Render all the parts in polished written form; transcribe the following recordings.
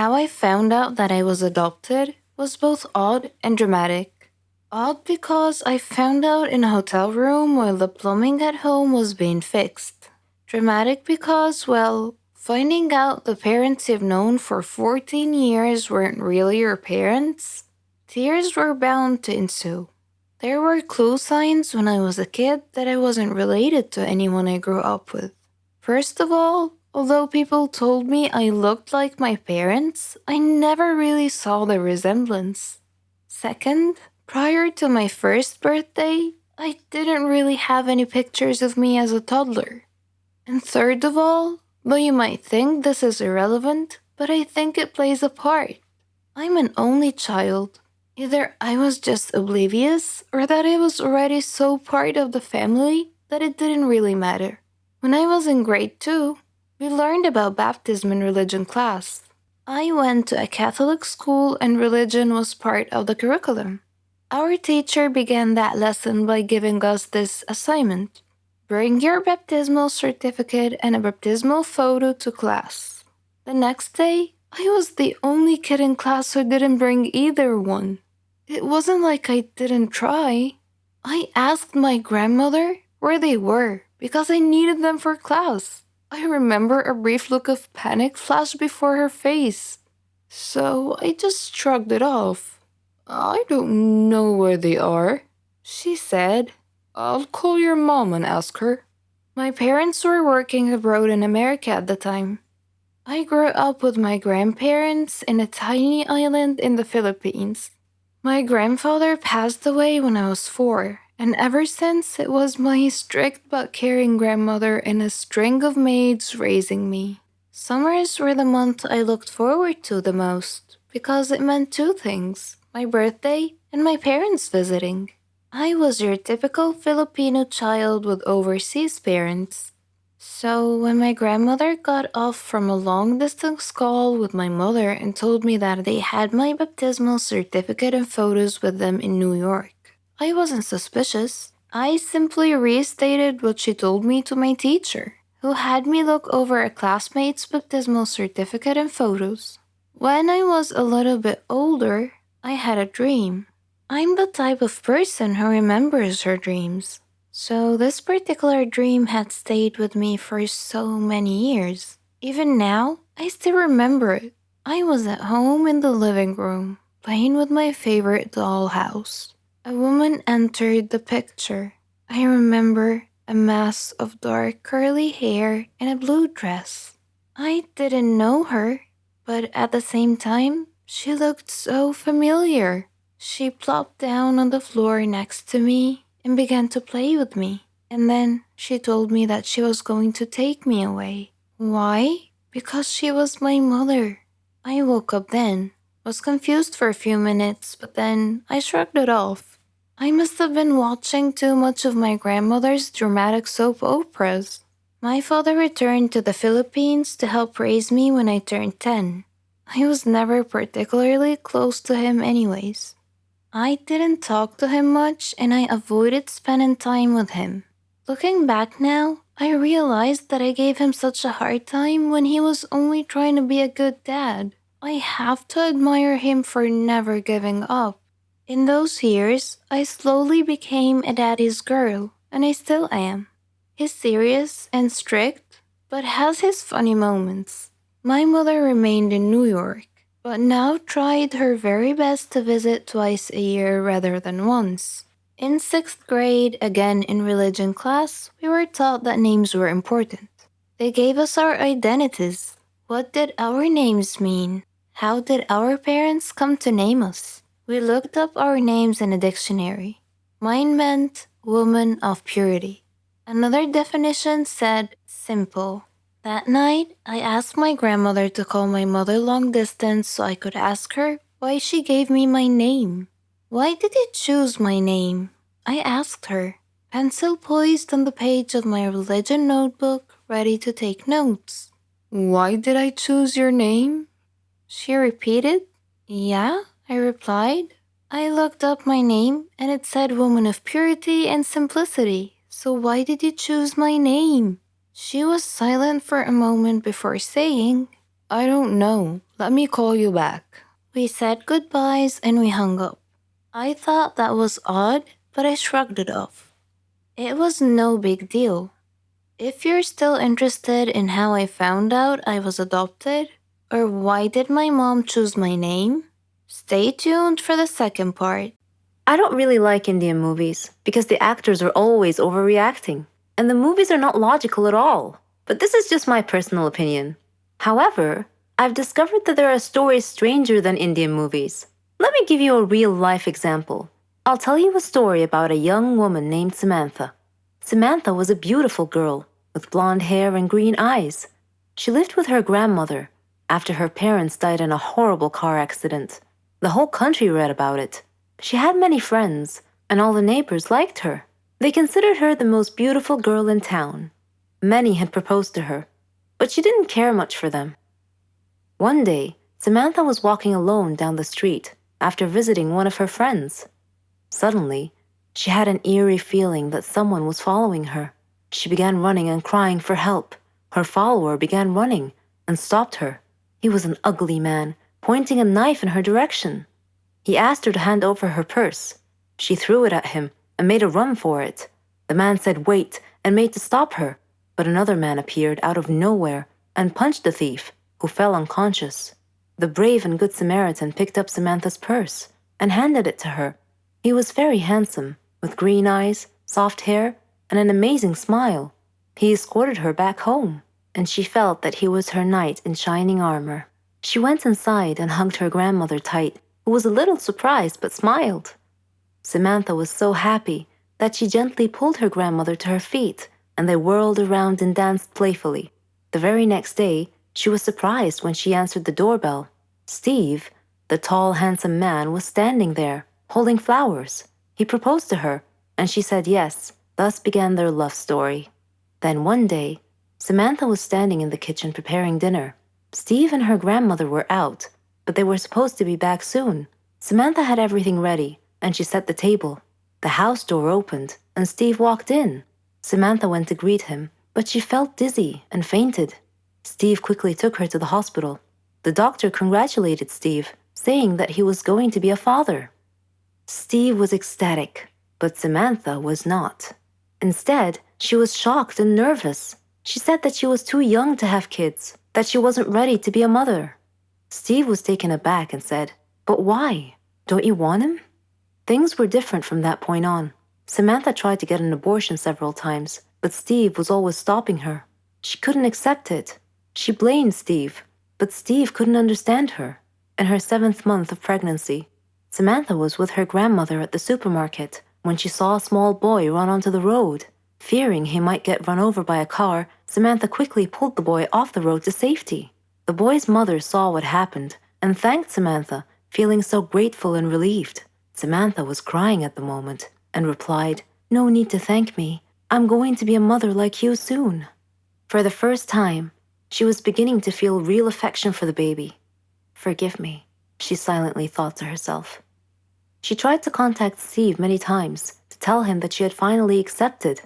How I found out that I was adopted was both odd and dramatic. Odd because I found out in a hotel room while the plumbing at home was being fixed. Dramatic because, well, finding out the parents you've known for 14 years weren't really your parents, tears were bound to ensue. There were clue signs when I was a kid that I wasn't related to anyone I grew up with. First of all, although people told me I looked like my parents, I never really saw the resemblance. Second, prior to my first birthday, I didn't really have any pictures of me as a toddler. And third of all, though you might think this is irrelevant, but I think it plays a part. I'm an only child. Either I was just oblivious, or that I was already so part of the family that it didn't really matter. When I was in grade 2, we learned about baptism in religion class. I went to a Catholic school and religion was part of the curriculum. Our teacher began that lesson by giving us this assignment. Bring your baptismal certificate and a baptismal photo to class. The next day, I was the only kid in class who didn't bring either one. It wasn't like I didn't try. I asked my grandmother where they were because I needed them for class. I remember a brief look of panic flash before her face. So I just shrugged it off. I don't know where they are, she said. I'll call your mom and ask her. My parents were working abroad in America at the time. I grew up with my grandparents in a tiny island in the Philippines. My grandfather passed away when I was 4, and ever since it was my strict but caring grandmother and a string of maids raising me. Summers were the month I looked forward to the most, because it meant two things, my birthday and my parents visiting. I was your typical Filipino child with overseas parents. So when my grandmother got off from a long-distance call with my mother and told me that they had my baptismal certificate and photos with them in New York, I wasn't suspicious. I simply restated what she told me to my teacher, who had me look over a classmate's baptismal certificate and photos. When I was a little bit older, I had a dream. I'm the type of person who remembers her dreams. So this particular dream had stayed with me for so many years. Even now, I still remember it. I was at home in the living room, playing with my favorite dollhouse. A woman entered the picture. I remember a mass of dark curly hair and a blue dress. I didn't know her, but at the same time, she looked so familiar. She plopped down on the floor next to me and began to play with me. And then she told me that she was going to take me away. Why? Because she was my mother. I woke up then, was confused for a few minutes, but then I shrugged it off. I must have been watching too much of my grandmother's dramatic soap operas. My father returned to the Philippines to help raise me when I turned 10. I was never particularly close to him anyways. I didn't talk to him much and I avoided spending time with him. Looking back now, I realized that I gave him such a hard time when he was only trying to be a good dad. I have to admire him for never giving up. In those years, I slowly became a daddy's girl, and I still am. He's serious and strict, but has his funny moments. My mother remained in New York, but now tried her very best to visit twice a year rather than once. In 6th grade, again in religion class, we were taught that names were important. They gave us our identities. What did our names mean? How did our parents come to name us? We looked up our names in a dictionary. Mine meant woman of purity. Another definition said simple. That night, I asked my grandmother to call my mother long distance so I could ask her why she gave me my name. Why did you choose my name? I asked her, pencil poised on the page of my religion notebook, ready to take notes. Why did I choose your name? She repeated. Yeah, I replied. I looked up my name and it said woman of purity and simplicity. So why did you choose my name? She was silent for a moment before saying, I don't know. Let me call you back. We said goodbyes and we hung up. I thought that was odd, but I shrugged it off. It was no big deal. If you're still interested in how I found out I was adopted, or why did my mom choose my name, stay tuned for the second part. I don't really like Indian movies because the actors are always overreacting, and the movies are not logical at all. But this is just my personal opinion. However, I've discovered that there are stories stranger than Indian movies. Let me give you a real life example. I'll tell you a story about a young woman named Samantha. Samantha was a beautiful girl with blonde hair and green eyes. She lived with her grandmother after her parents died in a horrible car accident. The whole country read about it. She had many friends, and all the neighbors liked her. They considered her the most beautiful girl in town. Many had proposed to her, but she didn't care much for them. One day, Samantha was walking alone down the street after visiting one of her friends. Suddenly, she had an eerie feeling that someone was following her. She began running and crying for help. Her follower began running and stopped her. He was an ugly man, pointing a knife in her direction. He asked her to hand over her purse. She threw it at him and made a run for it. The man said wait and made to stop her, but another man appeared out of nowhere and punched the thief, who fell unconscious. The brave and good Samaritan picked up Samantha's purse and handed it to her. He was very handsome, with green eyes, soft hair, and an amazing smile. He escorted her back home, and she felt that he was her knight in shining armor. She went inside and hugged her grandmother tight, who was a little surprised but smiled. Samantha was so happy that she gently pulled her grandmother to her feet, and they whirled around and danced playfully. The very next day, she was surprised when she answered the doorbell. Steve, the tall, handsome man, was standing there, holding flowers. He proposed to her, and she said yes. Thus began their love story. Then one day, Samantha was standing in the kitchen preparing dinner. Steve and her grandmother were out, but they were supposed to be back soon. Samantha had everything ready, and she set the table. The house door opened, and Steve walked in. Samantha went to greet him, but she felt dizzy and fainted. Steve quickly took her to the hospital. The doctor congratulated Steve, saying that he was going to be a father. Steve was ecstatic, but Samantha was not. Instead, she was shocked and nervous. She said that she was too young to have kids, that she wasn't ready to be a mother. Steve was taken aback and said, "But why? Don't you want him?" Things were different from that point on. Samantha tried to get an abortion several times, but Steve was always stopping her. She couldn't accept it. She blamed Steve, but Steve couldn't understand her. In her 7th month of pregnancy, Samantha was with her grandmother at the supermarket when she saw a small boy run onto the road. Fearing he might get run over by a car, Samantha quickly pulled the boy off the road to safety. The boy's mother saw what happened and thanked Samantha, feeling so grateful and relieved. Samantha was crying at the moment and replied, "No need to thank me. I'm going to be a mother like you soon." For the first time, she was beginning to feel real affection for the baby. "Forgive me," she silently thought to herself. She tried to contact Steve many times to tell him that she had finally accepted.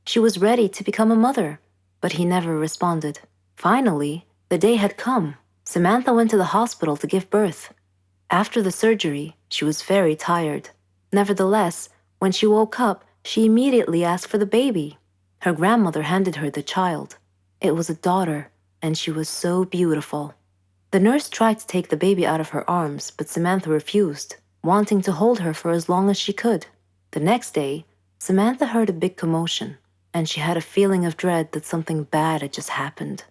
She was ready to become a mother, but he never responded. Finally, the day had come. Samantha went to the hospital to give birth. After the surgery, she was very tired. Nevertheless, when she woke up, she immediately asked for the baby. Her grandmother handed her the child. It was a daughter, and she was so beautiful. The nurse tried to take the baby out of her arms, but Samantha refused, wanting to hold her for as long as she could. The next day, Samantha heard a big commotion, and she had a feeling of dread that something bad had just happened.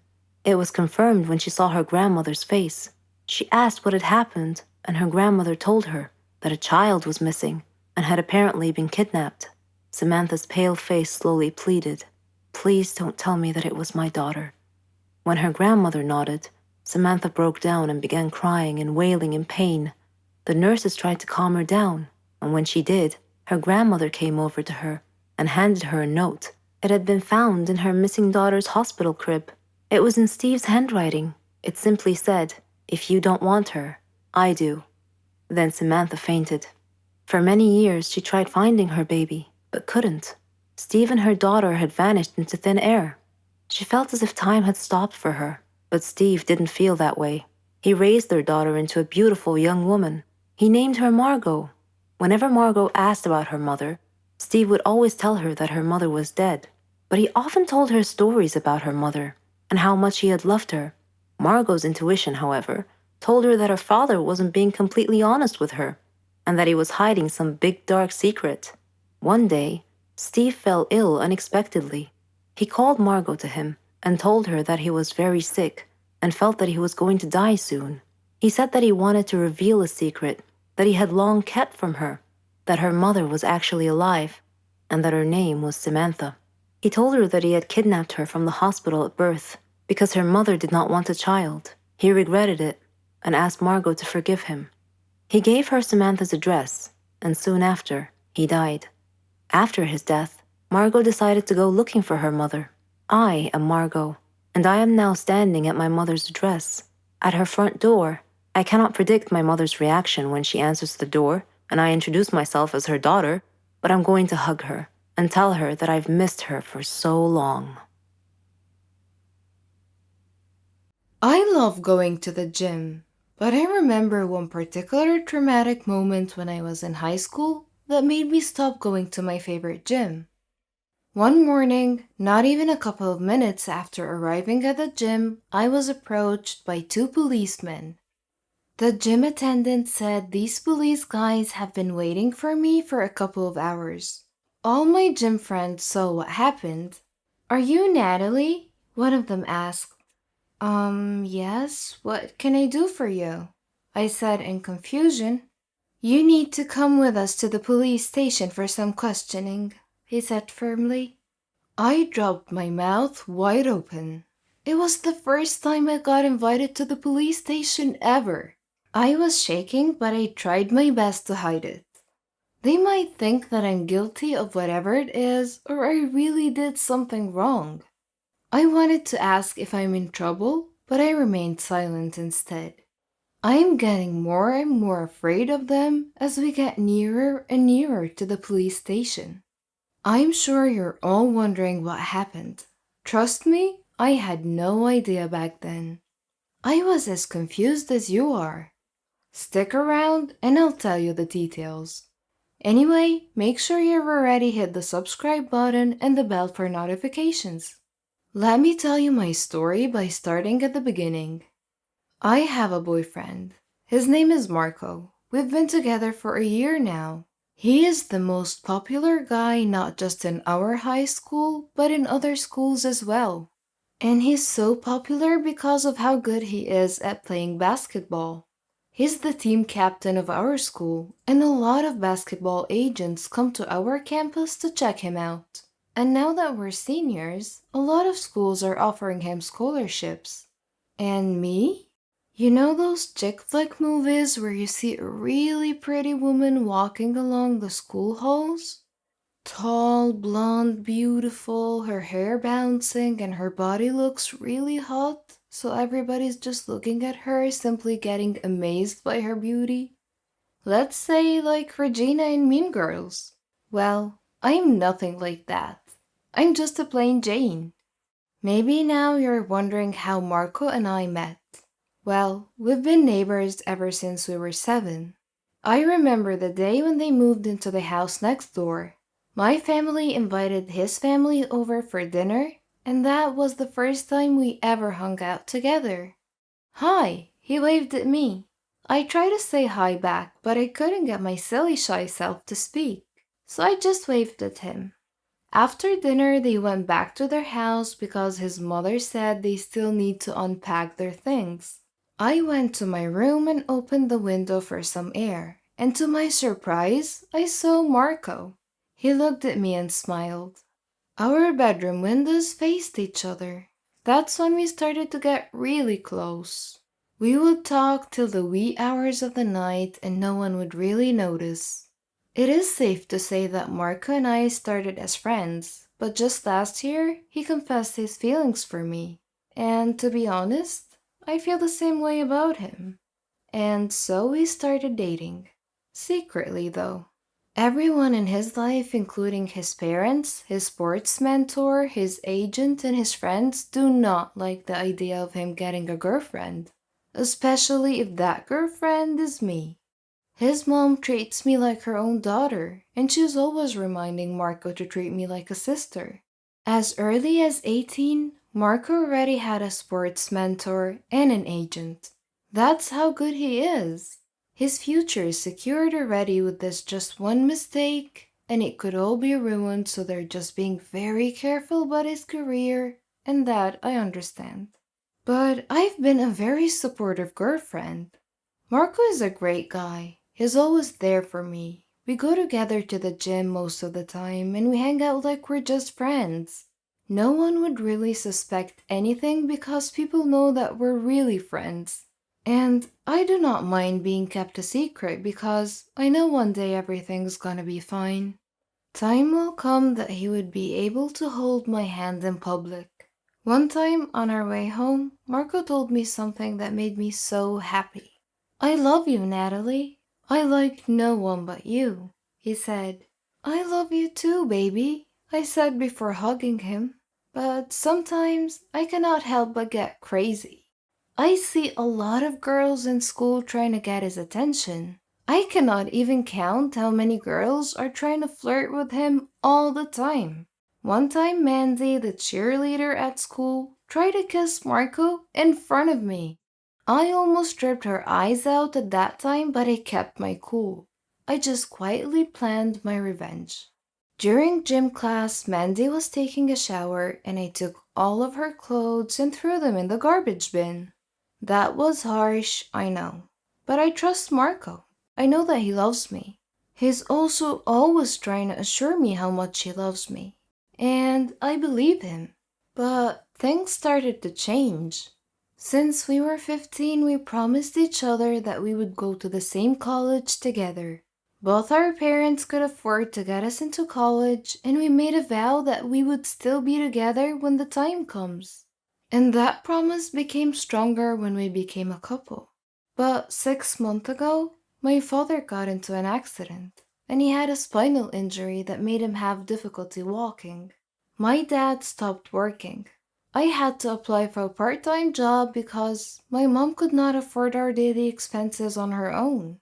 It was confirmed when she saw her grandmother's face. She asked what had happened, and her grandmother told her that a child was missing and had apparently been kidnapped. Samantha's pale face slowly pleaded, "Please don't tell me that it was my daughter." When her grandmother nodded, Samantha broke down and began crying and wailing in pain. The nurses tried to calm her down, and when she did, her grandmother came over to her and handed her a note. It had been found in her missing daughter's hospital crib. It was in Steve's handwriting. It simply said, "If you don't want her, I do." Then Samantha fainted. For many years, she tried finding her baby, but couldn't. Steve and her daughter had vanished into thin air. She felt as if time had stopped for her, but Steve didn't feel that way. He raised their daughter into a beautiful young woman. He named her Margot. Whenever Margot asked about her mother, Steve would always tell her that her mother was dead. But he often told her stories about her mother and how much he had loved her. Margot's intuition, however, told her that her father wasn't being completely honest with her and that he was hiding some big dark secret. One day, Steve fell ill unexpectedly. He called Margot to him and told her that he was very sick and felt that he was going to die soon. He said that he wanted to reveal a secret that he had long kept from her, that her mother was actually alive, and that her name was Samantha. He told her that he had kidnapped her from the hospital at birth because her mother did not want a child. He regretted it and asked Margot to forgive him. He gave her Samantha's address, and soon after, he died. After his death, Margot decided to go looking for her mother. I am Margot, and I am now standing at my mother's address. At her front door, I cannot predict my mother's reaction when she answers the door and I introduce myself as her daughter, but I'm going to hug her and tell her that I've missed her for so long. I love going to the gym, but I remember one particular traumatic moment when I was in high school that made me stop going to my favorite gym. One morning, not even a couple of minutes after arriving at the gym, I was approached by two policemen. The gym attendant said these police guys have been waiting for me for a couple of hours. All my gym friends saw what happened. "Are you Natalie?" one of them asked. Yes, what can I do for you?" I said in confusion. "You need to come with us to the police station for some questioning," he said firmly. I dropped my mouth wide open. It was the first time I got invited to the police station ever. I was shaking, but I tried my best to hide it. They might think that I'm guilty of whatever it is, or I really did something wrong. I wanted to ask if I'm in trouble, but I remained silent instead. I am getting more and more afraid of them as we get nearer and nearer to the police station. I'm sure you're all wondering what happened. Trust me, I had no idea back then. I was as confused as you are. Stick around and I'll tell you the details. Anyway, make sure you've already hit the subscribe button and the bell for notifications. Let me tell you my story by starting at the beginning. I have a boyfriend. His name is Marco. We've been together for a year now. He is the most popular guy not just in our high school, but in other schools as well. And he's so popular because of how good he is at playing basketball. He's the team captain of our school, and a lot of basketball agents come to our campus to check him out. And now that we're seniors, a lot of schools are offering him scholarships. And me? You know those chick flick movies where you see a really pretty woman walking along the school halls? Tall, blonde, beautiful, her hair bouncing, and her body looks really hot, so everybody's just looking at her, simply getting amazed by her beauty. Let's say like Regina in Mean Girls. Well, I'm nothing like that. I'm just a plain Jane. Maybe now you're wondering how Marco and I met. Well, we've been neighbors ever since we were 7. I remember the day when they moved into the house next door. My family invited his family over for dinner, and that was the first time we ever hung out together. "Hi," he waved at me. I tried to say hi back, but I couldn't get my silly shy self to speak, so I just waved at him. After dinner, they went back to their house because his mother said they still need to unpack their things. I went to my room and opened the window for some air, and to my surprise, I saw Marco. He looked at me and smiled. Our bedroom windows faced each other. That's when we started to get really close. We would talk till the wee hours of the night and no one would really notice. It is safe to say that Marco and I started as friends, but just last year, he confessed his feelings for me. And to be honest, I feel the same way about him. And so we started dating. Secretly, though. Everyone in his life, including his parents, his sports mentor, his agent, and his friends, do not like the idea of him getting a girlfriend. especially if that girlfriend is me. His mom treats me like her own daughter, and she's always reminding Marco to treat me like a sister. As early as 18, Marco already had a sports mentor and an agent. That's how good he is. His future is secured already with this just one mistake, and it could all be ruined, so they're just being very careful about his career, and that I understand. But I've been a very supportive girlfriend. Marco is a great guy. He's always there for me. We go together to the gym most of the time and we hang out like we're just friends. No one would really suspect anything because people know that we're really friends. And I do not mind being kept a secret because I know one day everything's gonna be fine. Time will come that he would be able to hold my hand in public. One time on our way home, Marco told me something that made me so happy. I love you, Natalie. I like no one but you, he said. I love you too, baby, I said before hugging him. But sometimes I cannot help but get crazy. I see a lot of girls in school trying to get his attention. I cannot even count how many girls are trying to flirt with him all the time. One time, Mandy, the cheerleader at school, tried to kiss Marco in front of me. I almost stripped her eyes out at that time, but I kept my cool. I just quietly planned my revenge. During gym class, Mandy was taking a shower, and I took all of her clothes and threw them in the garbage bin. That was harsh, I know. But I trust Marco. I know that he loves me. He's also always trying to assure me how much he loves me. And I believe him. But things started to change. Since we were 15, we promised each other that we would go to the same college together. Both our parents could afford to get us into college, and we made a vow that we would still be together when the time comes. And that promise became stronger when we became a couple. But 6 months ago, my father got into an accident, and he had a spinal injury that made him have difficulty walking. My dad stopped working. I had to apply for a part-time job because my mom could not afford our daily expenses on her own.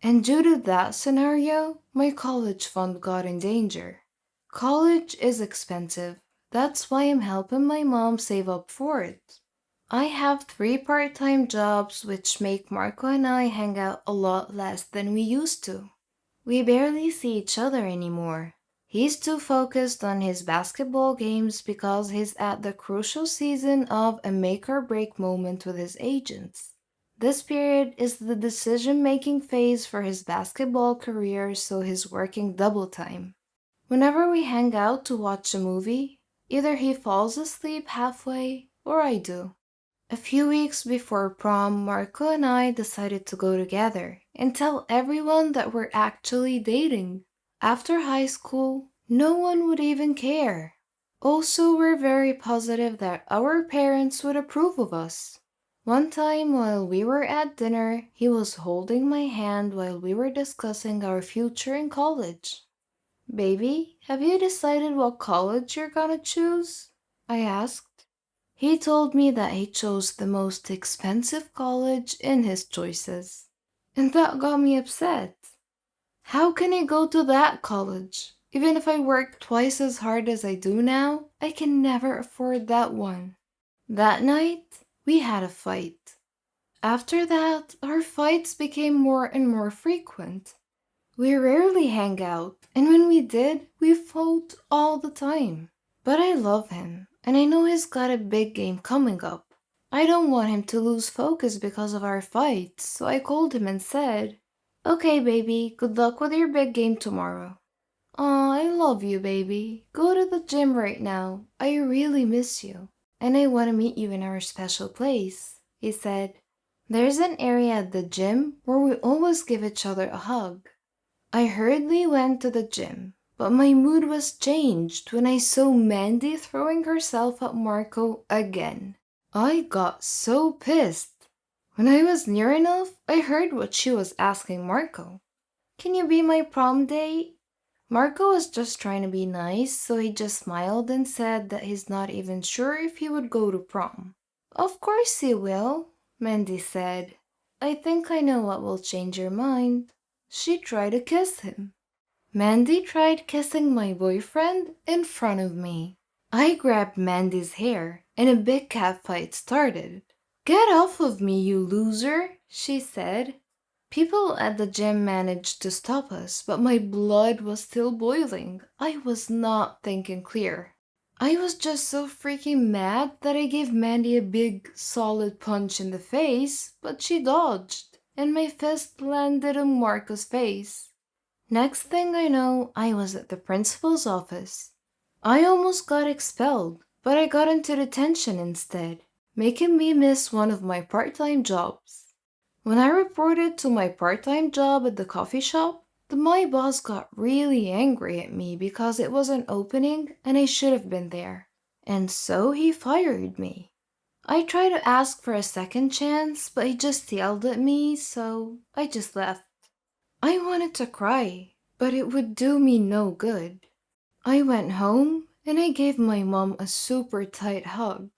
And due to that scenario, my college fund got in danger. College is expensive. That's why I'm helping my mom save up for it. I have 3 part-time jobs which make Marco and I hang out a lot less than we used to. We barely see each other anymore. He's too focused on his basketball games because he's at the crucial season of a make or break moment with his agents. This period is the decision-making phase for his basketball career, so he's working double time. Whenever we hang out to watch a movie, either he falls asleep halfway or I do. A few weeks before prom, Marco and I decided to go together and tell everyone that we're actually dating. After high school, no one would even care. Also, we're very positive that our parents would approve of us. One time while we were at dinner, he was holding my hand while we were discussing our future in college. Baby, have you decided what college you're gonna choose? I asked. He told me that he chose the most expensive college in his choices. And that got me upset. How can I go to that college? Even if I work twice as hard as I do now, I can never afford that one. That night, we had a fight. After that, our fights became more and more frequent. We rarely hang out, and when we did, we fought all the time. But I love him, and I know he's got a big game coming up. I don't want him to lose focus because of our fights, so I called him and said, "Okay, baby, good luck with your big game tomorrow." "Aw, I love you, baby. Go to the gym right now. I really miss you, and I want to meet you in our special place," he said. There's an area at the gym where we always give each other a hug. I hurriedly went to the gym, but my mood was changed when I saw Mandy throwing herself at Marco again. I got so pissed. When I was near enough, I heard what she was asking Marco. "Can you be my prom date?" Marco was just trying to be nice, so he just smiled and said that he's not even sure if he would go to prom. "Of course he will. Mandy said. I think I know what will change your mind. She tried to kiss him. Mandy tried kissing my boyfriend in front of me. I grabbed Mandy's hair and a big cat fight started. Get off of me, you loser, she said. People at the gym managed to stop us, but my blood was still boiling. I was not thinking clear. I was just so freaking mad that I gave Mandy a big, solid punch in the face, but she dodged, and my fist landed on Marco's face. Next thing I know, I was at the principal's office. I almost got expelled, but I got into detention instead, making me miss one of my part-time jobs. When I reported to my part-time job at the coffee shop, my boss got really angry at me because it was an opening and I should have been there. And so he fired me. I tried to ask for a second chance, but he just yelled at me, so I just left. I wanted to cry, but it would do me no good. I went home and I gave my mom a super tight hug.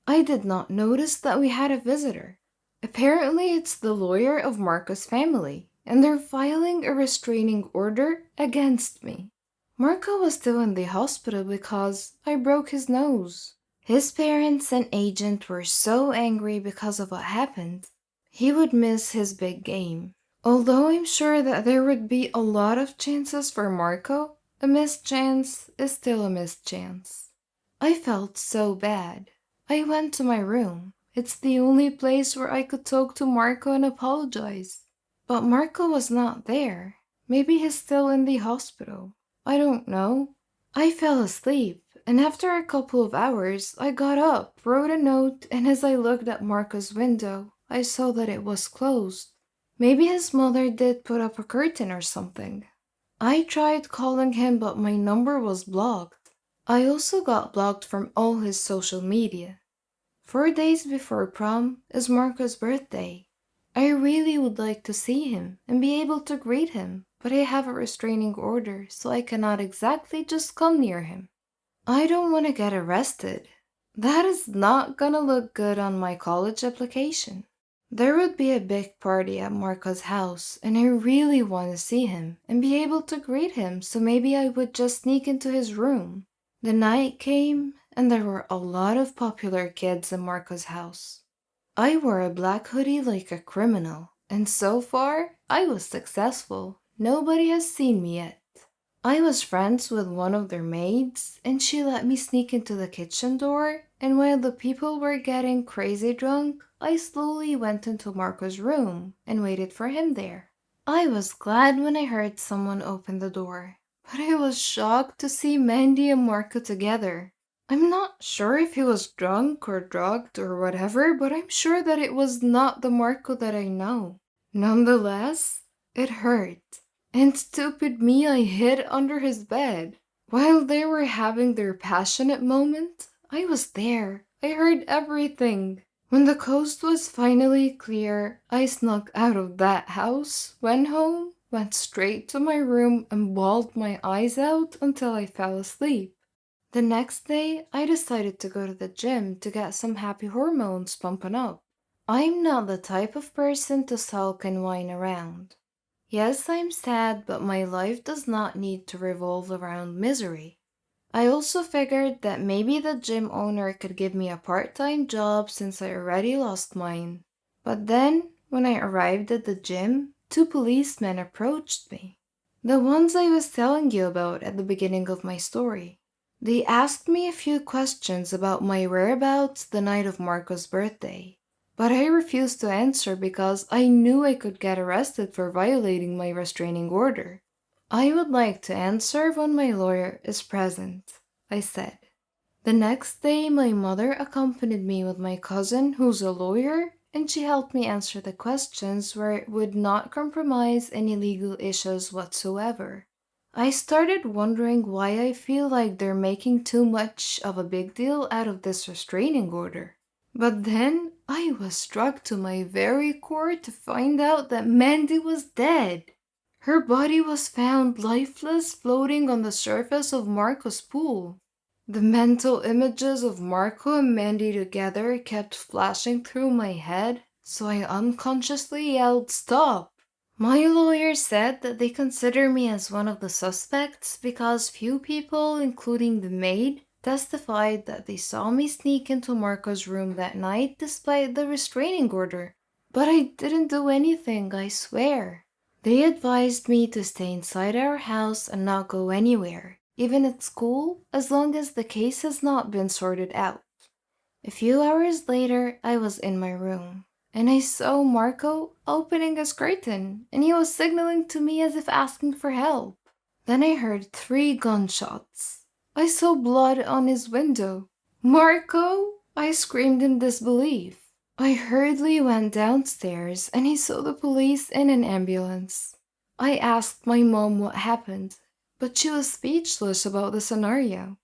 I did not notice that we had a visitor. Apparently, it's the lawyer of Marco's family, and they're filing a restraining order against me. Marco was still in the hospital because I broke his nose. His parents and agent were so angry because of what happened. He would miss his big game. Although I'm sure that there would be a lot of chances for Marco, a missed chance is still a missed chance. I felt so bad. I went to my room. It's the only place where I could talk to Marco and apologize. But Marco was not there. Maybe he's still in the hospital. I don't know. I fell asleep, and after a couple of hours, I got up, wrote a note, and as I looked at Marco's window, I saw that it was closed. Maybe his mother did put up a curtain or something. I tried calling him, but my number was blocked. I also got blocked from all his social media. 4 days before prom is Marco's birthday. I really would like to see him and be able to greet him, but I have a restraining order, so I cannot exactly just come near him. I don't want to get arrested. That is not gonna look good on my college application. There would be a big party at Marco's house, and I really want to see him and be able to greet him, so maybe I would just sneak into his room. The night came, and there were a lot of popular kids in Marco's house. I wore a black hoodie like a criminal, and so far, I was successful. Nobody has seen me yet. I was friends with one of their maids, and she let me sneak into the kitchen door, and while the people were getting crazy drunk, I slowly went into Marco's room and waited for him there. I was glad when I heard someone open the door, but I was shocked to see Mandy and Marco together. I'm not sure if he was drunk or drugged or whatever, but I'm sure that it was not the Marco that I know. Nonetheless, it hurt. And stupid me, I hid under his bed. While they were having their passionate moment, I was there. I heard everything. When the coast was finally clear, I snuck out of that house, went home, went straight to my room, and bawled my eyes out until I fell asleep. The next day, I decided to go to the gym to get some happy hormones pumping up. I'm not the type of person to sulk and whine around. Yes, I'm sad, but my life does not need to revolve around misery. I also figured that maybe the gym owner could give me a part-time job since I already lost mine. But then, when I arrived at the gym, two policemen approached me. The ones I was telling you about at the beginning of my story. They asked me a few questions about my whereabouts the night of Marco's birthday. But I refused to answer because I knew I could get arrested for violating my restraining order. I would like to answer when my lawyer is present, I said. The next day, my mother accompanied me with my cousin, who's a lawyer, and she helped me answer the questions where it would not compromise any legal issues whatsoever. I started wondering why I feel like they're making too much of a big deal out of this restraining order. But then I was struck to my very core to find out that Mandy was dead. Her body was found lifeless floating on the surface of Marco's pool. The mental images of Marco and Mandy together kept flashing through my head, so I unconsciously yelled, "Stop!" My lawyer said that they consider me as one of the suspects because few people, including the maid, testified that they saw me sneak into Marco's room that night despite the restraining order. But I didn't do anything, I swear. They advised me to stay inside our house and not go anywhere, even at school, as long as the case has not been sorted out. A few hours later, I was in my room, and I saw Marco opening his curtain, and he was signaling to me as if asking for help. Then I heard 3 gunshots. I saw blood on his window. "Marco!" I screamed in disbelief. I hurriedly went downstairs, and he saw the police and an ambulance. I asked my mom what happened, but she was speechless about the scenario.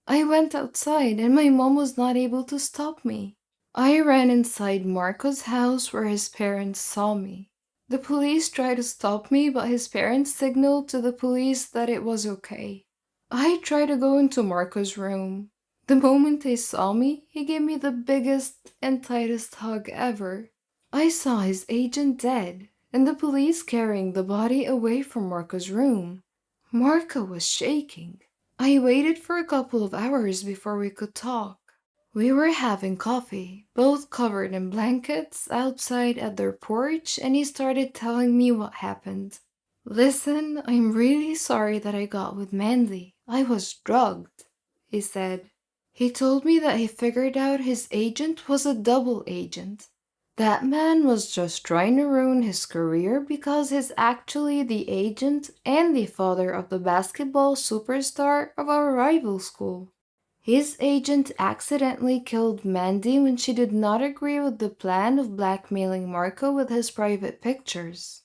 I went outside and my mom was not able to stop me. I ran inside Marco's house where his parents saw me. The police tried to stop me, but his parents signaled to the police that it was okay. I tried to go into Marco's room. The moment he saw me, he gave me the biggest and tightest hug ever. I saw his agent dead and the police carrying the body away from Marco's room. Marco was shaking. I waited for a couple of hours before we could talk. We were having coffee, both covered in blankets, outside at their porch, and he started telling me what happened. "Listen, I'm really sorry that I got with Mandy. I was drugged," he said. He told me that he figured out his agent was a double agent. That man was just trying to ruin his career because he's actually the agent and the father of the basketball superstar of our rival school. His agent accidentally killed Mandy when she did not agree with the plan of blackmailing Marco with his private pictures.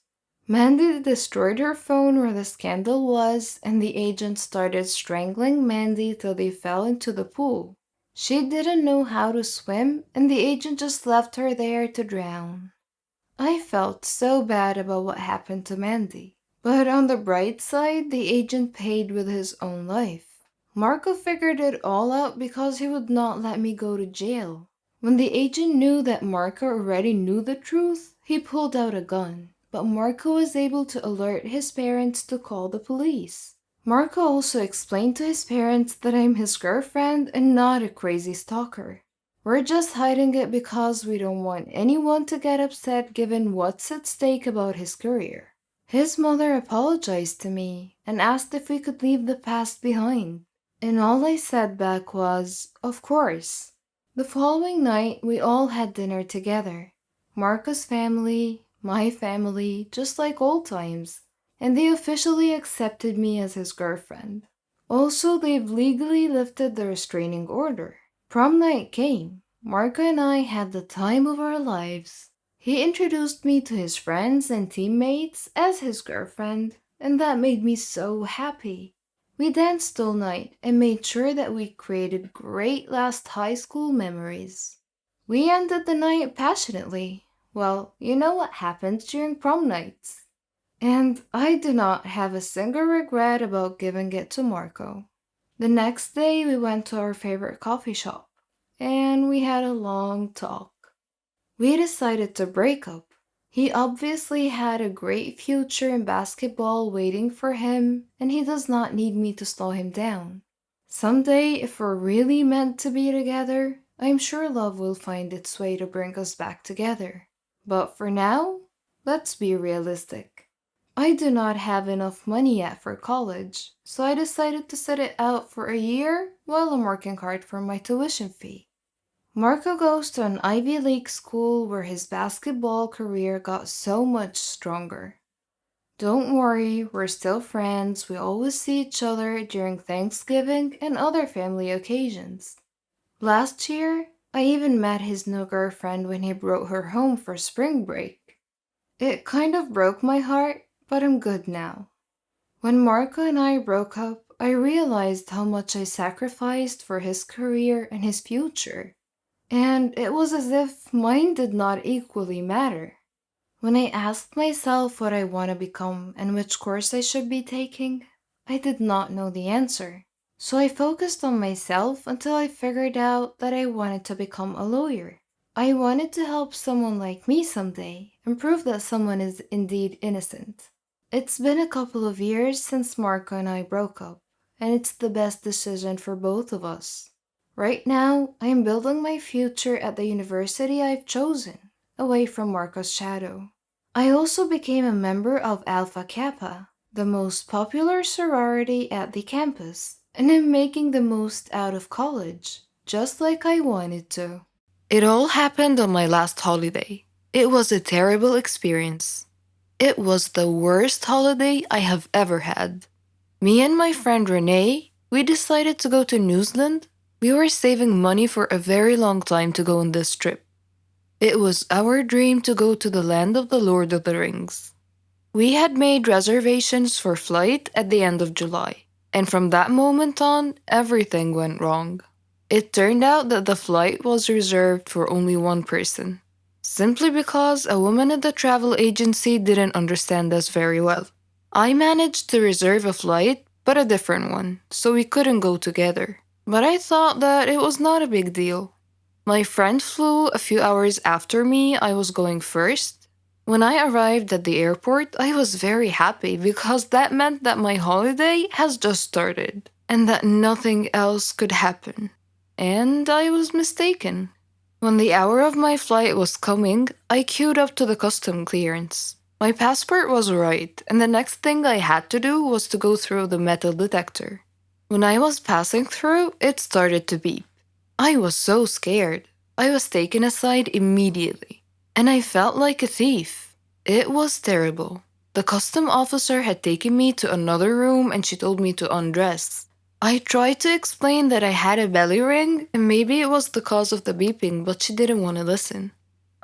Mandy destroyed her phone where the scandal was, and the agent started strangling Mandy till they fell into the pool. She didn't know how to swim, and the agent just left her there to drown. I felt so bad about what happened to Mandy. But on the bright side, the agent paid with his own life. Marco figured it all out because he would not let me go to jail. When the agent knew that Marco already knew the truth, he pulled out a gun. But Marco was able to alert his parents to call the police. Marco also explained to his parents that I'm his girlfriend and not a crazy stalker. We're just hiding it because we don't want anyone to get upset given what's at stake about his career. His mother apologized to me and asked if we could leave the past behind. And all I said back was, "Of course." The following night, we all had dinner together. Marco's family, my family, just like old times. And they officially accepted me as his girlfriend. Also, they've legally lifted the restraining order. Prom night came. Marco and I had the time of our lives. He introduced me to his friends and teammates as his girlfriend, and that made me so happy. We danced all night and made sure that we created great last high school memories. We ended the night passionately. Well, you know what happens during prom nights. And I do not have a single regret about giving it to Marco. The next day, we went to our favorite coffee shop, and we had a long talk. We decided to break up. He obviously had a great future in basketball waiting for him, and he does not need me to slow him down. Someday, if we're really meant to be together, I'm sure love will find its way to bring us back together. But for now, let's be realistic. I do not have enough money yet for college, so I decided to sit it out for a year while I'm working hard for my tuition fee. Marco goes to an Ivy League school where his basketball career got so much stronger. Don't worry, we're still friends. We always see each other during Thanksgiving and other family occasions. Last year, I even met his new girlfriend when he brought her home for spring break. It kind of broke my heart, but I'm good now. When Marco and I broke up, I realized how much I sacrificed for his career and his future. And it was as if mine did not equally matter. When I asked myself what I want to become and which course I should be taking, I did not know the answer. So I focused on myself until I figured out that I wanted to become a lawyer. I wanted to help someone like me someday and prove that someone is indeed innocent. It's been a couple of years since Marco and I broke up, and it's the best decision for both of us. Right now, I am building my future at the university I've chosen, away from Marco's shadow. I also became a member of Alpha Kappa, the most popular sorority at the campus, and am making the most out of college, just like I wanted to. It all happened on my last holiday. It was a terrible experience. It was the worst holiday I have ever had. Me and my friend Renee, we decided to go to New Zealand. We were saving money for a very long time to go on this trip. It was our dream to go to the land of the Lord of the Rings. We had made reservations for flight at the end of July, and from that moment on, everything went wrong. It turned out that the flight was reserved for only one person, simply because a woman at the travel agency didn't understand us very well. I managed to reserve a flight, but a different one, so we couldn't go together. But I thought that it was not a big deal. My friend flew a few hours after me. I was going first. When I arrived at the airport, I was very happy because that meant that my holiday has just started and that nothing else could happen. And I was mistaken. When the hour of my flight was coming, I queued up to the custom clearance. My passport was right, and the next thing I had to do was to go through the metal detector. When I was passing through, it started to beep. I was so scared. I was taken aside immediately, and I felt like a thief. It was terrible. The custom officer had taken me to another room and she told me to undress. I tried to explain that I had a belly ring and maybe it was the cause of the beeping, but she didn't want to listen.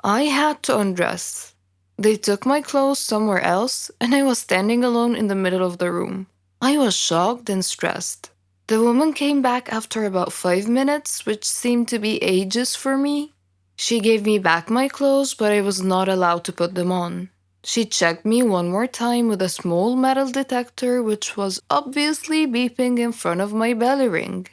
I had to undress. They took my clothes somewhere else, and I was standing alone in the middle of the room. I was shocked and stressed. The woman came back after about 5 minutes, which seemed to be ages for me. She gave me back my clothes, but I was not allowed to put them on. She checked me one more time with a small metal detector, which was obviously beeping in front of my belly ring.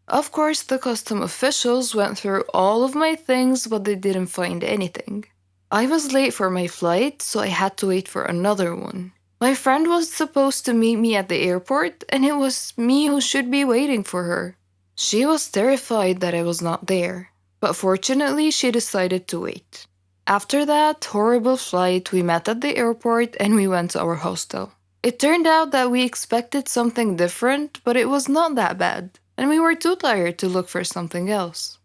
Of course, the custom officials went through all of my things, but they didn't find anything. I was late for my flight, so I had to wait for another one. My friend was supposed to meet me at the airport, and it was me who should be waiting for her. She was terrified that I was not there, but fortunately, she decided to wait. After that horrible flight, we met at the airport and we went to our hostel. It turned out that we expected something different, but it was not that bad, and we were too tired to look for something else.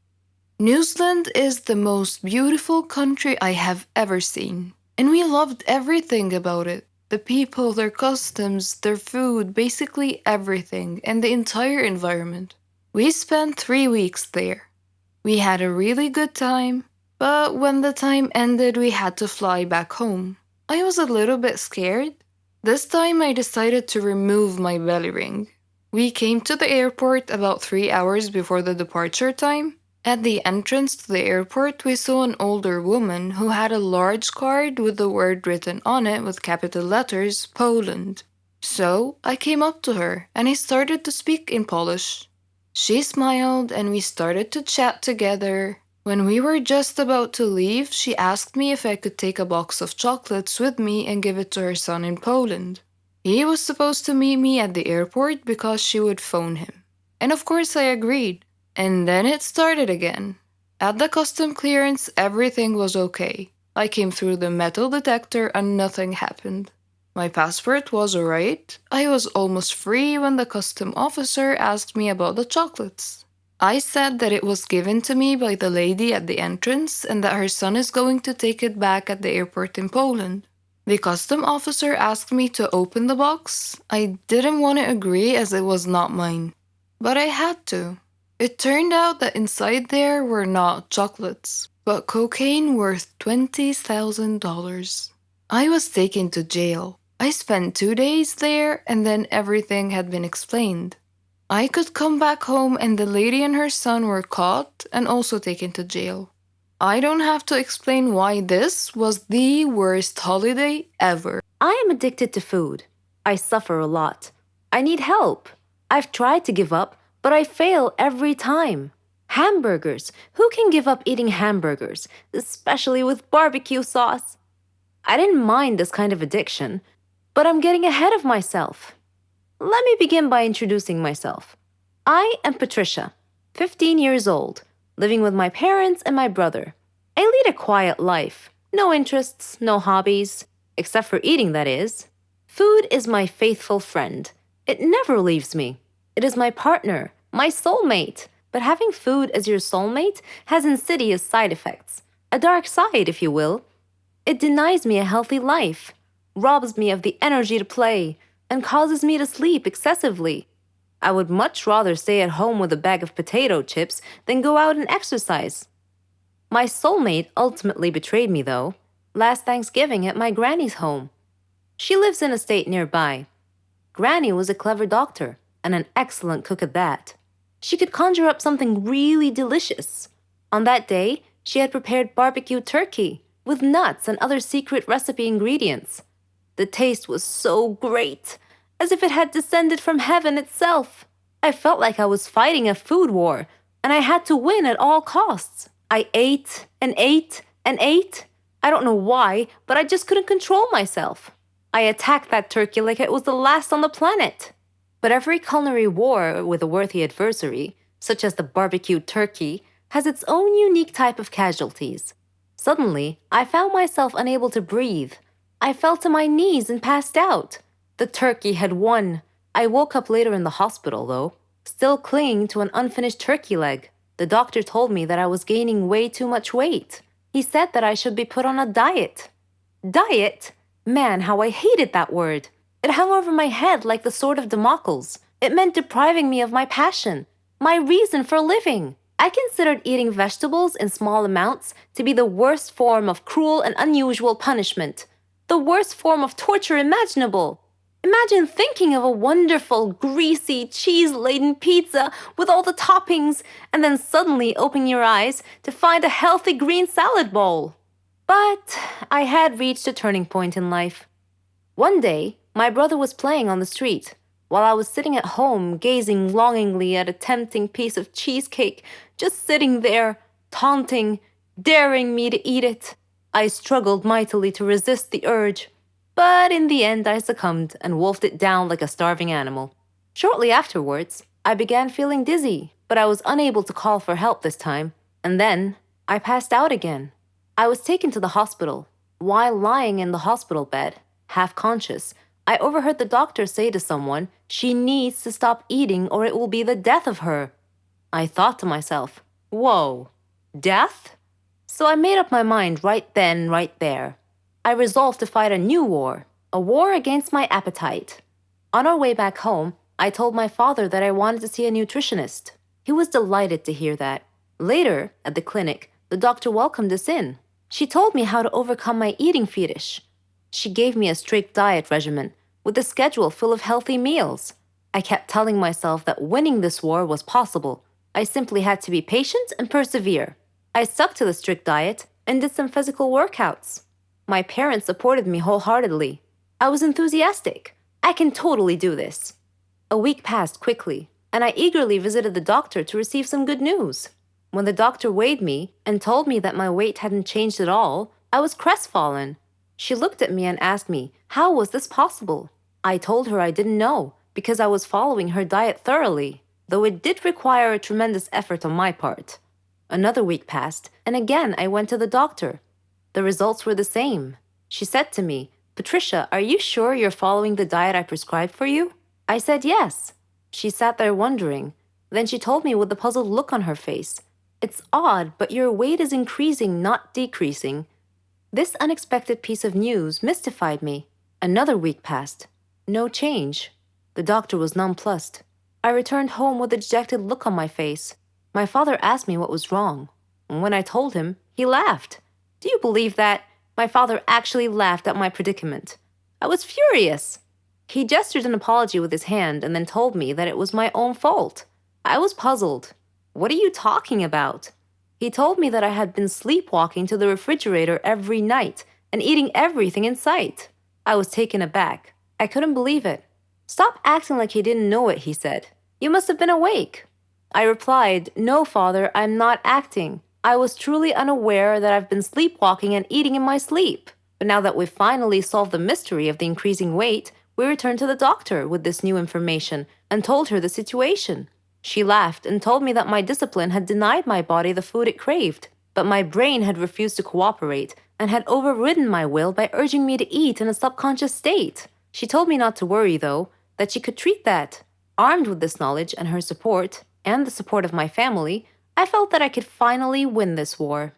New Zealand is the most beautiful country I have ever seen, and we loved everything about it. The people, their customs, their food, basically everything, and the entire environment. We spent 3 weeks there. We had a really good time, but when the time ended, we had to fly back home. I was a little bit scared. This time, I decided to remove my belly ring. We came to the airport about 3 hours before the departure time. At the entrance to the airport, we saw an older woman who had a large card with the word written on it with capital letters, Poland. So I came up to her and I started to speak in Polish. She smiled and we started to chat together. When we were just about to leave, she asked me if I could take a box of chocolates with me and give it to her son in Poland. He was supposed to meet me at the airport because she would phone him. And of course I agreed. And then it started again. At the custom clearance, everything was okay. I came through the metal detector and nothing happened. My passport was alright. I was almost free when the custom officer asked me about the chocolates. I said that it was given to me by the lady at the entrance and that her son is going to take it back at the airport in Poland. The custom officer asked me to open the box. I didn't want to agree as it was not mine, but I had to. It turned out that inside there were not chocolates, but cocaine worth $20,000. I was taken to jail. I spent 2 days there and then everything had been explained. I could come back home and the lady and her son were caught and also taken to jail. I don't have to explain why this was the worst holiday ever. I am addicted to food. I suffer a lot. I need help. I've tried to give up, but I fail every time. Hamburgers. Who can give up eating hamburgers, especially with barbecue sauce? I didn't mind this kind of addiction, but I'm getting ahead of myself. Let me begin by introducing myself. I am Patricia, 15 years old, living with my parents and my brother. I lead a quiet life. No interests, no hobbies, except for eating, that is. Food is my faithful friend. It never leaves me. It is my partner, my soulmate. But having food as your soulmate has insidious side effects. A dark side, if you will. It denies me a healthy life, robs me of the energy to play, and causes me to sleep excessively. I would much rather stay at home with a bag of potato chips than go out and exercise. My soulmate ultimately betrayed me, though, last Thanksgiving at my granny's home. She lives in a state nearby. Granny was a clever doctor, and an excellent cook at that. She could conjure up something really delicious. On that day, she had prepared barbecue turkey with nuts and other secret recipe ingredients. The taste was so great, as if it had descended from heaven itself. I felt like I was fighting a food war, and I had to win at all costs. I ate and ate and ate. I don't know why, but I just couldn't control myself. I attacked that turkey like it was the last on the planet. But every culinary war with a worthy adversary, such as the barbecued turkey, has its own unique type of casualties. Suddenly, I found myself unable to breathe. I fell to my knees and passed out. The turkey had won. I woke up later in the hospital, though, still clinging to an unfinished turkey leg. The doctor told me that I was gaining way too much weight. He said that I should be put on a diet. Diet? Man, how I hated that word. It hung over my head like the sword of Damocles. It meant depriving me of my passion, my reason for living. I considered eating vegetables in small amounts to be the worst form of cruel and unusual punishment, the worst form of torture imaginable. Imagine thinking of a wonderful, greasy, cheese-laden pizza with all the toppings, and then suddenly opening your eyes to find a healthy green salad bowl. But I had reached a turning point in life. One day, my brother was playing on the street, while I was sitting at home gazing longingly at a tempting piece of cheesecake, just sitting there, taunting, daring me to eat it. I struggled mightily to resist the urge, but in the end I succumbed and wolfed it down like a starving animal. Shortly afterwards, I began feeling dizzy, but I was unable to call for help this time, and then I passed out again. I was taken to the hospital. While lying in the hospital bed, half conscious, I overheard the doctor say to someone, "She needs to stop eating or it will be the death of her." I thought to myself, whoa, death? So I made up my mind right then, right there. I resolved to fight a new war, a war against my appetite. On our way back home, I told my father that I wanted to see a nutritionist. He was delighted to hear that. Later, at the clinic, the doctor welcomed us in. She told me how to overcome my eating fetish. She gave me a strict diet regimen with a schedule full of healthy meals. I kept telling myself that winning this war was possible. I simply had to be patient and persevere. I stuck to the strict diet and did some physical workouts. My parents supported me wholeheartedly. I was enthusiastic. I can totally do this. A week passed quickly, and I eagerly visited the doctor to receive some good news. When the doctor weighed me and told me that my weight hadn't changed at all, I was crestfallen. She looked at me and asked me, how was this possible? I told her I didn't know, because I was following her diet thoroughly, though it did require a tremendous effort on my part. Another week passed, and again I went to the doctor. The results were the same. She said to me, "Patricia, are you sure you're following the diet I prescribed for you?" I said yes. She sat there wondering. Then she told me with a puzzled look on her face, "It's odd, but your weight is increasing, not decreasing." This unexpected piece of news mystified me. Another week passed. No change. The doctor was nonplussed. I returned home with a dejected look on my face. My father asked me what was wrong. And when I told him, he laughed. Do you believe that? My father actually laughed at my predicament. I was furious. He gestured an apology with his hand and then told me that it was my own fault. I was puzzled. What are you talking about? He told me that I had been sleepwalking to the refrigerator every night and eating everything in sight. I was taken aback. I couldn't believe it. Stop acting like you didn't know it, he said. You must have been awake. I replied, "No, Father, I'm not acting. I was truly unaware that I've been sleepwalking and eating in my sleep. But now that we've finally solved the mystery of the increasing weight, we returned to the doctor with this new information and told her the situation. She laughed and told me that my discipline had denied my body the food it craved, but my brain had refused to cooperate and had overridden my will by urging me to eat in a subconscious state. She told me not to worry, though, that she could treat that. Armed with this knowledge and her support, and the support of my family, I felt that I could finally win this war."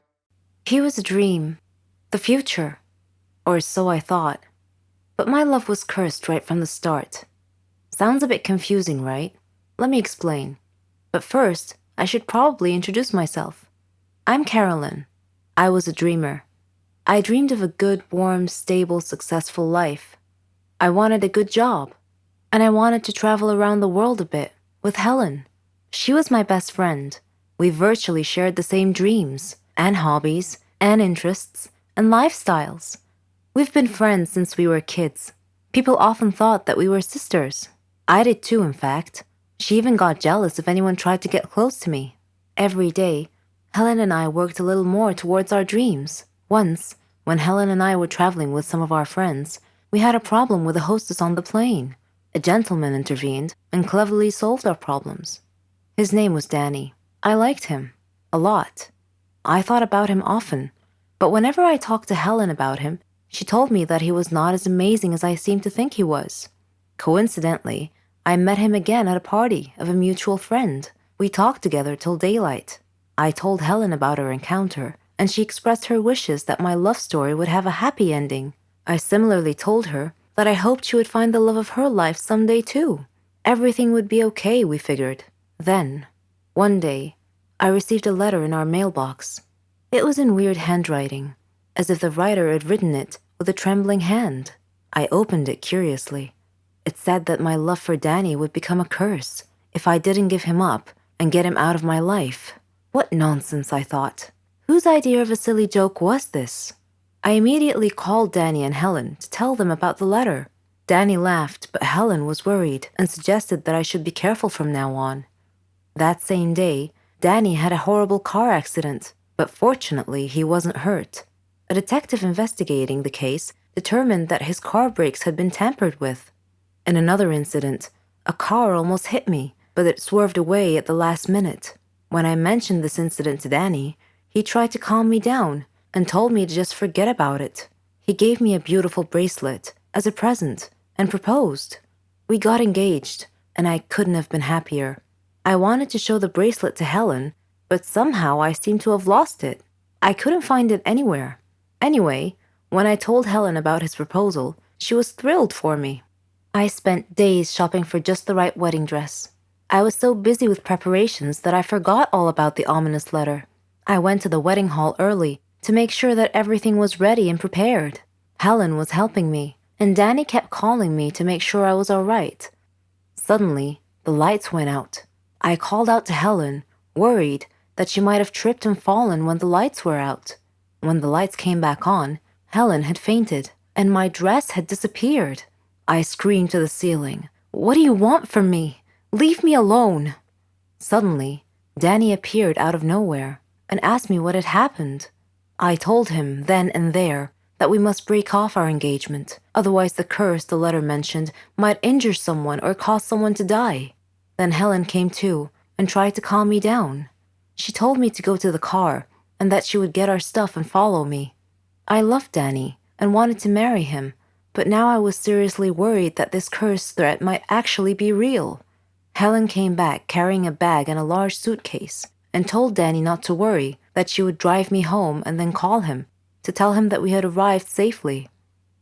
He was a dream, the future, or so I thought. But my love was cursed right from the start. Sounds a bit confusing, right? Let me explain. But first, I should probably introduce myself. I'm Carolyn. I was a dreamer. I dreamed of a good, warm, stable, successful life. I wanted a good job. And I wanted to travel around the world a bit with Helen. She was my best friend. We virtually shared the same dreams, and hobbies, and interests, and lifestyles. We've been friends since we were kids. People often thought that we were sisters. I did too, in fact. She even got jealous if anyone tried to get close to me. Every day, Helen and I worked a little more towards our dreams. Once, when Helen and I were traveling with some of our friends, we had a problem with the hostess on the plane. A gentleman intervened and cleverly solved our problems. His name was Danny. I liked him. A lot. I thought about him often. But whenever I talked to Helen about him, she told me that he was not as amazing as I seemed to think he was. Coincidentally, I met him again at a party of a mutual friend. We talked together till daylight. I told Helen about our encounter, and she expressed her wishes that my love story would have a happy ending. I similarly told her that I hoped she would find the love of her life someday too. Everything would be okay, we figured. Then, one day, I received a letter in our mailbox. It was in weird handwriting, as if the writer had written it with a trembling hand. I opened it curiously. It said that my love for Danny would become a curse if I didn't give him up and get him out of my life. What nonsense, I thought. Whose idea of a silly joke was this? I immediately called Danny and Helen to tell them about the letter. Danny laughed, but Helen was worried and suggested that I should be careful from now on. That same day, Danny had a horrible car accident, but fortunately he wasn't hurt. A detective investigating the case determined that his car brakes had been tampered with. In another incident, a car almost hit me, but it swerved away at the last minute. When I mentioned this incident to Danny, he tried to calm me down and told me to just forget about it. He gave me a beautiful bracelet as a present and proposed. We got engaged, and I couldn't have been happier. I wanted to show the bracelet to Helen, but somehow I seemed to have lost it. I couldn't find it anywhere. Anyway, when I told Helen about his proposal, she was thrilled for me. I spent days shopping for just the right wedding dress. I was so busy with preparations that I forgot all about the ominous letter. I went to the wedding hall early to make sure that everything was ready and prepared. Helen was helping me, and Danny kept calling me to make sure I was all right. Suddenly, the lights went out. I called out to Helen, worried that she might have tripped and fallen when the lights were out. When the lights came back on, Helen had fainted, and my dress had disappeared. I screamed to the ceiling, "What do you want from me? Leave me alone!" Suddenly, Danny appeared out of nowhere and asked me what had happened. I told him then and there that we must break off our engagement, otherwise the curse the letter mentioned might injure someone or cause someone to die. Then Helen came to and tried to calm me down. She told me to go to the car and that she would get our stuff and follow me. I loved Danny and wanted to marry him, but now I was seriously worried that this curse threat might actually be real. Helen came back carrying a bag and a large suitcase and told Danny not to worry, that she would drive me home and then call him to tell him that we had arrived safely.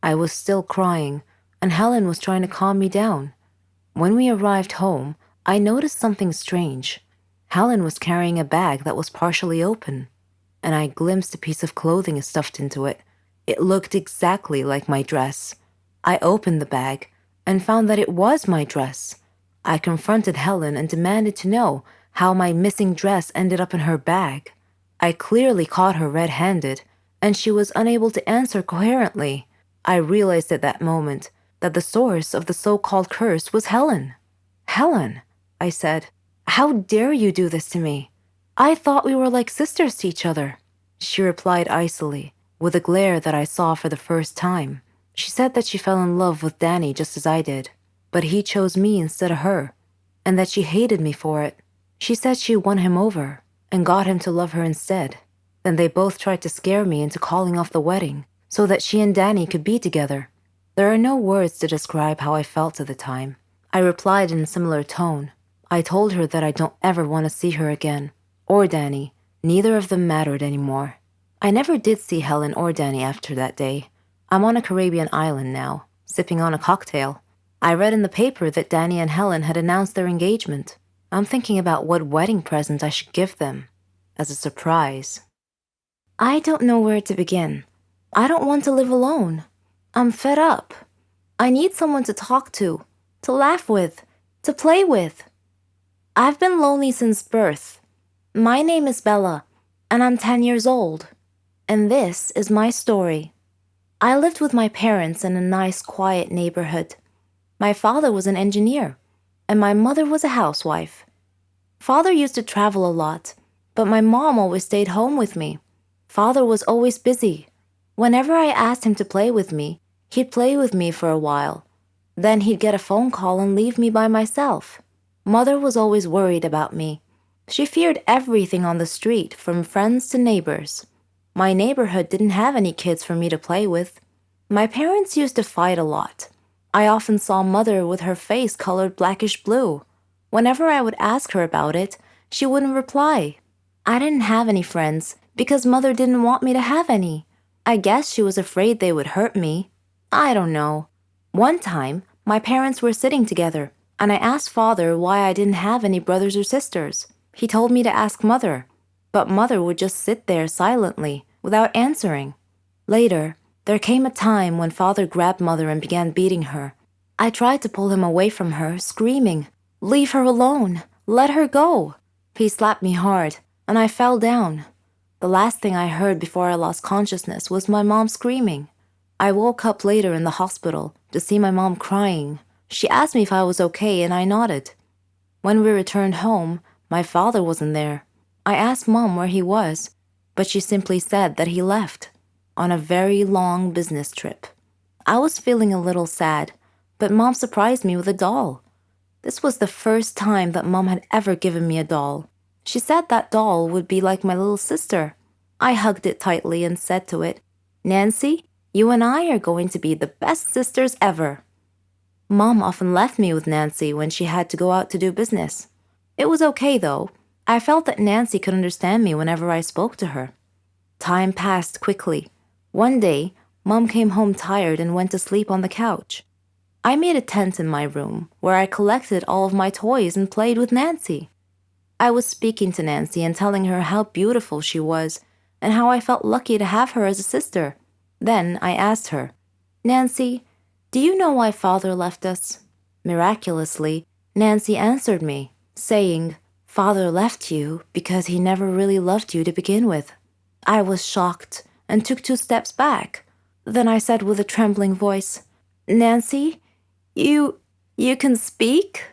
I was still crying, and Helen was trying to calm me down. When we arrived home, I noticed something strange. Helen was carrying a bag that was partially open, and I glimpsed a piece of clothing stuffed into it. It looked exactly like my dress. I opened the bag and found that it was my dress. I confronted Helen and demanded to know how my missing dress ended up in her bag. I clearly caught her red-handed, and she was unable to answer coherently. I realized at that moment that the source of the so-called curse was Helen. "Helen," I said, How dare you do this to me? I thought we were like sisters to each other, she replied icily, with a glare that I saw for the first time. She said that she fell in love with Danny just as I did, but he chose me instead of her, and that she hated me for it. She said she won him over and got him to love her instead. Then they both tried to scare me into calling off the wedding so that she and Danny could be together. There are no words to describe how I felt at the time. I replied in a similar tone. I told her that I don't ever want to see her again, or Danny. Neither of them mattered anymore. I never did see Helen or Danny after that day. I'm on a Caribbean island now, sipping on a cocktail. I read in the paper that Danny and Helen had announced their engagement. I'm thinking about what wedding present I should give them, as a surprise. I don't know where to begin. I don't want to live alone. I'm fed up. I need someone to talk to laugh with, to play with. I've been lonely since birth. My name is Bella, and I'm 10 years old. And this is my story. I lived with my parents in a nice, quiet neighborhood. My father was an engineer, and my mother was a housewife. Father used to travel a lot, but my mom always stayed home with me. Father was always busy. Whenever I asked him to play with me, he'd play with me for a while. Then he'd get a phone call and leave me by myself. Mother was always worried about me. She feared everything on the street, from friends to neighbors. My neighborhood didn't have any kids for me to play with. My parents used to fight a lot. I often saw Mother with her face colored blackish blue. Whenever I would ask her about it, she wouldn't reply. I didn't have any friends because Mother didn't want me to have any. I guess she was afraid they would hurt me. I don't know. One time, my parents were sitting together, and I asked Father why I didn't have any brothers or sisters. He told me to ask Mother, but Mother would just sit there silently, without answering. Later, there came a time when Father grabbed Mother and began beating her. I tried to pull him away from her, screaming, "Leave her alone! Let her go!" He slapped me hard, and I fell down. The last thing I heard before I lost consciousness was my mom screaming. I woke up later in the hospital to see my mom crying. She asked me if I was okay, and I nodded. When we returned home, my father wasn't there. I asked Mom where he was, but she simply said that he left on a very long business trip. I was feeling a little sad, but Mom surprised me with a doll. This was the first time that Mom had ever given me a doll. She said that doll would be like my little sister. I hugged it tightly and said to it, "Nancy, you and I are going to be the best sisters ever." Mom often left me with Nancy when she had to go out to do business. It was okay, though. I felt that Nancy could understand me whenever I spoke to her. Time passed quickly. One day, Mom came home tired and went to sleep on the couch. I made a tent in my room where I collected all of my toys and played with Nancy. I was speaking to Nancy and telling her how beautiful she was and how I felt lucky to have her as a sister. Then I asked her, "Nancy, do you know why Father left us?" Miraculously, Nancy answered me, saying, "Father left you because he never really loved you to begin with." I was shocked and took 2 steps back. Then I said with a trembling voice, "Nancy, you can speak?"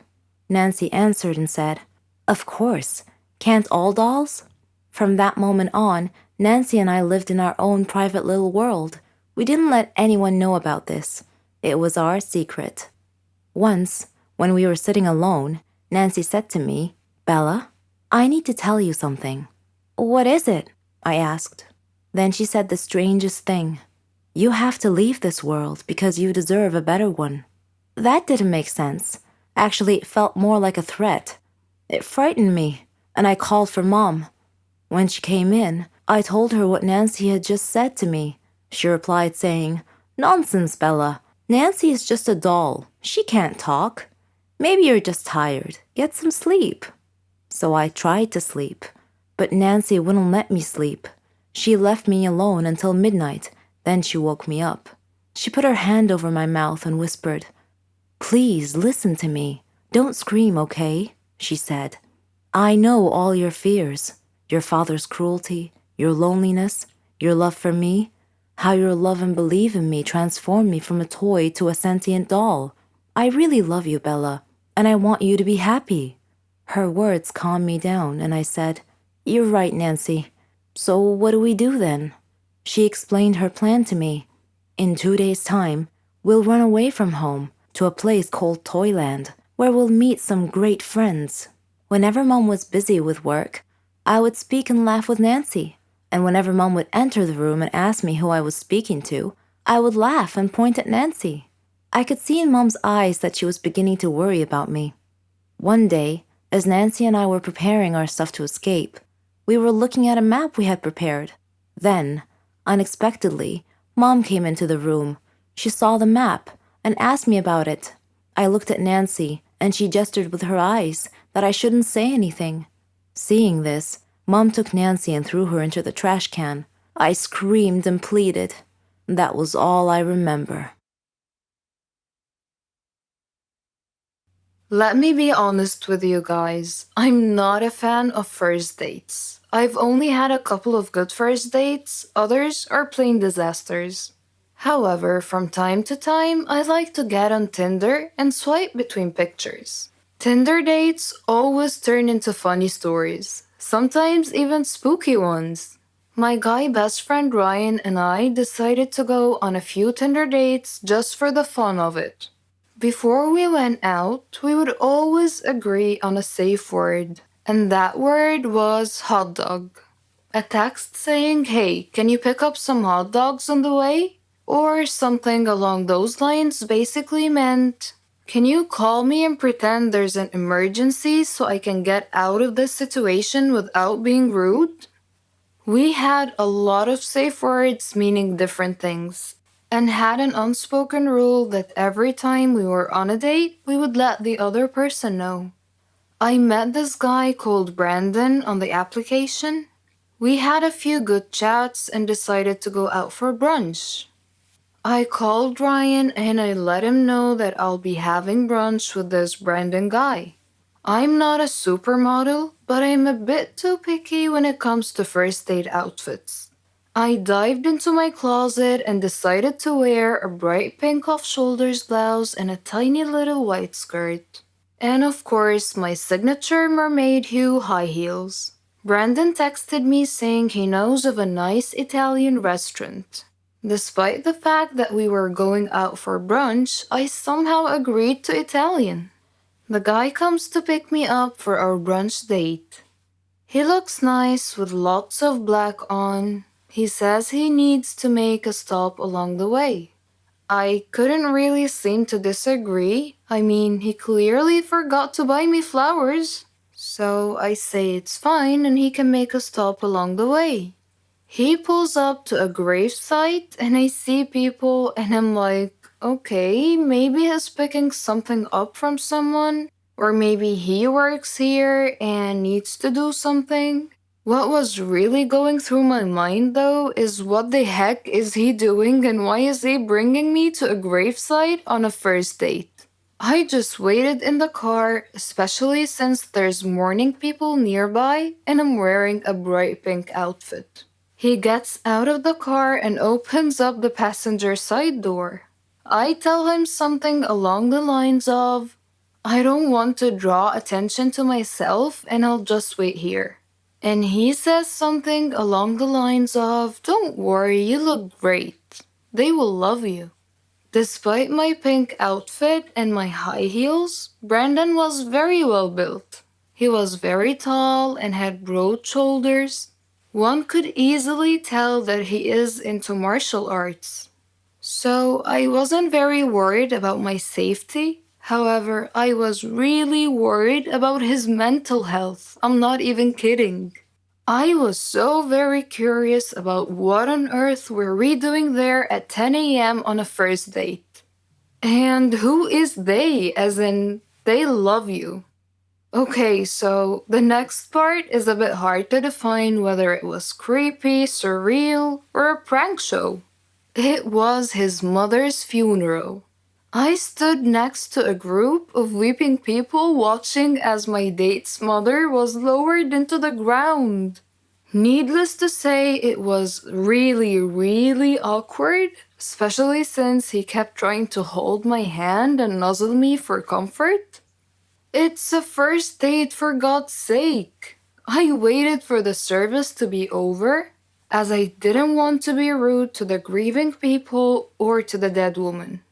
Nancy answered and said, "Of course. Can't all dolls?" From that moment on, Nancy and I lived in our own private little world. We didn't let anyone know about this. It was our secret. Once, when we were sitting alone, Nancy said to me, "Bella, I need to tell you something." "What is it?" I asked. Then she said the strangest thing. "You have to leave this world because you deserve a better one." That didn't make sense. Actually, it felt more like a threat. It frightened me, and I called for Mom. When she came in, I told her what Nancy had just said to me. She replied saying, "Nonsense, Bella. Nancy is just a doll. She can't talk. Maybe you're just tired. Get some sleep." So I tried to sleep, but Nancy wouldn't let me sleep. She left me alone until midnight, then she woke me up. She put her hand over my mouth and whispered, "Please listen to me. Don't scream, okay?" she said. "I know all your fears, your father's cruelty, your loneliness, your love for me, how your love and belief in me transformed me from a toy to a sentient doll. I really love you, Bella, and I want you to be happy." Her words calmed me down, and I said, "You're right, Nancy. So what do we do then?" She explained her plan to me. In 2 days' time, we'll run away from home to a place called Toyland, where we'll meet some great friends. Whenever Mom was busy with work, I would speak and laugh with Nancy. And whenever Mom would enter the room and ask me who I was speaking to, I would laugh and point at Nancy. I could see in Mom's eyes that she was beginning to worry about me. One day, as Nancy and I were preparing our stuff to escape, we were looking at a map we had prepared. Then, unexpectedly, Mom came into the room. She saw the map and asked me about it. I looked at Nancy, and she gestured with her eyes that I shouldn't say anything. Seeing this, Mom took Nancy and threw her into the trash can. I screamed and pleaded. That was all I remember. Let me be honest with you guys. I'm not a fan of first dates. I've only had a couple of good first dates, others are plain disasters. However, from time to time, I like to get on Tinder and swipe between pictures. Tinder dates always turn into funny stories, sometimes even spooky ones. My guy best friend Ryan and I decided to go on a few Tinder dates just for the fun of it. Before we went out, we would always agree on a safe word, and that word was hot dog. A text saying, "Hey, can you pick up some hot dogs on the way?" Or something along those lines basically meant, "Can you call me and pretend there's an emergency so I can get out of this situation without being rude?" We had a lot of safe words meaning different things, and had an unspoken rule that every time we were on a date, we would let the other person know. I met this guy called Brandon on the application. We had a few good chats and decided to go out for brunch. I called Ryan and I let him know that I'll be having brunch with this Brandon guy. I'm not a supermodel, but I'm a bit too picky when it comes to first date outfits. I dived into my closet and decided to wear a bright pink off-shoulders blouse and a tiny little white skirt. And of course, my signature mermaid hue high heels. Brandon texted me saying he knows of a nice Italian restaurant. Despite the fact that we were going out for brunch, I somehow agreed to Italian. The guy comes to pick me up for our brunch date. He looks nice with lots of black on. He says he needs to make a stop along the way. I couldn't really seem to disagree. I mean, he clearly forgot to buy me flowers. So I say it's fine and he can make a stop along the way. He pulls up to a gravesite and I see people and I'm like, okay, maybe he's picking something up from someone, or maybe he works here and needs to do something. What was really going through my mind though is what the heck is he doing and why is he bringing me to a gravesite on a first date? I just waited in the car, especially since there's mourning people nearby and I'm wearing a bright pink outfit. He gets out of the car and opens up the passenger side door. I tell him something along the lines of, "I don't want to draw attention to myself and I'll just wait here." And he says something along the lines of, "Don't worry, you look great. They will love you." Despite my pink outfit and my high heels, Brandon was very well built. He was very tall and had broad shoulders. One could easily tell that he is into martial arts. So I wasn't very worried about my safety. However, I was really worried about his mental health. I'm not even kidding. I was so very curious about what on earth were we doing there at 10 a.m. on a first date. And who is they, as in, they love you. Okay, so the next part is a bit hard to define whether it was creepy, surreal, or a prank show. It was his mother's funeral. I stood next to a group of weeping people watching as my date's mother was lowered into the ground. Needless to say, it was really, really awkward, especially since he kept trying to hold my hand and nuzzle me for comfort. It's a first date, for God's sake. I waited for the service to be over, as I didn't want to be rude to the grieving people or to the dead woman.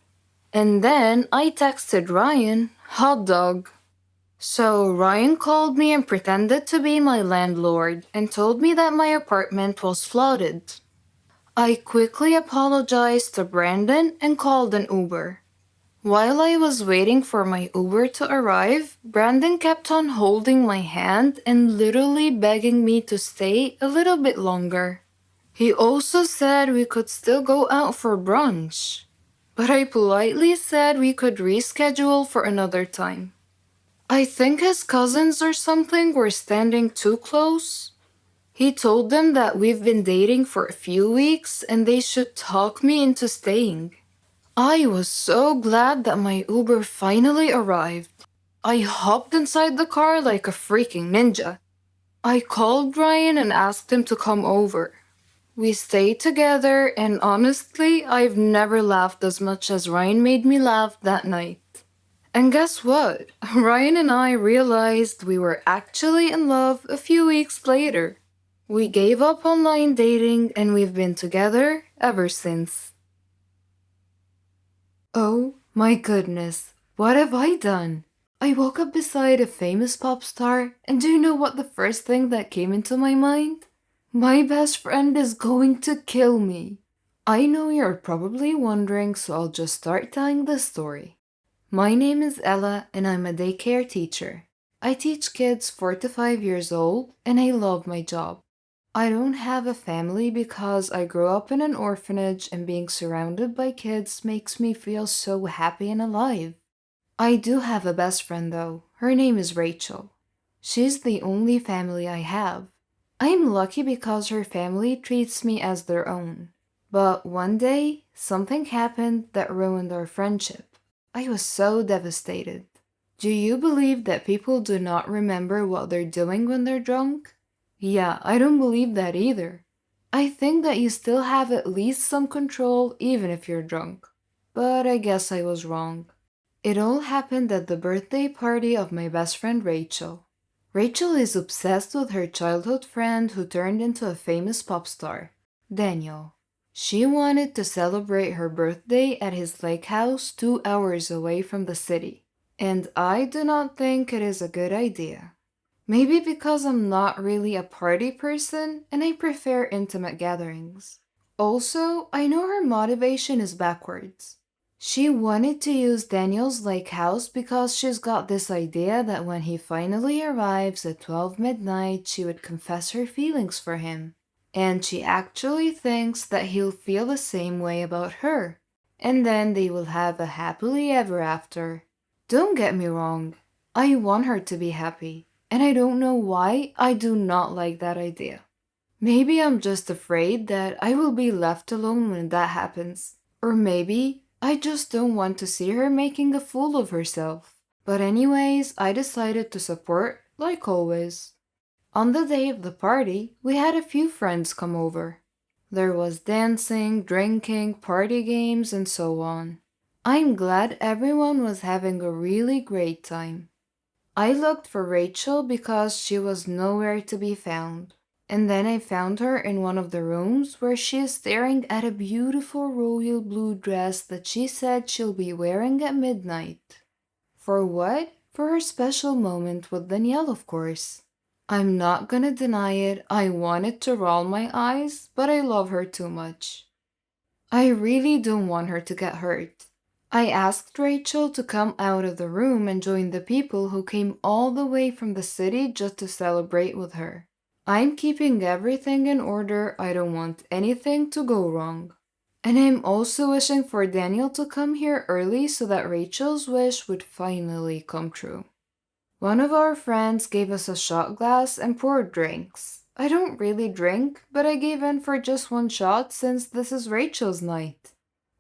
And then I texted Ryan, hot dog. So Ryan called me and pretended to be my landlord and told me that my apartment was flooded. I quickly apologized to Brandon and called an Uber. While I was waiting for my Uber to arrive, Brandon kept on holding my hand and literally begging me to stay a little bit longer. He also said we could still go out for brunch, but I politely said we could reschedule for another time. I think his cousins or something were standing too close. He told them that we've been dating for a few weeks and they should talk me into staying. I was so glad that my Uber finally arrived. I hopped inside the car like a freaking ninja. I called Ryan and asked him to come over. We stayed together, and honestly, I've never laughed as much as Ryan made me laugh that night. And guess what? Ryan and I realized we were actually in love a few weeks later. We gave up online dating and we've been together ever since. Oh my goodness, what have I done? I woke up beside a famous pop star, and do you know what the first thing that came into my mind? My best friend is going to kill me. I know you're probably wondering, so I'll just start telling the story. My name is Ella, and I'm a daycare teacher. I teach kids 4 to 5 years old, and I love my job. I don't have a family because I grew up in an orphanage, and being surrounded by kids makes me feel so happy and alive. I do have a best friend though. Her name is Rachel. She's the only family I have. I'm lucky because her family treats me as their own. But one day, something happened that ruined our friendship. I was so devastated. Do you believe that people do not remember what they're doing when they're drunk? Yeah, I don't believe that either. I think that you still have at least some control even if you're drunk. But I guess I was wrong. It all happened at the birthday party of my best friend Rachel. Rachel is obsessed with her childhood friend who turned into a famous pop star, Daniel. She wanted to celebrate her birthday at his lake house 2 hours away from the city, and I do not think it is a good idea. Maybe because I'm not really a party person and I prefer intimate gatherings. Also, I know her motivation is backwards. She wanted to use Daniel's lake house because she's got this idea that when he finally arrives at 12 midnight, she would confess her feelings for him. And she actually thinks that he'll feel the same way about her. And then they will have a happily ever after. Don't get me wrong, I want her to be happy. And I don't know why I do not like that idea. Maybe I'm just afraid that I will be left alone when that happens. Or maybe I just don't want to see her making a fool of herself. But anyways, I decided to support, like always. On the day of the party, we had a few friends come over. There was dancing, drinking, party games, and so on. I'm glad everyone was having a really great time. I looked for Rachel because she was nowhere to be found. And then I found her in one of the rooms where she is staring at a beautiful royal blue dress that she said she'll be wearing at midnight. For what? For her special moment with Danielle, of course. I'm not gonna deny it, I wanted to roll my eyes, but I love her too much. I really don't want her to get hurt. I asked Rachel to come out of the room and join the people who came all the way from the city just to celebrate with her. I'm keeping everything in order, I don't want anything to go wrong. And I'm also wishing for Daniel to come here early so that Rachel's wish would finally come true. One of our friends gave us a shot glass and poured drinks. I don't really drink, but I gave in for just one shot since this is Rachel's night.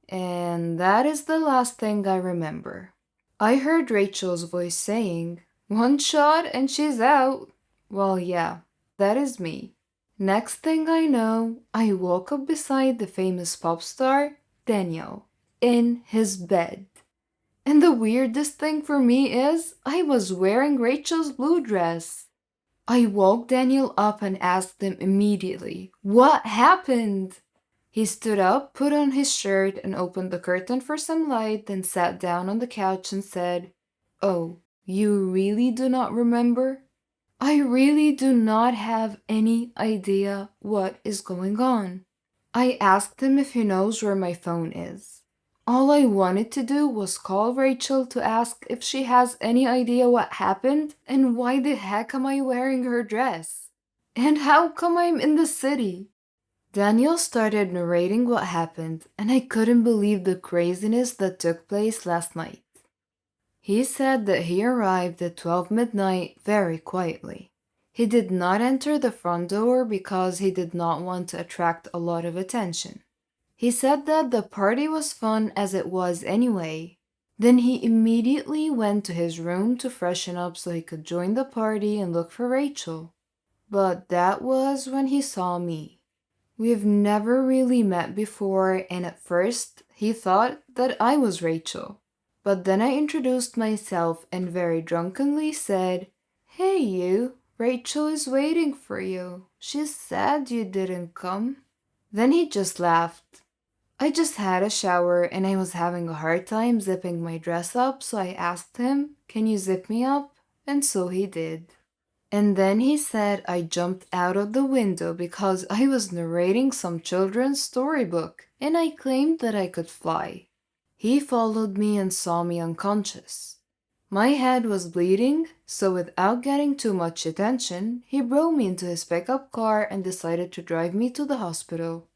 And that is the last thing I remember. I heard Rachel's voice saying, "One shot and she's out." Well, yeah, that is me. Next thing I know, I woke up beside the famous pop star, Daniel, in his bed. And the weirdest thing for me is, I was wearing Rachel's blue dress. I woke Daniel up and asked him immediately, "What happened?" He stood up, put on his shirt, and opened the curtain for some light, then sat down on the couch and said, "Oh, you really do not remember? I really do not have any idea what is going on." I asked him if he knows where my phone is. All I wanted to do was call Rachel to ask if she has any idea what happened and why the heck am I wearing her dress? And how come I'm in the city? Daniel started narrating what happened, and I couldn't believe the craziness that took place last night. He said that he arrived at 12 midnight very quietly. He did not enter the front door because he did not want to attract a lot of attention. He said that the party was fun as it was anyway. Then he immediately went to his room to freshen up so he could join the party and look for Rachel. But that was when he saw me. We've never really met before, and at first he thought that I was Rachel. But then I introduced myself and very drunkenly said, "Hey you, Rachel is waiting for you. She's sad you didn't come." Then he just laughed. I just had a shower and I was having a hard time zipping my dress up, so I asked him, "Can you zip me up?" And so he did. And then he said I jumped out of the window because I was narrating some children's storybook and I claimed that I could fly. He followed me and saw me unconscious. My head was bleeding, so without getting too much attention, he brought me into his pickup car and decided to drive me to the hospital.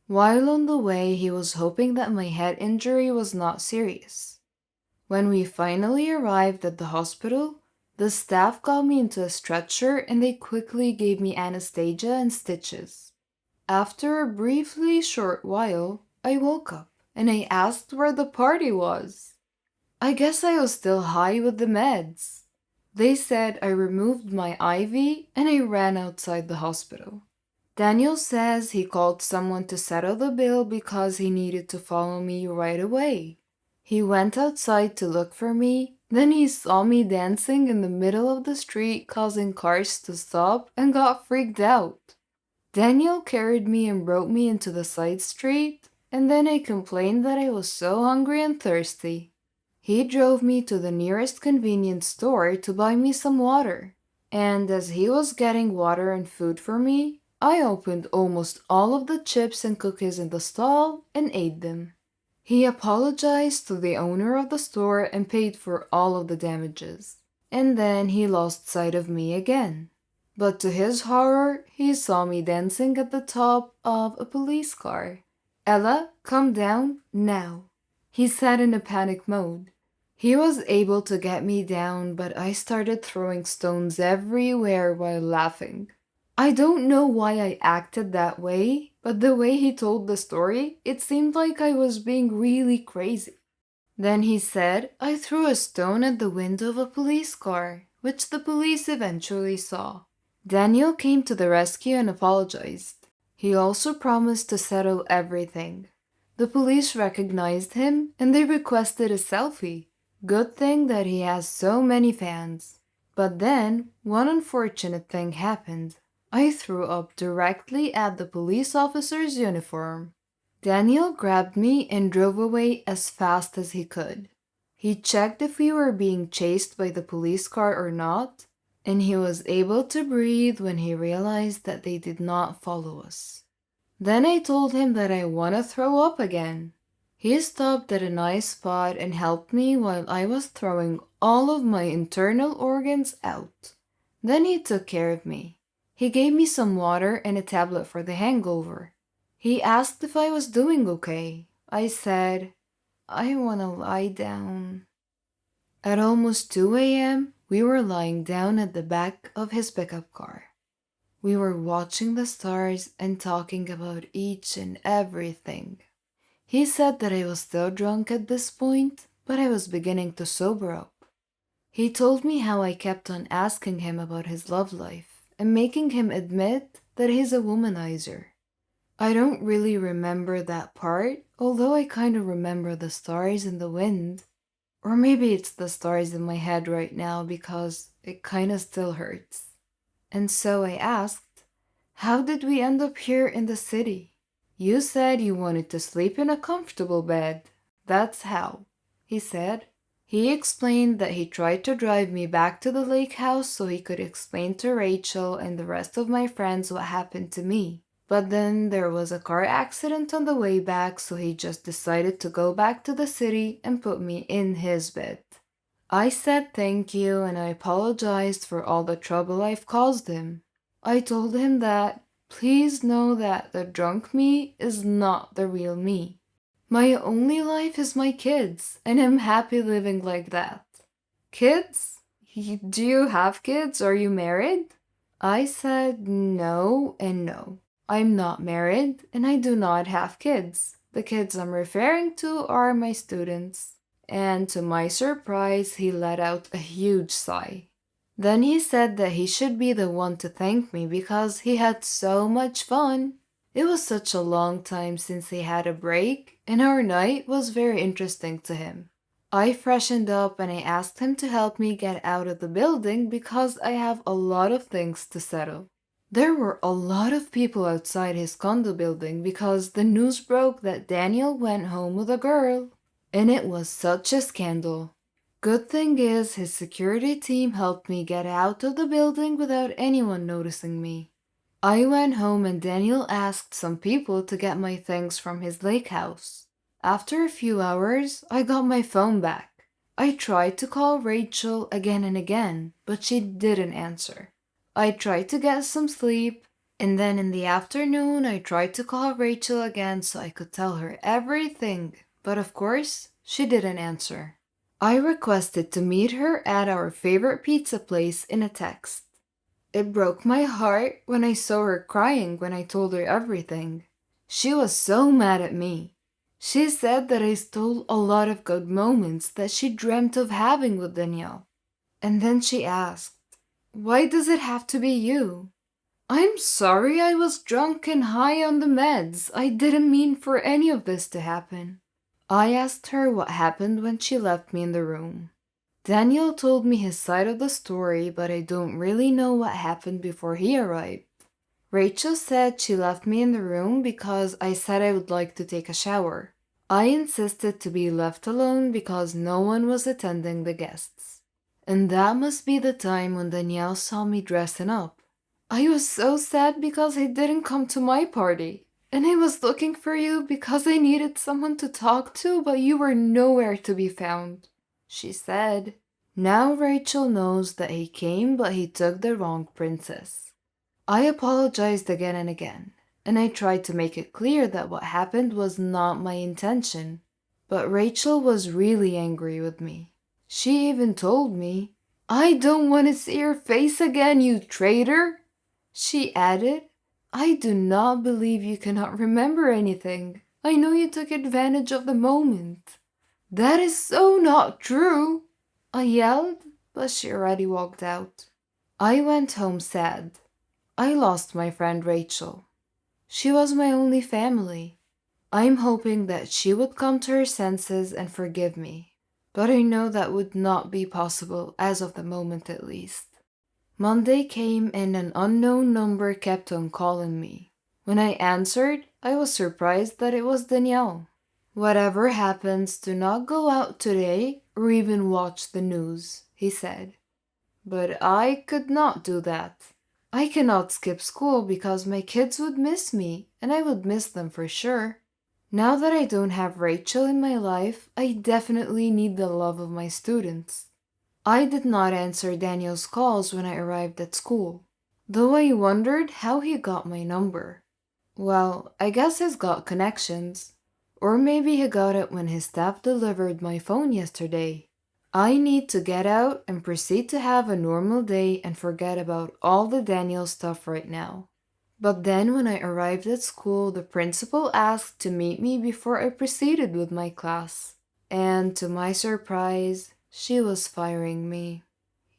While on the way, he was hoping that my head injury was not serious. When we finally arrived at the hospital, the staff got me into a stretcher and they quickly gave me anesthesia and stitches. After a briefly short while, I woke up and I asked where the party was. I guess I was still high with the meds. They said I removed my IV and I ran outside the hospital. Daniel says he called someone to settle the bill because he needed to follow me right away. He went outside to look for me, then he saw me dancing in the middle of the street, causing cars to stop, and got freaked out. Daniel carried me and brought me into the side street, and then I complained that I was so hungry and thirsty. He drove me to the nearest convenience store to buy me some water, and as he was getting water and food for me, I opened almost all of the chips and cookies in the stall and ate them. He apologized to the owner of the store and paid for all of the damages. And then he lost sight of me again. But to his horror, he saw me dancing at the top of a police car. "Ella, come down now," he said in a panic mode. He was able to get me down, but I started throwing stones everywhere while laughing. I don't know why I acted that way, but the way he told the story, it seemed like I was being really crazy. Then he said I threw a stone at the window of a police car, which the police eventually saw. Daniel came to the rescue and apologized. He also promised to settle everything. The police recognized him and they requested a selfie. Good thing that he has so many fans. But then, one unfortunate thing happened. I threw up directly at the police officer's uniform. Daniel grabbed me and drove away as fast as he could. He checked if we were being chased by the police car or not, and he was able to breathe when he realized that they did not follow us. Then I told him that I want to throw up again. He stopped at a nice spot and helped me while I was throwing all of my internal organs out. Then he took care of me. He gave me some water and a tablet for the hangover. He asked if I was doing okay. I said, "I want to lie down." At almost 2 a.m., we were lying down at the back of his pickup car. We were watching the stars and talking about each and everything. He said that I was still drunk at this point, but I was beginning to sober up. He told me how I kept on asking him about his love life and making him admit that he's a womanizer. I don't really remember that part, although I kind of remember the stars and the wind. Or maybe it's the stars in my head right now because it kinda still hurts. And so I asked, how did we end up here in the city? You said you wanted to sleep in a comfortable bed. That's how, he said. He explained that he tried to drive me back to the lake house so he could explain to Rachel and the rest of my friends what happened to me. But then there was a car accident on the way back, so he just decided to go back to the city and put me in his bed. I said thank you and I apologized for all the trouble I've caused him. I told him that, please know that the drunk me is not the real me. My only life is my kids, and I'm happy living like that. Kids? Do you have kids? Are you married? I said no and no. I'm not married, and I do not have kids. The kids I'm referring to are my students. And to my surprise, he let out a huge sigh. Then he said that he should be the one to thank me because he had so much fun. It was such a long time since he had a break, and our night was very interesting to him. I freshened up and I asked him to help me get out of the building because I have a lot of things to settle. There were a lot of people outside his condo building because the news broke that Daniel went home with a girl. And it was such a scandal. Good thing is, his security team helped me get out of the building without anyone noticing me. I went home and Daniel asked some people to get my things from his lake house. After a few hours, I got my phone back. I tried to call Rachel again and again, but she didn't answer. I tried to get some sleep, and then in the afternoon I tried to call Rachel again so I could tell her everything, but of course, she didn't answer. I requested to meet her at our favorite pizza place in a text. It broke my heart when I saw her crying when I told her everything. She was so mad at me. She said that I stole a lot of good moments that she dreamt of having with Danielle. And then she asked, why does it have to be you? I'm sorry I was drunk and high on the meds. I didn't mean for any of this to happen. I asked her what happened when she left me in the room. Daniel told me his side of the story, but I don't really know what happened before he arrived. Rachel said she left me in the room because I said I would like to take a shower. I insisted to be left alone because no one was attending the guests. And that must be the time when Danielle saw me dressing up. I was so sad because he didn't come to my party. And I was looking for you because I needed someone to talk to, but you were nowhere to be found, she said. Now Rachel knows that he came, but he took the wrong princess. I apologized again and again, and I tried to make it clear that what happened was not my intention. But Rachel was really angry with me. She even told me, I don't want to see your face again, you traitor. She added, I do not believe you cannot remember anything. I know you took advantage of the moment. That is so not true, I yelled, but she already walked out. I went home sad. I lost my friend Rachel. She was my only family. I'm hoping that she would come to her senses and forgive me, but I know that would not be possible as of the moment at least. Monday came and an unknown number kept on calling me. When I answered, I was surprised that it was Danielle. Whatever happens, do not go out today or even watch the news, he said. But I could not do that. I cannot skip school because my kids would miss me, and I would miss them for sure. Now that I don't have Rachel in my life, I definitely need the love of my students. I did not answer Daniel's calls when I arrived at school, though I wondered how he got my number. Well, I guess he's got connections. Or maybe he got it when his staff delivered my phone yesterday. I need to get out and proceed to have a normal day and forget about all the Daniel stuff right now. But then when I arrived at school, the principal asked to meet me before I proceeded with my class. And to my surprise, she was firing me.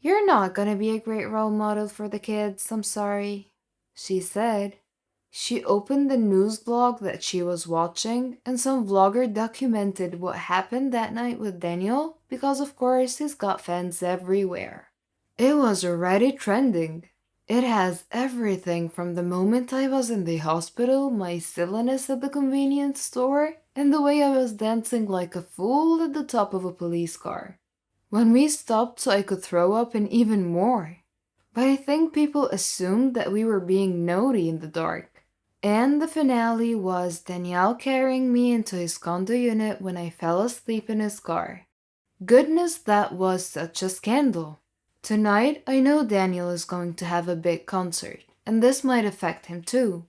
You're not gonna be a great role model for the kids, I'm sorry, she said. She opened the news blog that she was watching, and some vlogger documented what happened that night with Daniel, because of course he's got fans everywhere. It was already trending. It has everything from the moment I was in the hospital, my silliness at the convenience store, and the way I was dancing like a fool at the top of a police car. When we stopped so I could throw up and even more. But I think people assumed that we were being naughty in the dark. And the finale was Danielle carrying me into his condo unit when I fell asleep in his car. Goodness, that was such a scandal. Tonight, I know Daniel is going to have a big concert, and this might affect him too.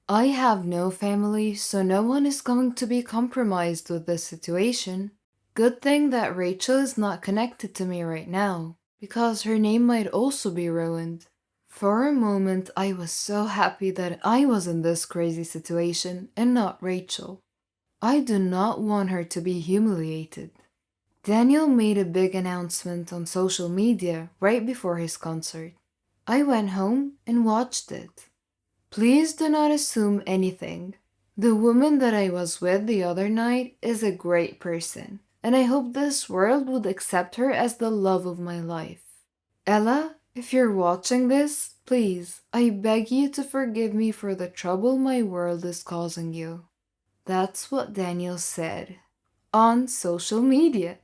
I have no family, so no one is going to be compromised with this situation. Good thing that Rachel is not connected to me right now, because her name might also be ruined. For a moment, I was so happy that I was in this crazy situation and not Rachel. I do not want her to be humiliated. Daniel made a big announcement on social media right before his concert. I went home and watched it. Please do not assume anything. The woman that I was with the other night is a great person, and I hope this world would accept her as the love of my life. Ella, if you're watching this, please, I beg you to forgive me for the trouble my world is causing you. That's what Daniel said on social media.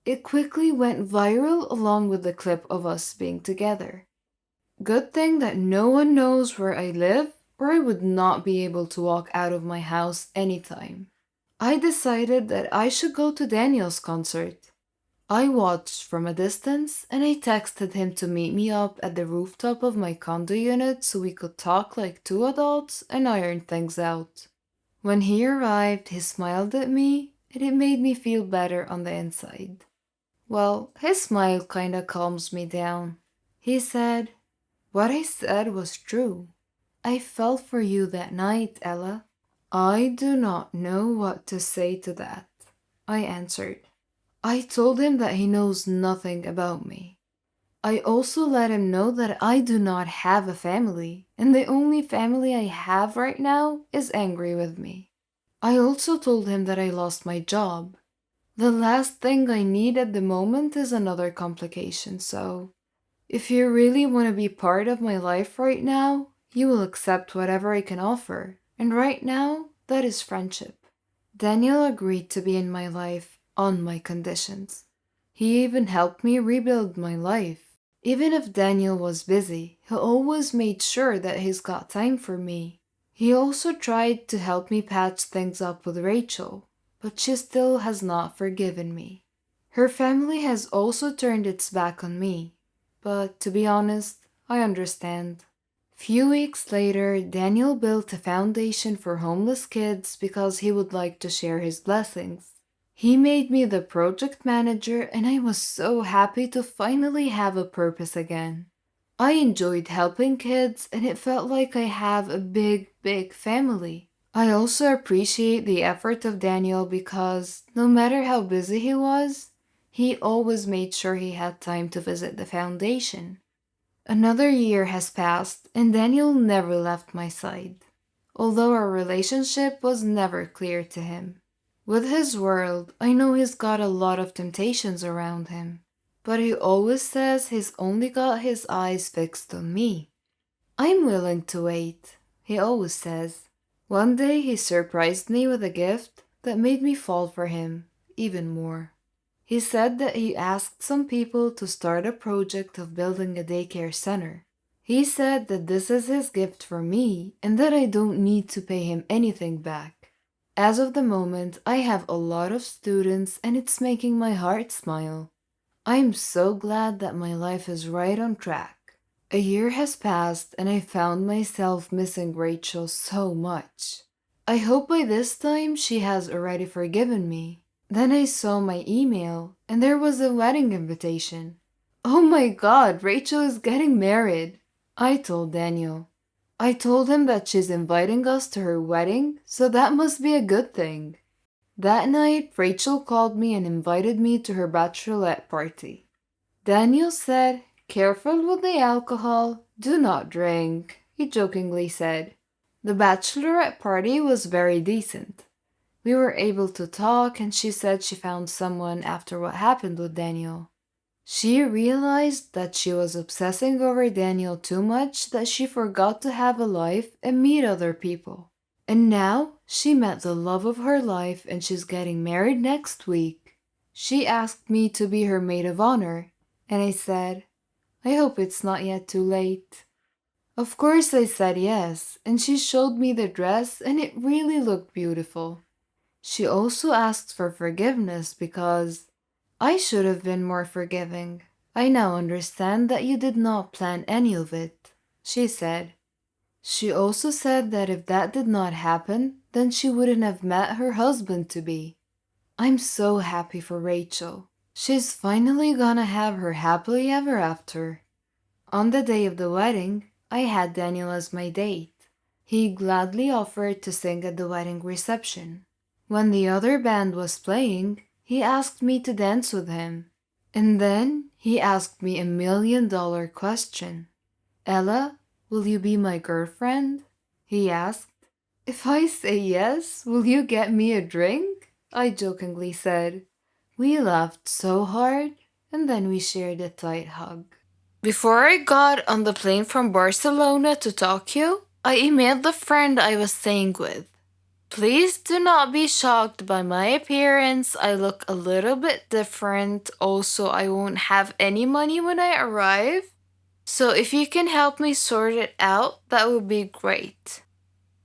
It quickly went viral along with the clip of us being together. Good thing that no one knows where I live, or I would not be able to walk out of my house anytime. I decided that I should go to Daniel's concert. I watched from a distance and I texted him to meet me up at the rooftop of my condo unit so we could talk like two adults and iron things out. When he arrived, he smiled at me and it made me feel better on the inside. Well, his smile kinda calms me down. He said, "What I said was true. I fell for you that night, Ella." I do not know what to say to that, I answered. I told him that he knows nothing about me. I also let him know that I do not have a family, and the only family I have right now is angry with me. I also told him that I lost my job. The last thing I need at the moment is another complication, so if you really want to be part of my life right now, you will accept whatever I can offer, and right now, that is friendship. Daniel agreed to be in my life on my conditions. He even helped me rebuild my life. Even if Daniel was busy, he always made sure that he's got time for me. He also tried to help me patch things up with Rachel, but she still has not forgiven me. Her family has also turned its back on me, but to be honest, I understand. Few weeks later, Daniel built a foundation for homeless kids because he would like to share his blessings. He made me the project manager and I was so happy to finally have a purpose again. I enjoyed helping kids and it felt like I have a big family. I also appreciate the effort of Daniel because no matter how busy he was, he always made sure he had time to visit the foundation. Another year has passed and Daniel never left my side, although our relationship was never clear to him. With his world, I know he's got a lot of temptations around him, but he always says he's only got his eyes fixed on me. I'm willing to wait, he always says. One day he surprised me with a gift that made me fall for him even more. He said that he asked some people to start a project of building a daycare center. He said that this is his gift for me and that I don't need to pay him anything back. As of the moment, I have a lot of students and it's making my heart smile. I'm so glad that my life is right on track. A year has passed and I found myself missing Rachel so much. I hope by this time she has already forgiven me. Then I saw my email and there was a wedding invitation. Oh my god, Rachel is getting married, I told Daniel. I told him that she's inviting us to her wedding, so that must be a good thing. That night, Rachel called me and invited me to her bachelorette party. Daniel said, "Careful with the alcohol, do not drink," he jokingly said. The bachelorette party was very decent. We were able to talk, and she said she found someone after what happened with Daniel. She realized that she was obsessing over Daniel too much that she forgot to have a life and meet other people. And now she met the love of her life and she's getting married next week. She asked me to be her maid of honor, and I said, I hope it's not yet too late. Of course I said yes, and she showed me the dress and it really looked beautiful. She also asked for forgiveness because I should have been more forgiving. I now understand that you did not plan any of it, she said. She also said that if that did not happen, then she wouldn't have met her husband-to-be. I'm so happy for Rachel. She's finally gonna have her happily ever after. On the day of the wedding, I had Daniel as my date. He gladly offered to sing at the wedding reception. When the other band was playing, he asked me to dance with him. And then he asked me $1 million question. Ella, will you be my girlfriend? He asked. If I say yes, will you get me a drink? I jokingly said. We laughed so hard, and then we shared a tight hug. Before I got on the plane from Barcelona to Tokyo, I emailed the friend I was staying with. Please do not be shocked by my appearance. I look a little bit different. Also, I won't have any money when I arrive. So if you can help me sort it out, that would be great.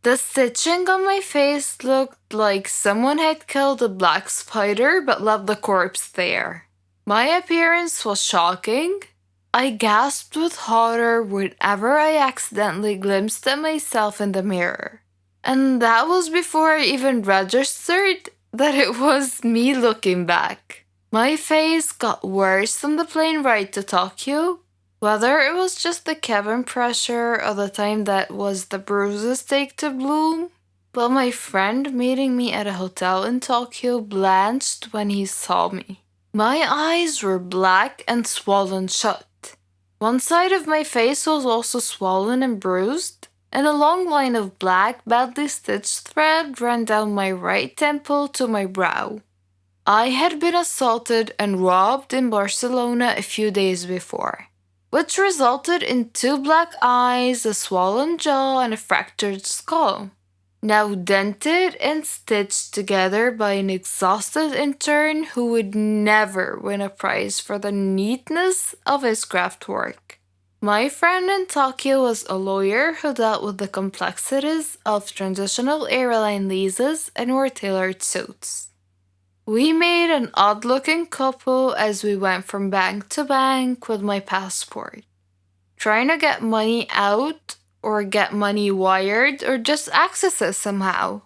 The stitching on my face looked like someone had killed a black spider but left the corpse there. My appearance was shocking. I gasped with horror whenever I accidentally glimpsed at myself in the mirror. And that was before I even registered that it was me looking back. My face got worse on the plane ride to Tokyo. Whether it was just the cabin pressure or the time that was the bruises take to bloom, but my friend meeting me at a hotel in Tokyo blanched when he saw me. My eyes were black and swollen shut. One side of my face was also swollen and bruised, and a long line of black, badly stitched thread ran down my right temple to my brow. I had been assaulted and robbed in Barcelona a few days before, which resulted in 2 black eyes, a swollen jaw, and a fractured skull, now dented and stitched together by an exhausted intern who would never win a prize for the neatness of his craft work. My friend in Tokyo was a lawyer who dealt with the complexities of transitional airline leases and wore tailored suits. We made an odd-looking couple as we went from bank to bank with my passport, trying to get money out or get money wired or just access it somehow.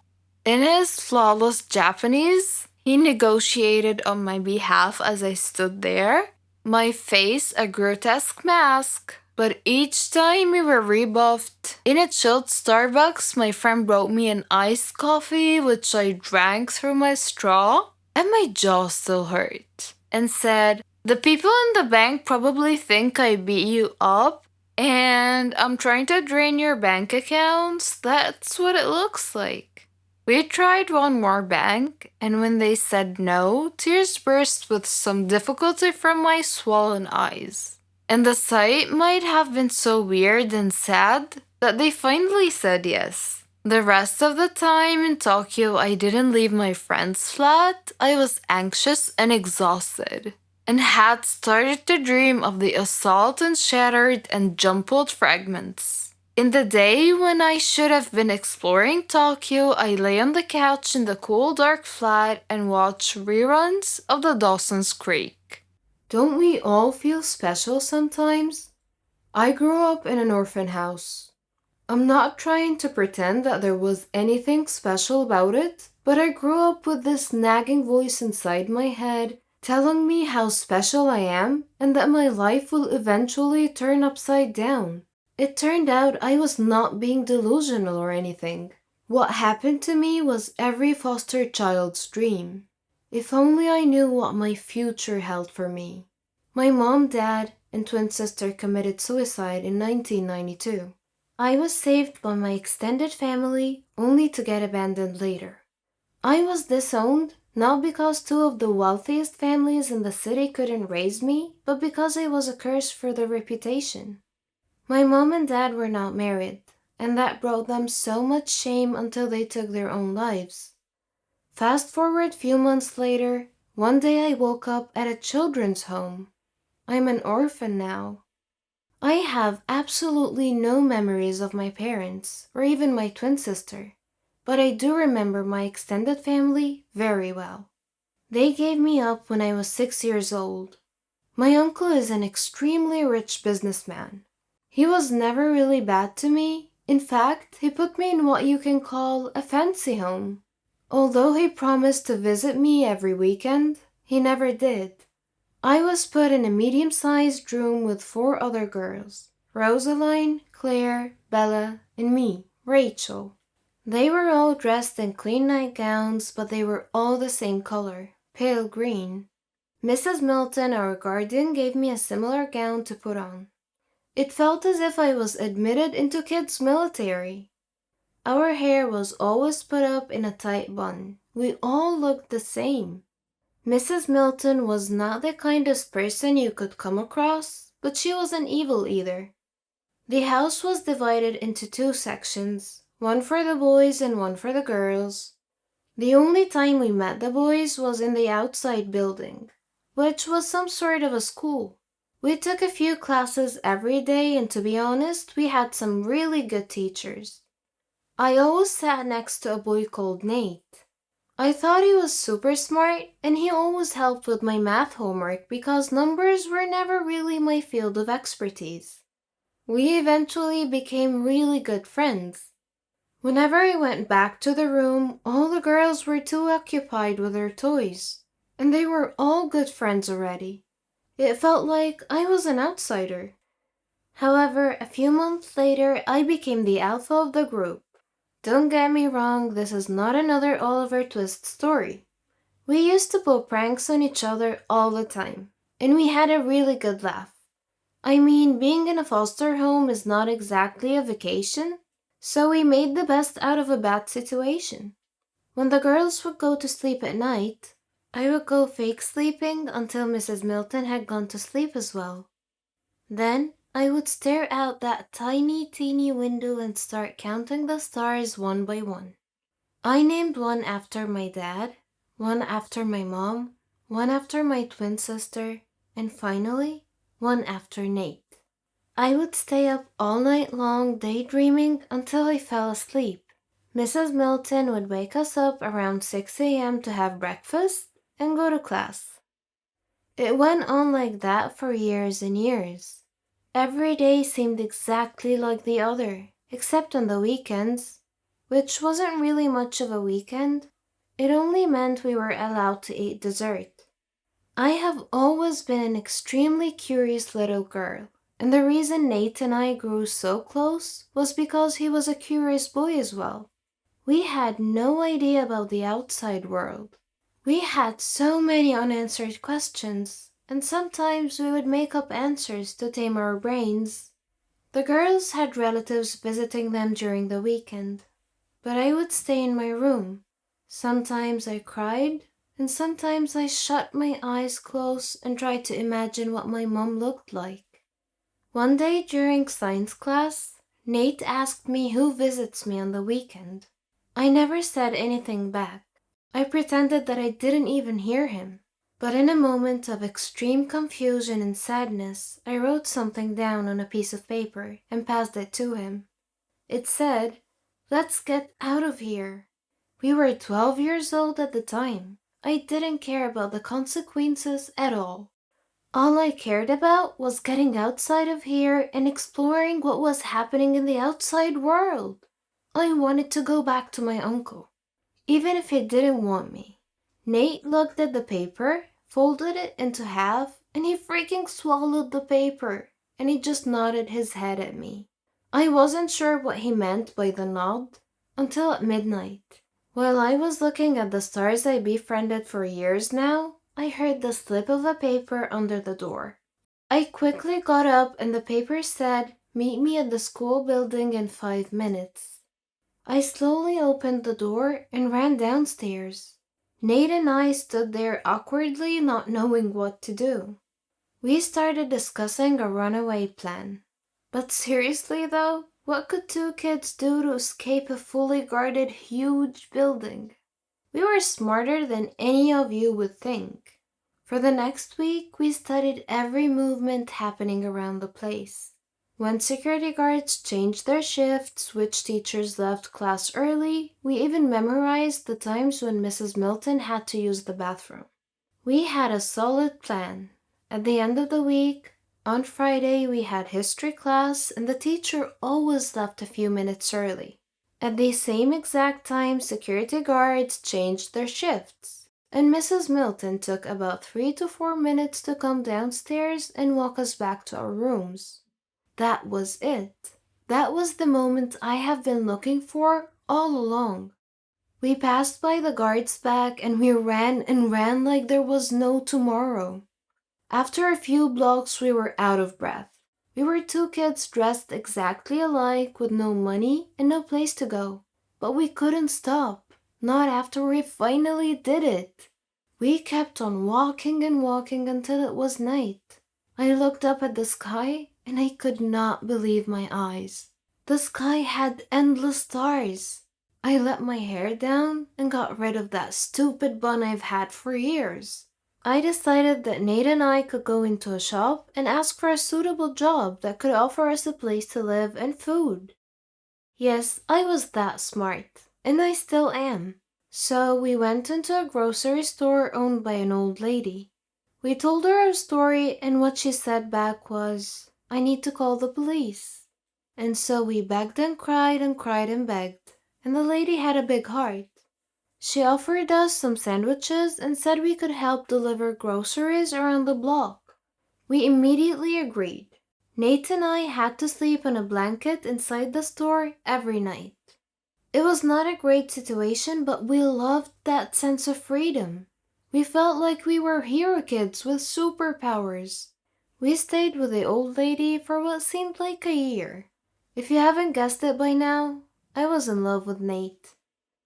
In his flawless Japanese, he negotiated on my behalf as I stood there, my face a grotesque mask, but each time we were rebuffed. In a chilled Starbucks, my friend brought me an iced coffee which I drank through my straw, and my jaw still hurt, and said, the people in the bank probably think I beat you up, and I'm trying to drain your bank accounts. That's what it looks like. We tried one more bank, and when they said no, tears burst with some difficulty from my swollen eyes. And the sight might have been so weird and sad that they finally said yes. The rest of the time in Tokyo, I didn't leave my friend's flat. I was anxious and exhausted, and had started to dream of the assault and shattered and jumbled fragments. In the day when I should have been exploring Tokyo, I lay on the couch in the cool dark flat and watched reruns of the Dawson's Creek. Don't we all feel special sometimes? I grew up in an orphan house. I'm not trying to pretend that there was anything special about it, but I grew up with this nagging voice inside my head telling me how special I am and that my life will eventually turn upside down. It turned out I was not being delusional or anything. What happened to me was every foster child's dream. If only I knew what my future held for me. My mom, dad, and twin sister committed suicide in 1992. I was saved by my extended family only to get abandoned later. I was disowned, not because two of the wealthiest families in the city couldn't raise me, but because I was a curse for their reputation. My mom and dad were not married, and that brought them so much shame until they took their own lives. Fast forward few months later, one day I woke up at a children's home. I'm an orphan now. I have absolutely no memories of my parents, or even my twin sister, but I do remember my extended family very well. They gave me up when I was 6 years old. My uncle is an extremely rich businessman. He was never really bad to me. In fact, he put me in what you can call a fancy home. Although he promised to visit me every weekend, he never did. I was put in a medium-sized room with 4 other girls: Rosaline, Claire, Bella, and me, Rachel. They were all dressed in clean nightgowns, but they were all the same color, pale green. Mrs. Milton, our guardian, gave me a similar gown to put on. It felt as if I was admitted into kids' military. Our hair was always put up in a tight bun. We all looked the same. Mrs. Milton was not the kindest person you could come across, but she wasn't evil either. The house was divided into 2 sections, one for the boys and one for the girls. The only time we met the boys was in the outside building, which was some sort of a school. We took a few classes every day, and to be honest, we had some really good teachers. I always sat next to a boy called Nate. I thought he was super smart, and he always helped with my math homework because numbers were never really my field of expertise. We eventually became really good friends. Whenever I went back to the room, all the girls were too occupied with their toys, and they were all good friends already. It felt like I was an outsider. However, a few months later, I became the alpha of the group. Don't get me wrong, this is not another Oliver Twist story. We used to pull pranks on each other all the time, and we had a really good laugh. I mean, being in a foster home is not exactly a vacation, so we made the best out of a bad situation. When the girls would go to sleep at night, I would go fake sleeping until Mrs. Milton had gone to sleep as well. Then I would stare out that tiny, teeny window and start counting the stars one by one. I named one after my dad, one after my mom, one after my twin sister, and finally, one after Nate. I would stay up all night long daydreaming until I fell asleep. Mrs. Milton would wake us up around 6 a.m. to have breakfast and go to class. It went on like that for years and years. Every day seemed exactly like the other, except on the weekends, which wasn't really much of a weekend. It only meant we were allowed to eat dessert. I have always been an extremely curious little girl, and the reason Nate and I grew so close was because he was a curious boy as well. We had no idea about the outside world. We had so many unanswered questions, and sometimes we would make up answers to tame our brains. The girls had relatives visiting them during the weekend, but I would stay in my room. Sometimes I cried, and sometimes I shut my eyes close and tried to imagine what my mom looked like. One day during science class, Nate asked me who visits me on the weekend. I never said anything back. I pretended that I didn't even hear him. But in a moment of extreme confusion and sadness, I wrote something down on a piece of paper and passed it to him. It said, "Let's get out of here." We were 12 years old at the time. I didn't care about the consequences at all. All I cared about was getting outside of here and exploring what was happening in the outside world. I wanted to go back to my uncle, even if he didn't want me. Nate looked at the paper, folded it into half, and he freaking swallowed the paper, and he just nodded his head at me. I wasn't sure what he meant by the nod until at midnight. While I was looking at the stars I befriended for years now, I heard the slip of a paper under the door. I quickly got up and the paper said, "Meet me at the school building in 5 minutes." I slowly opened the door and ran downstairs. Nate and I stood there awkwardly, not knowing what to do. We started discussing a runaway plan. But seriously though, what could two kids do to escape a fully guarded huge building? We were smarter than any of you would think. For the next week, we studied every movement happening around the place. When security guards changed their shifts, which teachers left class early, we even memorized the times when Mrs. Milton had to use the bathroom. We had a solid plan. At the end of the week, on Friday, we had history class, and the teacher always left a few minutes early. At the same exact time, security guards changed their shifts, and Mrs. Milton took about 3 to 4 minutes to come downstairs and walk us back to our rooms. That was it. That was the moment I have been looking for all along. We passed by the guard's back and we ran and ran like there was no tomorrow. After a few blocks, we were out of breath. We were two kids dressed exactly alike with no money and no place to go. But we couldn't stop, not after we finally did it. We kept on walking and walking until it was night. I looked up at the sky and I could not believe my eyes. The sky had endless stars. I let my hair down and got rid of that stupid bun I've had for years. I decided that Nate and I could go into a shop and ask for a suitable job that could offer us a place to live and food. Yes, I was that smart, and I still am. So we went into a grocery store owned by an old lady. We told her our story, and what she said back was, "I need to call the police." And so we begged and cried and cried and begged, and the lady had a big heart. She offered us some sandwiches and said we could help deliver groceries around the block. We immediately agreed. Nate and I had to sleep on a blanket inside the store every night. It was not a great situation, but we loved that sense of freedom. We felt like we were hero kids with superpowers. We stayed with the old lady for what seemed like a year. If you haven't guessed it by now, I was in love with Nate.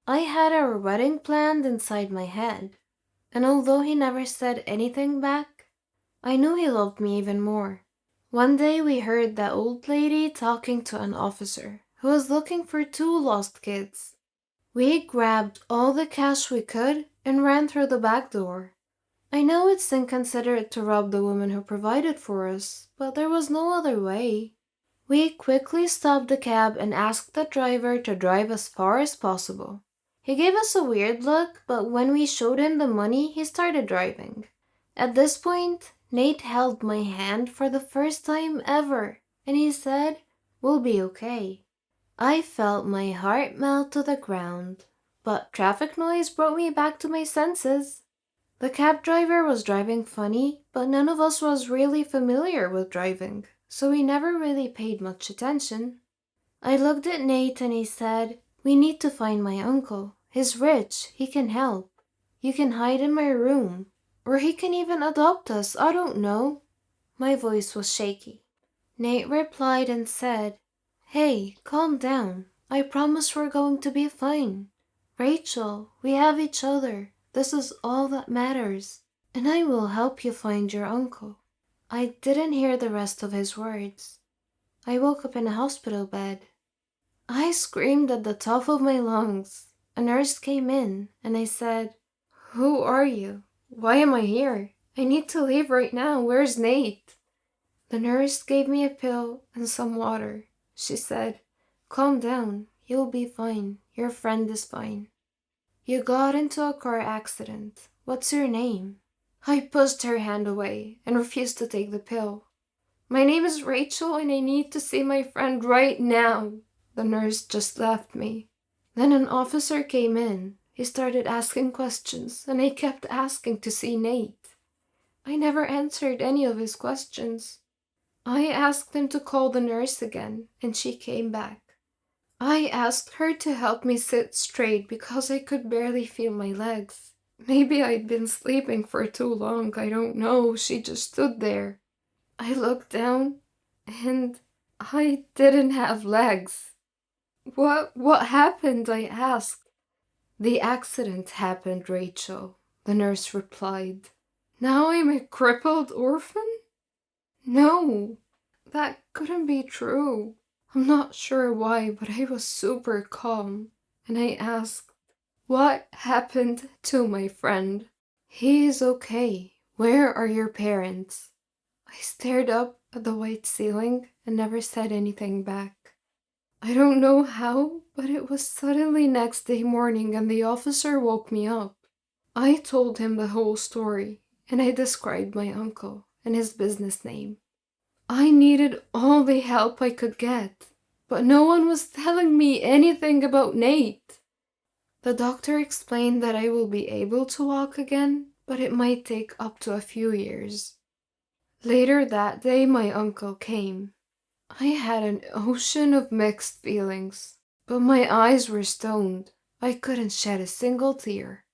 I had our wedding planned inside my head, and although he never said anything back, I knew he loved me even more. One day we heard that old lady talking to an officer who was looking for two lost kids. We grabbed all the cash we could and ran through the back door. I know it's inconsiderate to rob the woman who provided for us, but there was no other way. We quickly stopped the cab and asked the driver to drive as far as possible. He gave us a weird look, but when we showed him the money, he started driving. At this point, Nate held my hand for the first time ever, and he said, "We'll be okay." I felt my heart melt to the ground, but traffic noise brought me back to my senses. The cab driver was driving funny, but none of us was really familiar with driving, so we never really paid much attention. I looked at Nate and he said, "We need to find my uncle. He's rich, he can help. You can hide in my room. Or he can even adopt us, I don't know." My voice was shaky. Nate replied and said, "Hey, calm down. I promise we're going to be fine. Rachel, we have each other. This is all that matters. And I will help you find your uncle." I didn't hear the rest of his words. I woke up in a hospital bed. I screamed at the top of my lungs. A nurse came in, and I said, "Who are you? Why am I here? I need to leave right now. Where's Nate?" The nurse gave me a pill and some water. She said, "Calm down. You'll be fine. Your friend is fine. You got into a car accident. What's your name?" I pushed her hand away and refused to take the pill. "My name is Rachel and I need to see my friend right now." The nurse just left me. Then an officer came in. He started asking questions, and I kept asking to see Nate. I never answered any of his questions. I asked him to call the nurse again, and she came back. I asked her to help me sit straight because I could barely feel my legs. Maybe I'd been sleeping for too long, I don't know. She just stood there. I looked down, and I didn't have legs. What happened? I asked. The accident happened, Rachel, the nurse replied. Now I'm a crippled orphan? No, that couldn't be true. I'm not sure why, but I was super calm, and I asked, what happened to my friend? He is okay. Where are your parents? I stared up at the white ceiling and never said anything back. I don't know how, but it was suddenly next day morning and the officer woke me up. I told him the whole story, and I described my uncle and his business name. I needed all the help I could get, but no one was telling me anything about Nate. The doctor explained that I will be able to walk again, but it might take up to a few years. Later that day, my uncle came. I had an ocean of mixed feelings, but my eyes were stoned. I couldn't shed a single tear.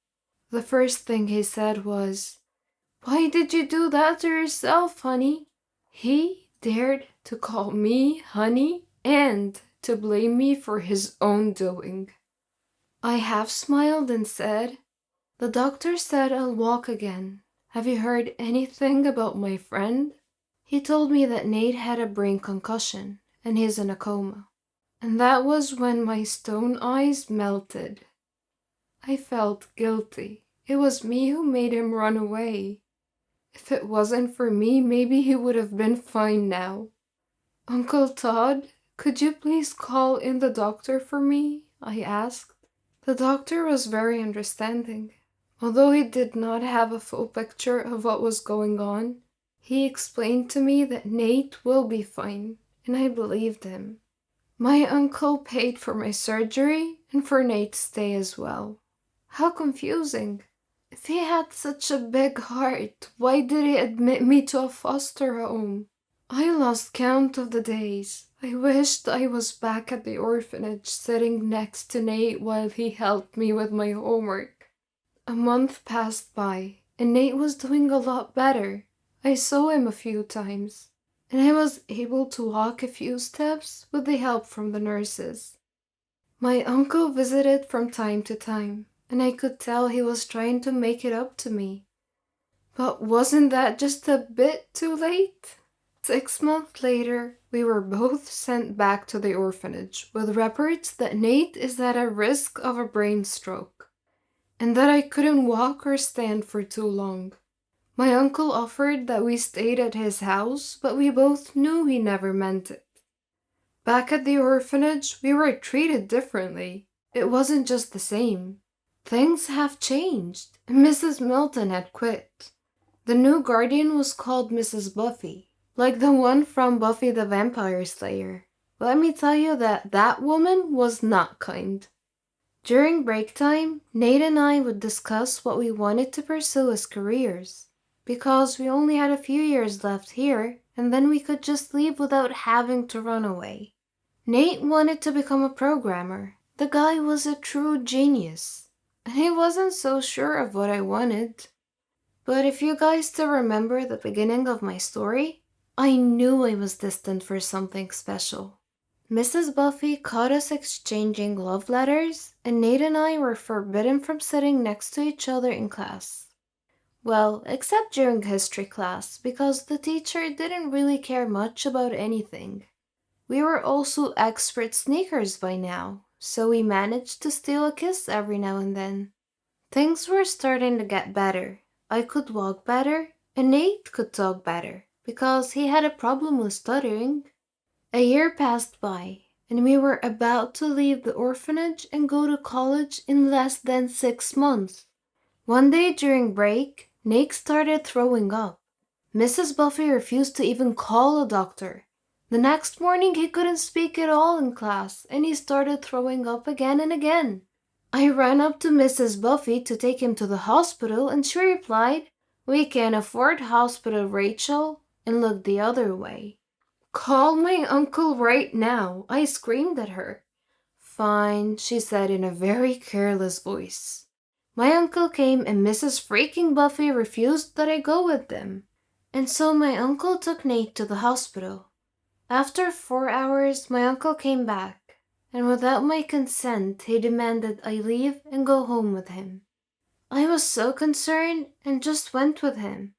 The first thing he said was, "Why did you do that to yourself, honey?" He dared to call me honey and to blame me for his own doing. I half smiled and said, "The doctor said I'll walk again. Have you heard anything about my friend?" He told me that Nate had a brain concussion and he's in a coma. And that was when my stone eyes melted. I felt guilty. It was me who made him run away. If it wasn't for me, maybe he would have been fine now. "Uncle Todd, could you please call in the doctor for me?" I asked. The doctor was very understanding. Although he did not have a full picture of what was going on, he explained to me that Nate will be fine, and I believed him. My uncle paid for my surgery and for Nate's stay as well. How confusing. If he had such a big heart, why did he admit me to a foster home? I lost count of the days. I wished I was back at the orphanage sitting next to Nate while he helped me with my homework. A month passed by, and Nate was doing a lot better. I saw him a few times, and I was able to walk a few steps with the help from the nurses. My uncle visited from time to time, and I could tell he was trying to make it up to me. But wasn't that just a bit too late? 6 months later, we were both sent back to the orphanage with reports that Nate is at a risk of a brain stroke, and that I couldn't walk or stand for too long. My uncle offered that we stayed at his house, but we both knew he never meant it. Back at the orphanage, we were treated differently. It wasn't just the same. Things have changed. Mrs. Milton had quit. The new guardian was called Mrs. Buffy, like the one from Buffy the Vampire Slayer. Let me tell you that that woman was not kind. During break time, Nate and I would discuss what we wanted to pursue as careers, because we only had a few years left here, and then we could just leave without having to run away. Nate wanted to become a programmer. The guy was a true genius, and I wasn't so sure of what I wanted. But if you guys still remember the beginning of my story, I knew I was destined for something special. Mrs. Buffy caught us exchanging love letters, and Nate and I were forbidden from sitting next to each other in class. Well, except during history class, because the teacher didn't really care much about anything. We were also expert sneakers by now, so we managed to steal a kiss every now and then. Things were starting to get better. I could walk better, and Nate could talk better, because he had a problem with stuttering. A year passed by, and we were about to leave the orphanage and go to college in less than 6 months. One day during break, Nate started throwing up. Mrs. Buffy refused to even call a doctor. The next morning he couldn't speak at all in class, and he started throwing up again and again. I ran up to Mrs. Buffy to take him to the hospital, and she replied, "We can't afford hospital, Rachel," and looked the other way. "Call my uncle right now," I screamed at her. "Fine," she said in a very careless voice. My uncle came, and Mrs. freaking Buffy refused that I go with them. And so my uncle took Nate to the hospital. After 4 hours, my uncle came back. and without my consent, he demanded I leave and go home with him. I was so concerned and just went with him.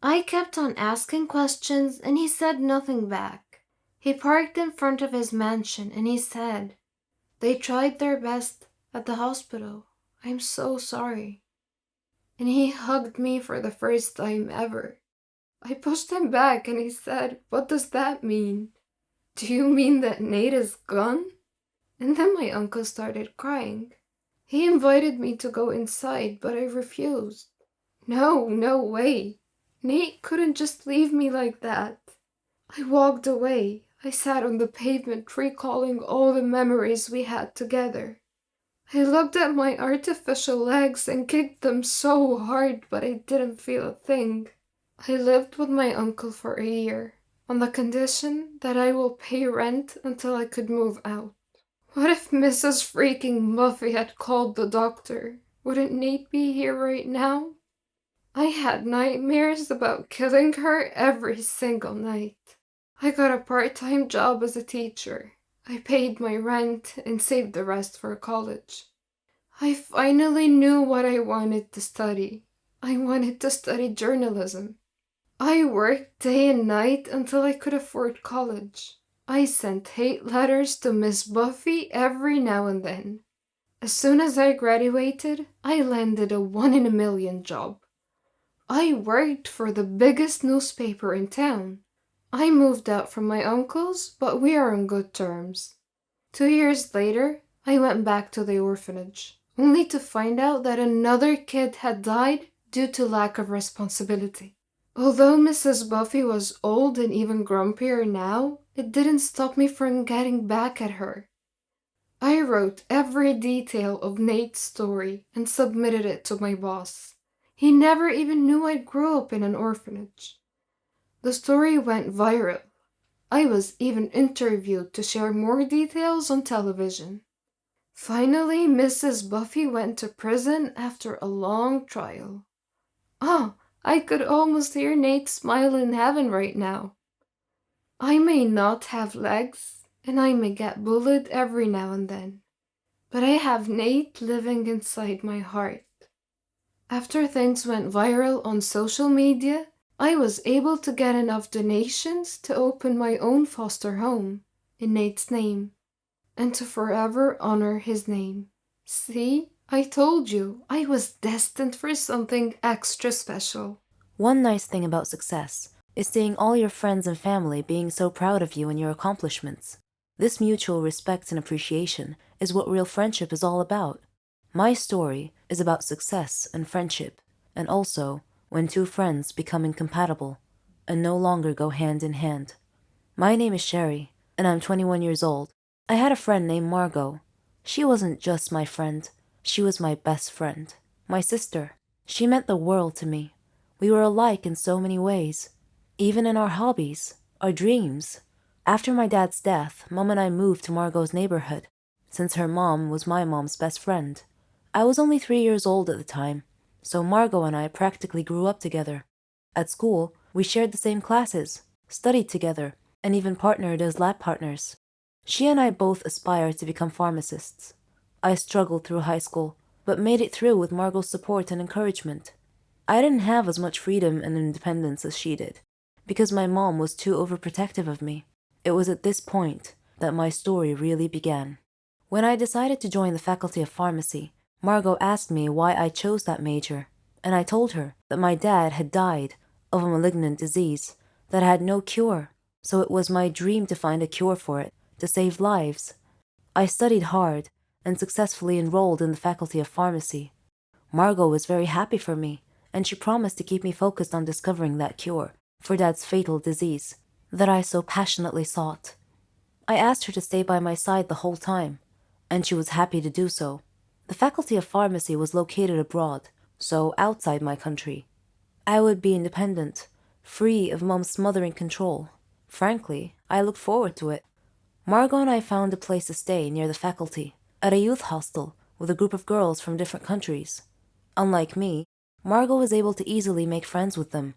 I kept on asking questions and he said nothing back. He parked in front of his mansion and he said, "They tried their best at the hospital. I'm so sorry." And he hugged me for the first time ever. I pushed him back and he said, "What does that mean? Do you mean that Nate is gone?" And then my uncle started crying. He invited me to go inside, but I refused. No, no way. Nate couldn't just leave me like that. I walked away. I sat on the pavement recalling all the memories we had together. I looked at my artificial legs and kicked them so hard, but I didn't feel a thing. I lived with my uncle for a year, on the condition that I will pay rent until I could move out. What if Mrs. freaking Muffy had called the doctor? Wouldn't Nate be here right now? I had nightmares about killing her every single night. I got a part-time job as a teacher. I paid my rent and saved the rest for college. I finally knew what I wanted to study. I wanted to study journalism. I worked day and night until I could afford college. I sent hate letters to Miss Buffy every now and then. As soon as I graduated, I landed a 1 in a million job. I worked for the biggest newspaper in town. I moved out from my uncle's, but we are on good terms. 2 years later, I went back to the orphanage, only to find out that another kid had died due to lack of responsibility. Although Mrs. Buffy was old and even grumpier now, it didn't stop me from getting back at her. I wrote every detail of Nate's story and submitted it to my boss. He never even knew I grew up in an orphanage. The story went viral. I was even interviewed to share more details on television. Finally, Mrs. Buffy went to prison after a long trial. Oh, I could almost hear Nate smile in heaven right now. I may not have legs, and I may get bullied every now and then, but I have Nate living inside my heart. After things went viral on social media, I was able to get enough donations to open my own foster home in Nate's name, and to forever honor his name. See, I told you, I was destined for something extra special. One nice thing about success is seeing all your friends and family being so proud of you and your accomplishments. This mutual respect and appreciation is what real friendship is all about. My story is about success and friendship, and also when two friends become incompatible and no longer go hand in hand. My name is Sherry, and I'm 21 years old. I had a friend named Margot. She wasn't just my friend, she was my best friend, my sister. She meant the world to me. We were alike in so many ways, even in our hobbies, our dreams. After my dad's death, Mom and I moved to Margot's neighborhood, since her mom was my mom's best friend. I was only 3 years old at the time, so Margot and I practically grew up together. At school, we shared the same classes, studied together, and even partnered as lab partners. She and I both aspired to become pharmacists. I struggled through high school, but made it through with Margot's support and encouragement. I didn't have as much freedom and independence as she did, because my mom was too overprotective of me. It was at this point that my story really began. When I decided to join the Faculty of Pharmacy, Margot asked me why I chose that major, and I told her that my dad had died of a malignant disease that had no cure, so it was my dream to find a cure for it, to save lives. I studied hard and successfully enrolled in the Faculty of Pharmacy. Margot was very happy for me, and she promised to keep me focused on discovering that cure for Dad's fatal disease that I so passionately sought. I asked her to stay by my side the whole time, and she was happy to do so. The Faculty of Pharmacy was located abroad, so outside my country. I would be independent, free of Mom's smothering control. Frankly, I looked forward to it. Margot and I found a place to stay near the faculty, at a youth hostel with a group of girls from different countries. Unlike me, Margot was able to easily make friends with them.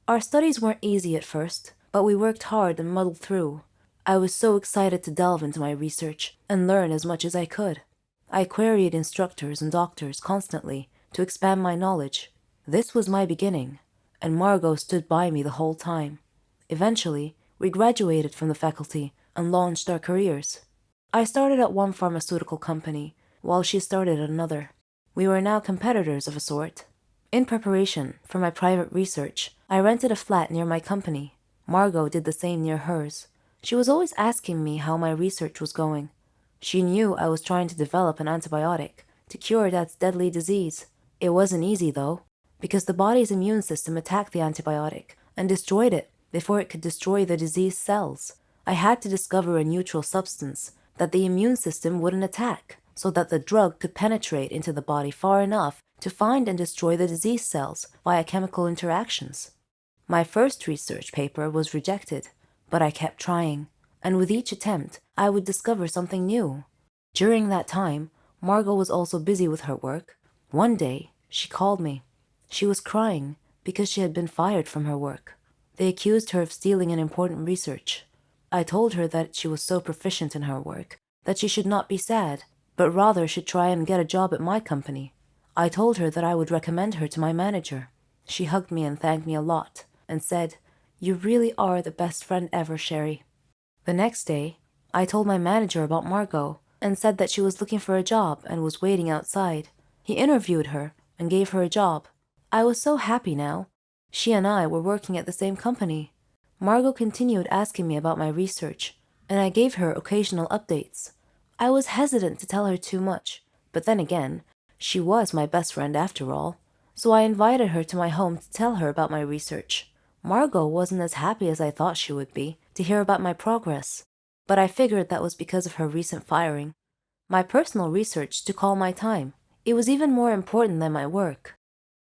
Our studies weren't easy at first, but we worked hard and muddled through. I was so excited to delve into my research and learn as much as I could. I queried instructors and doctors constantly to expand my knowledge. This was my beginning, and Margot stood by me the whole time. Eventually, we graduated from the faculty and launched our careers. I started at one pharmaceutical company, while she started at another. We were now competitors of a sort. In preparation for my private research, I rented a flat near my company. Margot did the same near hers. She was always asking me how my research was going. She knew I was trying to develop an antibiotic to cure Dad's deadly disease. It wasn't easy, though, because the body's immune system attacked the antibiotic and destroyed it before it could destroy the diseased cells. I had to discover a neutral substance that the immune system wouldn't attack, so that the drug could penetrate into the body far enough to find and destroy the diseased cells via chemical interactions. My first research paper was rejected, but I kept trying, and with each attempt, I would discover something new. During that time, Margot was also busy with her work. One day, she called me. She was crying because she had been fired from her work. They accused her of stealing an important research. I told her that she was so proficient in her work that she should not be sad, but rather should try and get a job at my company. I told her that I would recommend her to my manager. She hugged me and thanked me a lot, and said, "You really are the best friend ever, Sherry." The next day, I told my manager about Margot and said that she was looking for a job and was waiting outside. He interviewed her and gave her a job. I was so happy now. She and I were working at the same company. Margot continued asking me about my research, and I gave her occasional updates. I was hesitant to tell her too much, but then again, she was my best friend after all, so I invited her to my home to tell her about my research. Margot wasn't as happy as I thought she would be to hear about my progress, but I figured that was because of her recent firing. My personal research took all my time. It was even more important than my work.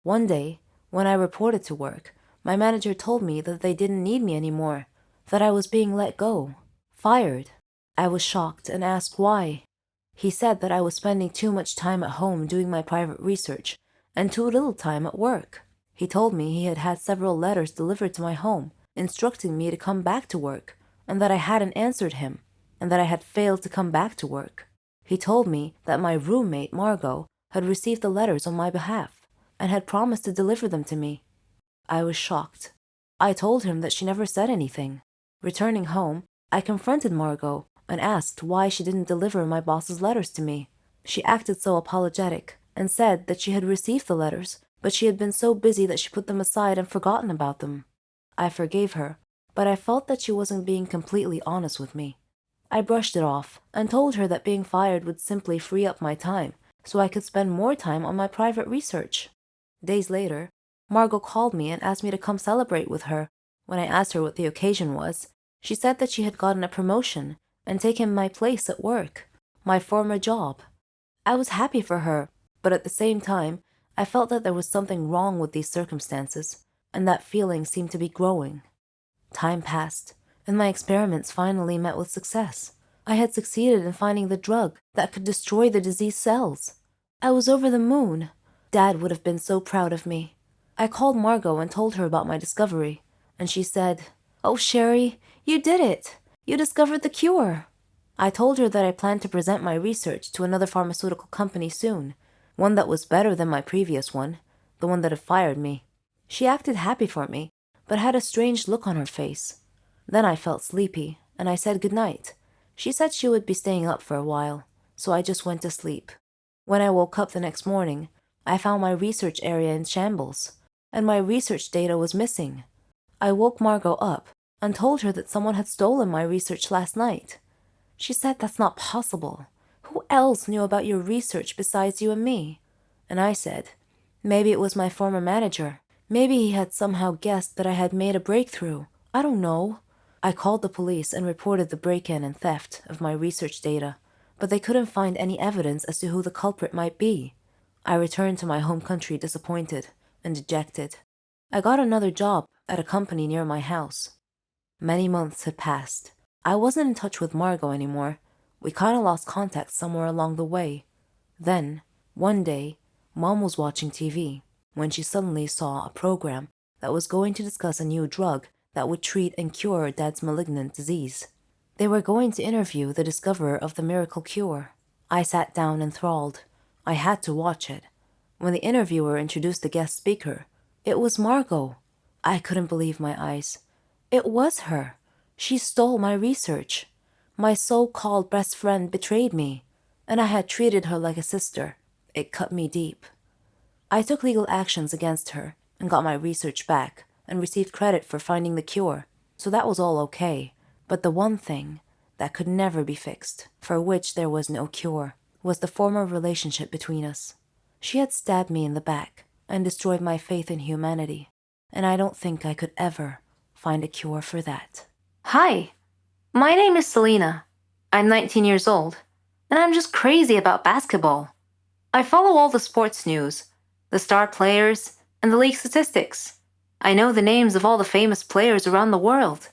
One day, when I reported to work, my manager told me that they didn't need me anymore, that I was being let go, fired. I was shocked and asked why. He said that I was spending too much time at home doing my private research and too little time at work. He told me he had had several letters delivered to my home, instructing me to come back to work, and that I hadn't answered him, and that I had failed to come back to work. He told me that my roommate, Margot, had received the letters on my behalf and had promised to deliver them to me. I was shocked. I told him that she never said anything. Returning home, I confronted Margot and asked why she didn't deliver my boss's letters to me. She acted so apologetic and said that she had received the letters, but she had been so busy that she put them aside and forgotten about them. I forgave her, but I felt that she wasn't being completely honest with me. I brushed it off and told her that being fired would simply free up my time so I could spend more time on my private research. Days later, Margot called me and asked me to come celebrate with her. When I asked her what the occasion was, she said that she had gotten a promotion and taken my place at work, my former job. I was happy for her, but at the same time, I felt that there was something wrong with these circumstances, and that feeling seemed to be growing. Time passed, and my experiments finally met with success. I had succeeded in finding the drug that could destroy the diseased cells. I was over the moon. Dad would have been so proud of me. I called Margot and told her about my discovery, and she said, "Oh, Sherry, you did it! You discovered the cure!" I told her that I planned to present my research to another pharmaceutical company soon, one that was better than my previous one, the one that had fired me. She acted happy for me, but had a strange look on her face. Then I felt sleepy, and I said goodnight. She said she would be staying up for a while, so I just went to sleep. When I woke up the next morning, I found my research area in shambles, and my research data was missing. I woke Margot up and told her that someone had stolen my research last night. She said that's not possible. Who else knew about your research besides you and me? And I said, maybe it was my former manager. Maybe he had somehow guessed that I had made a breakthrough. I don't know. I called the police and reported the break-in and theft of my research data, but they couldn't find any evidence as to who the culprit might be. I returned to my home country disappointed and dejected. I got another job at a company near my house. Many months had passed. I wasn't in touch with Margot anymore. We kind of lost contact somewhere along the way. Then, one day, Mom was watching TV when she suddenly saw a program that was going to discuss a new drug that would treat and cure Dad's malignant disease. They were going to interview the discoverer of the miracle cure. I sat down enthralled. I had to watch it. When the interviewer introduced the guest speaker, it was Margot. I couldn't believe my eyes. It was her. She stole my research. My so-called best friend betrayed me, and I had treated her like a sister. It cut me deep. I took legal actions against her and got my research back and received credit for finding the cure, so that was all okay. But the one thing that could never be fixed, for which there was no cure, was the former relationship between us. She had stabbed me in the back and destroyed my faith in humanity, and I don't think I could ever find a cure for that. Hi, my name is Selena. I'm 19 years old, and I'm just crazy about basketball. I follow all the sports news, the star players, and the league statistics. I know the names of all the famous players around the world.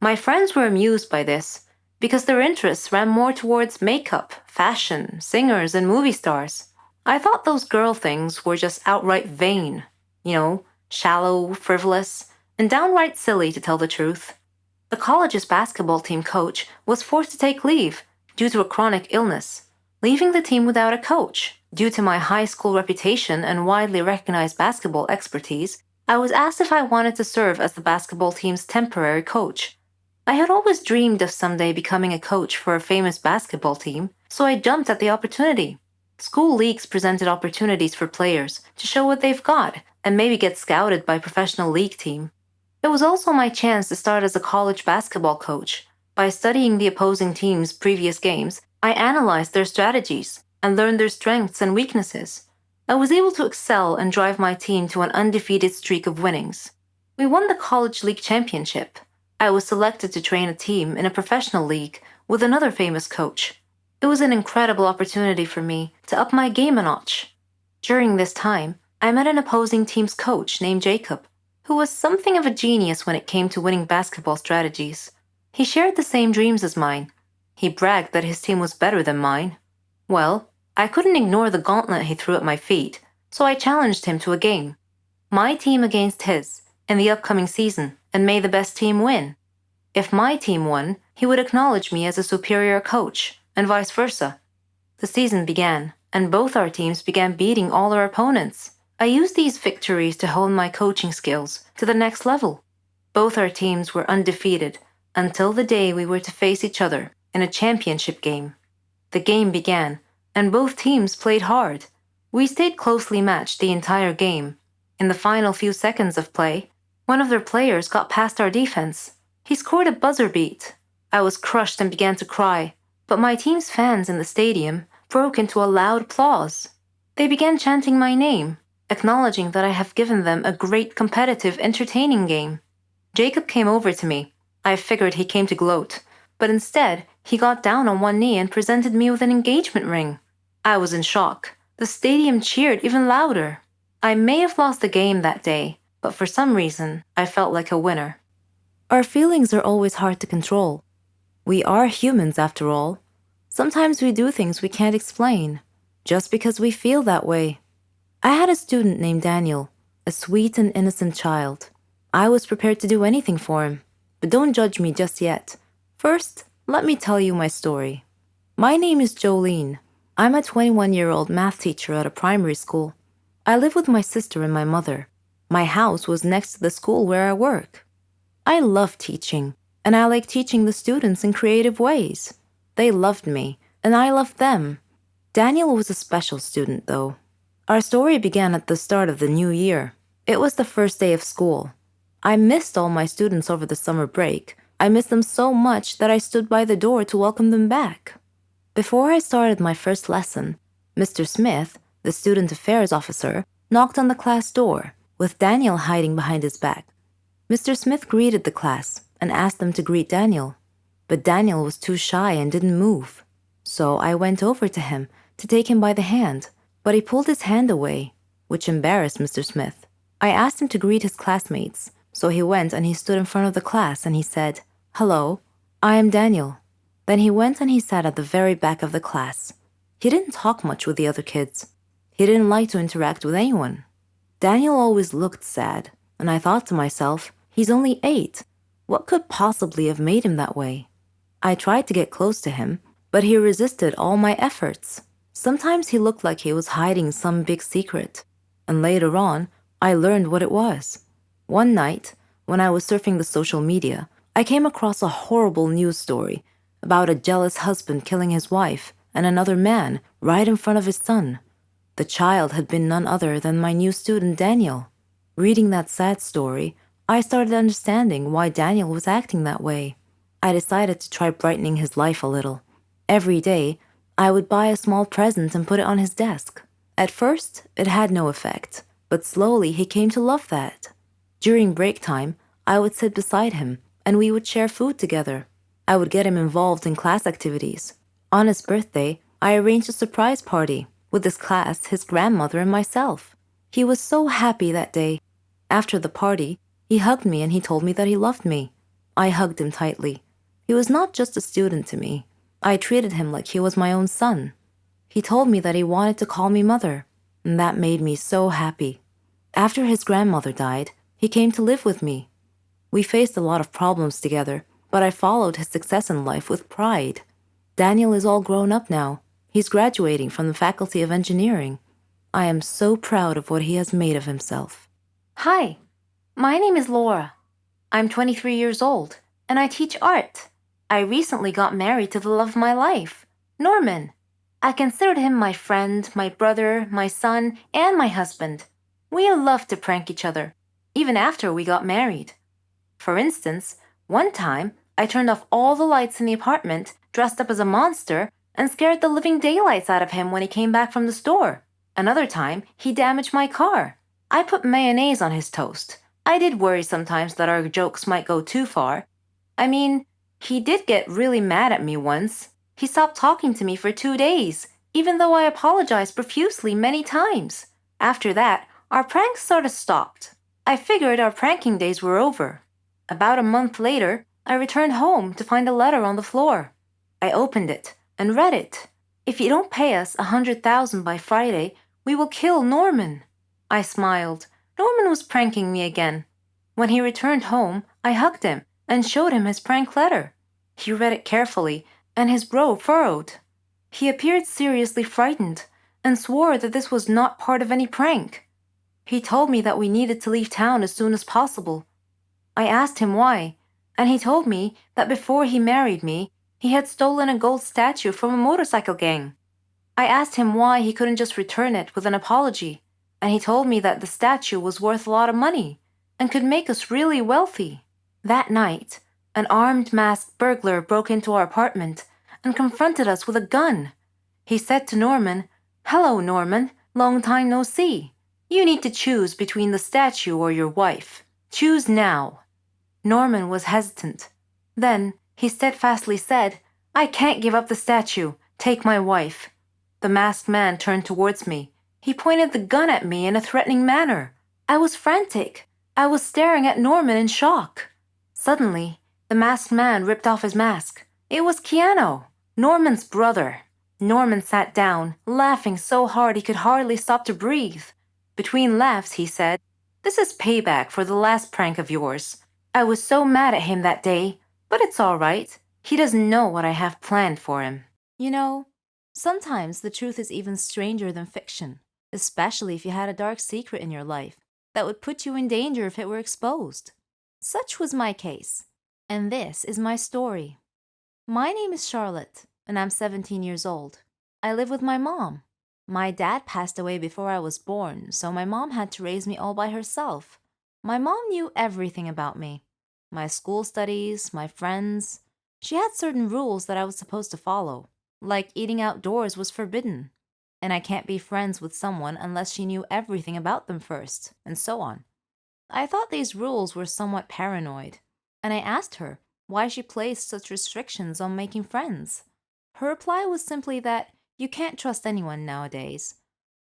My friends were amused by this because their interests ran more towards makeup, fashion, singers, and movie stars. I thought those girl things were just outright vain, shallow, frivolous, and downright silly to tell the truth. The college's basketball team coach was forced to take leave due to a chronic illness, leaving the team without a coach. Due to my high school reputation and widely recognized basketball expertise, I was asked if I wanted to serve as the basketball team's temporary coach. I had always dreamed of someday becoming a coach for a famous basketball team, so I jumped at the opportunity. School leagues presented opportunities for players to show what they've got and maybe get scouted by a professional league team. It was also my chance to start as a college basketball coach. By studying the opposing team's previous games, I analyzed their strategies and learned their strengths and weaknesses. I was able to excel and drive my team to an undefeated streak of winnings. We won the college league championship. I was selected to train a team in a professional league with another famous coach. It was an incredible opportunity for me to up my game a notch. During this time, I met an opposing team's coach named Jacob, who was something of a genius when it came to winning basketball strategies. He shared the same dreams as mine. He bragged that his team was better than mine. Well, I couldn't ignore the gauntlet he threw at my feet, so I challenged him to a game. My team against his, in the upcoming season, and may the best team win. If my team won, he would acknowledge me as a superior coach, and vice versa. The season began, and both our teams began beating all our opponents. I used these victories to hone my coaching skills to the next level. Both our teams were undefeated until the day we were to face each other in a championship game. The game began, and both teams played hard. We stayed closely matched the entire game. In the final few seconds of play, one of their players got past our defense. He scored a buzzer beat. I was crushed and began to cry, but my team's fans in the stadium broke into a loud applause. They began chanting my name, acknowledging that I have given them a great competitive, entertaining game. Jacob came over to me. I figured he came to gloat, but instead, he got down on one knee and presented me with an engagement ring. I was in shock. The stadium cheered even louder. I may have lost the game that day, but for some reason, I felt like a winner. Our feelings are always hard to control. We are humans, after all. Sometimes we do things we can't explain, just because we feel that way. I had a student named Daniel, a sweet and innocent child. I was prepared to do anything for him, but don't judge me just yet. First, let me tell you my story. My name is Jolene. I'm a 21-year-old math teacher at a primary school. I live with my sister and my mother. My house was next to the school where I work. I love teaching, and I like teaching the students in creative ways. They loved me, and I loved them. Daniel was a special student, though. Our story began at the start of the new year. It was the first day of school. I missed all my students over the summer break. I missed them so much that I stood by the door to welcome them back. Before I started my first lesson, Mr. Smith, the student affairs officer, knocked on the class door, with Daniel hiding behind his back. Mr. Smith greeted the class and asked them to greet Daniel, but Daniel was too shy and didn't move. So I went over to him to take him by the hand, but he pulled his hand away, which embarrassed Mr. Smith. I asked him to greet his classmates, so he went and he stood in front of the class and he said, "Hello, I am Daniel." Then he went and he sat at the very back of the class. He didn't talk much with the other kids. He didn't like to interact with anyone. Daniel always looked sad, and I thought to myself, he's only 8. What could possibly have made him that way? I tried to get close to him, but he resisted all my efforts. Sometimes he looked like he was hiding some big secret, and later on, I learned what it was. One night, when I was surfing the social media, I came across a horrible news story about a jealous husband killing his wife and another man right in front of his son. The child had been none other than my new student Daniel. Reading that sad story, I started understanding why Daniel was acting that way. I decided to try brightening his life a little. Every day, I would buy a small present and put it on his desk. At first, it had no effect, but slowly he came to love that. During break time, I would sit beside him and we would share food together. I would get him involved in class activities. On his birthday, I arranged a surprise party with his class, his grandmother, and myself. He was so happy that day. After the party, he hugged me and he told me that he loved me. I hugged him tightly. He was not just a student to me. I treated him like he was my own son. He told me that he wanted to call me mother, and that made me so happy. After his grandmother died, he came to live with me. We faced a lot of problems together, but I followed his success in life with pride. Daniel is all grown up now. He's graduating from the Faculty of Engineering. I am so proud of what he has made of himself. Hi, my name is Laura. I'm 23 years old, and I teach art. I recently got married to the love of my life, Norman. I considered him my friend, my brother, my son, and my husband. We loved to prank each other, even after we got married. For instance, one time, I turned off all the lights in the apartment, dressed up as a monster, and scared the living daylights out of him when he came back from the store. Another time, he damaged my car. I put mayonnaise on his toast. I did worry sometimes that our jokes might go too far. I mean, he did get really mad at me once. He stopped talking to me for 2 days, even though I apologized profusely many times. After that, our pranks sort of stopped. I figured our pranking days were over. About a month later, I returned home to find a letter on the floor. I opened it and read it. If you don't pay us 100,000 by Friday, we will kill Norman. I smiled. Norman was pranking me again. When he returned home, I hugged him and showed him his prank letter. He read it carefully, and his brow furrowed. He appeared seriously frightened and swore that this was not part of any prank. He told me that we needed to leave town as soon as possible. I asked him why, and he told me that before he married me, he had stolen a gold statue from a motorcycle gang. I asked him why he couldn't just return it with an apology, and he told me that the statue was worth a lot of money and could make us really wealthy. That night, an armed masked burglar broke into our apartment and confronted us with a gun. He said to Norman, "Hello, Norman, long time no see. You need to choose between the statue or your wife. Choose now." Norman was hesitant. Then he steadfastly said, "I can't give up the statue. Take my wife." The masked man turned towards me. He pointed the gun at me in a threatening manner. I was frantic. I was staring at Norman in shock. Suddenly, the masked man ripped off his mask. It was Keanu, Norman's brother. Norman sat down, laughing so hard he could hardly stop to breathe. Between laughs, he said, "This is payback for the last prank of yours. I was so mad at him that day, but it's all right. He doesn't know what I have planned for him." You know, sometimes the truth is even stranger than fiction, especially if you had a dark secret in your life that would put you in danger if it were exposed. Such was my case, and this is my story. My name is Charlotte, and I'm 17 years old. I live with my mom. My dad passed away before I was born, so my mom had to raise me all by herself. My mom knew everything about me. My school studies, my friends. She had certain rules that I was supposed to follow, like eating outdoors was forbidden, and I can't be friends with someone unless she knew everything about them first, and so on. I thought these rules were somewhat paranoid, and I asked her why she placed such restrictions on making friends. Her reply was simply that you can't trust anyone nowadays.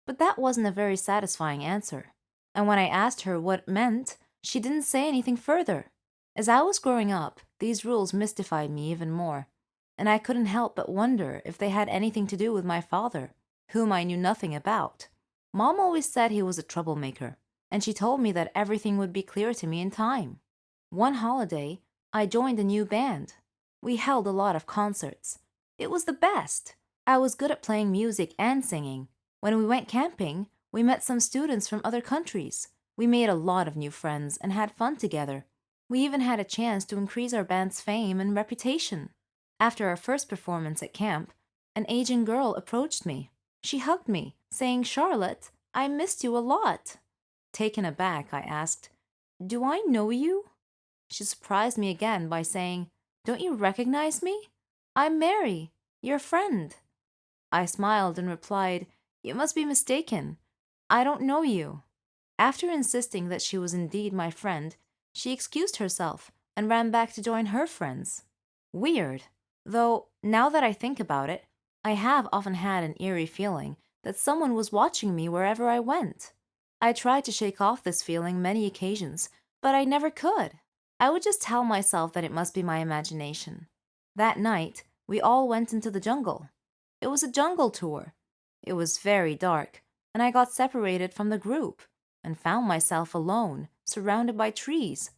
But that wasn't a very satisfying answer, and when I asked her what it meant, she didn't say anything further. As I was growing up, these rules mystified me even more, and I couldn't help but wonder if they had anything to do with my father, whom I knew nothing about. Mom always said he was a troublemaker, and she told me that everything would be clear to me in time. One holiday, I joined a new band. We held a lot of concerts. It was the best. I was good at playing music and singing. When we went camping, we met some students from other countries. We made a lot of new friends and had fun together. We even had a chance to increase our band's fame and reputation. After our first performance at camp, an Asian girl approached me. She hugged me, saying, "Charlotte, I missed you a lot." Taken aback, I asked, "Do I know you?" She surprised me again by saying, "Don't you recognize me? I'm Mary, your friend." I smiled and replied, "You must be mistaken. I don't know you." After insisting that she was indeed my friend, she excused herself and ran back to join her friends. Weird. Though, now that I think about it, I have often had an eerie feeling that someone was watching me wherever I went. I tried to shake off this feeling many occasions, but I never could. I would just tell myself that it must be my imagination. That night, we all went into the jungle. It was a jungle tour. It was very dark, and I got separated from the group and found myself alone, surrounded by trees.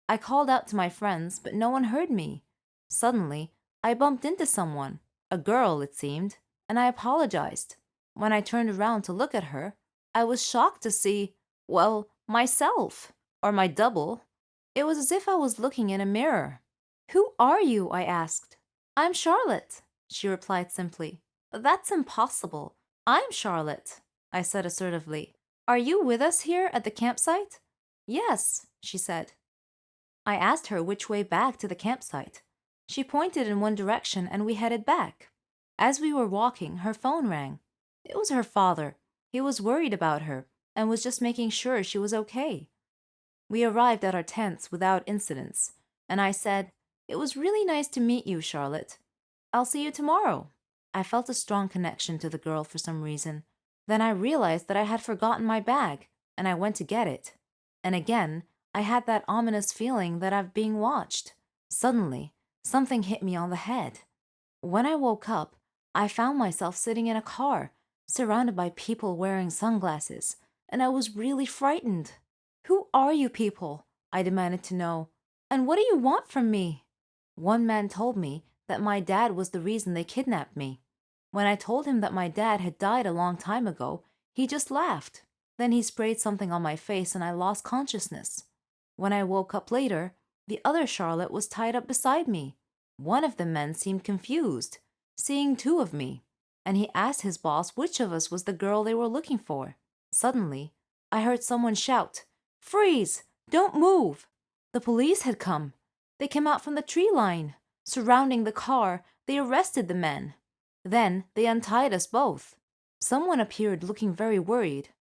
I called out to my friends, but no one heard me. Suddenly, I bumped into someone, a girl it seemed, and I apologized. When I turned around to look at her, I was shocked to see, well, myself, or my double. It was as if I was looking in a mirror. "Who are you?" I asked. "I'm Charlotte," she replied simply. "That's impossible. I'm Charlotte," I said assertively. "Are you with us here at the campsite?" "Yes," she said. I asked her which way back to the campsite. She pointed in one direction and we headed back. As we were walking, her phone rang. It was her father. He was worried about her and was just making sure she was okay. We arrived at our tents without incidents, and I said, "It was really nice to meet you, Charlotte. I'll see you tomorrow." I felt a strong connection to the girl for some reason. Then I realized that I had forgotten my bag, and I went to get it. And again, I had that ominous feeling that I'm being watched. Suddenly, something hit me on the head. When I woke up, I found myself sitting in a car, surrounded by people wearing sunglasses, and I was really frightened. "Who are you people?" I demanded to know. "And what do you want from me?" One man told me that my dad was the reason they kidnapped me. When I told him that my dad had died a long time ago, he just laughed. Then he sprayed something on my face and I lost consciousness. When I woke up later, the other Charlotte was tied up beside me. One of the men seemed confused, seeing two of me, and he asked his boss which of us was the girl they were looking for. Suddenly, I heard someone shout, "Freeze! Don't move!" The police had come. They came out from the tree line. Surrounding the car, they arrested the men. Then they untied us both. Someone appeared looking very worried.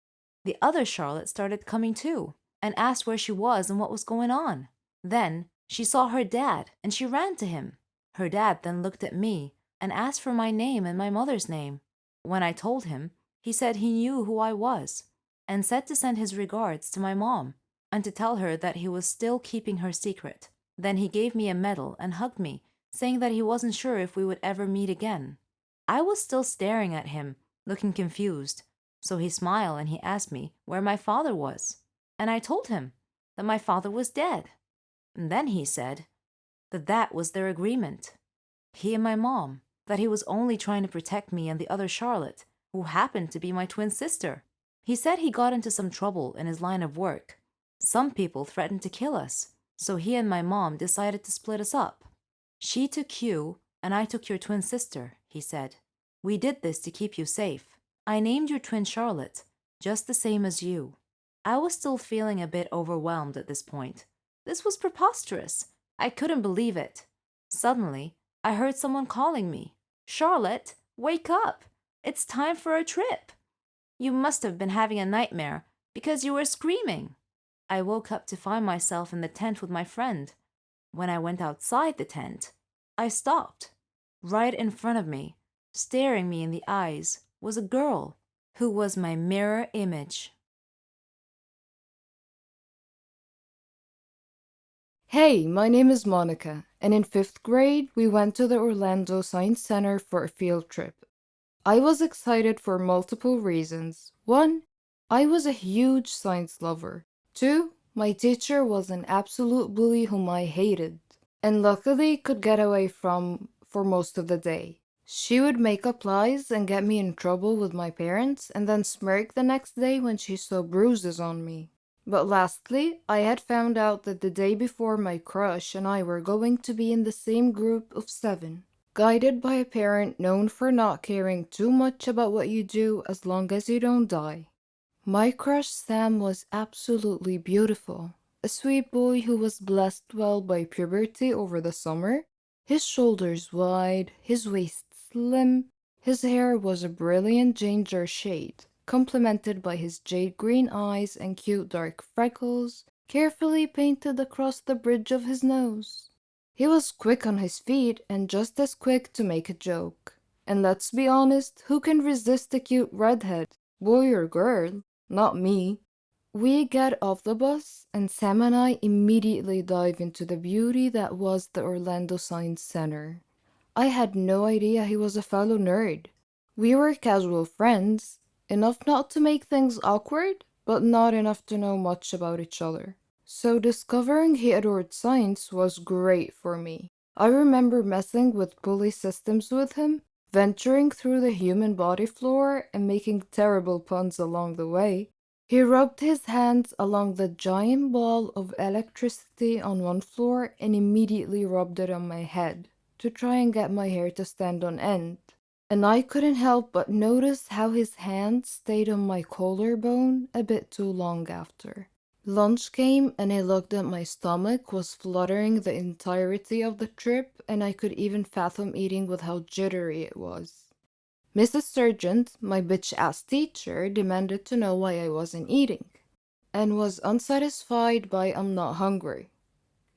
The other Charlotte started coming too and asked where she was and what was going on. Then she saw her dad and she ran to him. Her dad then looked at me and asked for my name and my mother's name. When I told him, he said he knew who I was and said to send his regards to my mom and to tell her that he was still keeping her secret. Then he gave me a medal and hugged me, saying that he wasn't sure if we would ever meet again. I was still staring at him, looking confused, so he smiled and he asked me where my father was. And I told him that my father was dead. And then he said that that was their agreement. He and my mom, that he was only trying to protect me and the other Charlotte, who happened to be my twin sister. He said he got into some trouble in his line of work. Some people threatened to kill us, so he and my mom decided to split us up. She took you, and I took your twin sister, he said. We did this to keep you safe. I named your twin Charlotte, just the same as you. I was still feeling a bit overwhelmed at this point. This was preposterous. I couldn't believe it. Suddenly, I heard someone calling me. "Charlotte, wake up! It's time for a trip. You must have been having a nightmare because you were screaming." I woke up to find myself in the tent with my friend. When I went outside the tent, I stopped. Right in front of me, staring me in the eyes, was a girl who was my mirror image. Hey, my name is Monica, and in 5th grade, we went to the Orlando Science Center for a field trip. I was excited for multiple reasons. 1, I was a huge science lover. 2, my teacher was an absolute bully whom I hated. and luckily could get away from for most of the day. She would make up lies and get me in trouble with my parents and then smirk the next day when she saw bruises on me. But lastly, I had found out that the day before my crush and I were going to be in the same group of 7, guided by a parent known for not caring too much about what you do as long as you don't die. My crush Sam was absolutely beautiful. A sweet boy who was blessed well by puberty over the summer. His shoulders wide, his waist slim, his hair was a brilliant ginger shade, complemented by his jade green eyes and cute dark freckles, carefully painted across the bridge of his nose. He was quick on his feet and just as quick to make a joke. And let's be honest, who can resist a cute redhead, boy or girl? Not me. We get off the bus, and Sam and I immediately dive into the beauty that was the Orlando Science Center. I had no idea he was a fellow nerd. We were casual friends, enough not to make things awkward, but not enough to know much about each other. So discovering he adored science was great for me. I remember messing with pulley systems with him, venturing through the human body floor and making terrible puns along the way. He rubbed his hands along the giant ball of electricity on one floor and immediately rubbed it on my head to try and get my hair to stand on end. And I couldn't help but notice how his hand stayed on my collarbone a bit too long after. Lunch came and I looked at my stomach was fluttering the entirety of the trip and I could even fathom eating with how jittery it was. Mrs. Sargent, my bitch-ass teacher, demanded to know why I wasn't eating, and was unsatisfied by I'm not hungry.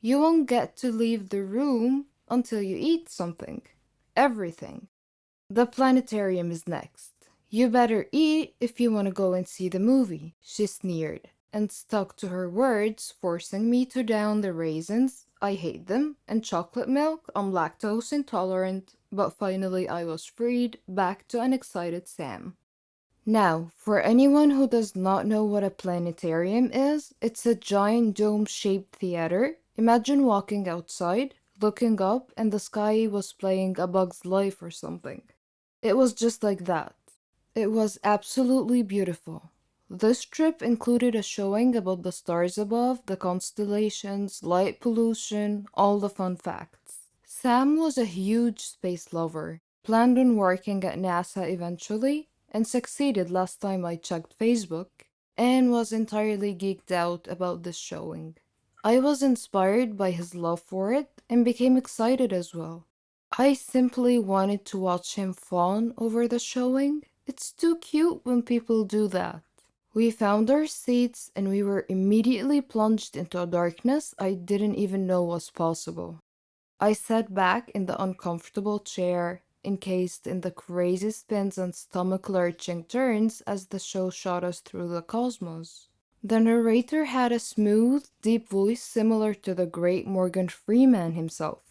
You won't get to leave the room until you eat something. Everything. The planetarium is next. You better eat if you want to go and see the movie, she sneered, and stuck to her words, forcing me to down the raisins, I hate them, and chocolate milk, I'm lactose intolerant, but finally I was freed, back to an excited Sam. Now, for anyone who does not know what a planetarium is, it's a giant dome-shaped theater. Imagine walking outside, looking up, and the sky was playing A Bug's Life or something. It was just like that. It was absolutely beautiful. This trip included a showing about the stars above, the constellations, light pollution, all the fun facts. Sam was a huge space lover, planned on working at NASA eventually, and succeeded last time I checked Facebook, and was entirely geeked out about this showing. I was inspired by his love for it and became excited as well. I simply wanted to watch him fawn over the showing. It's too cute when people do that. We found our seats and we were immediately plunged into a darkness I didn't even know was possible. I sat back in the uncomfortable chair, encased in the crazy spins and stomach-lurching turns as the show shot us through the cosmos. The narrator had a smooth, deep voice similar to the great Morgan Freeman himself.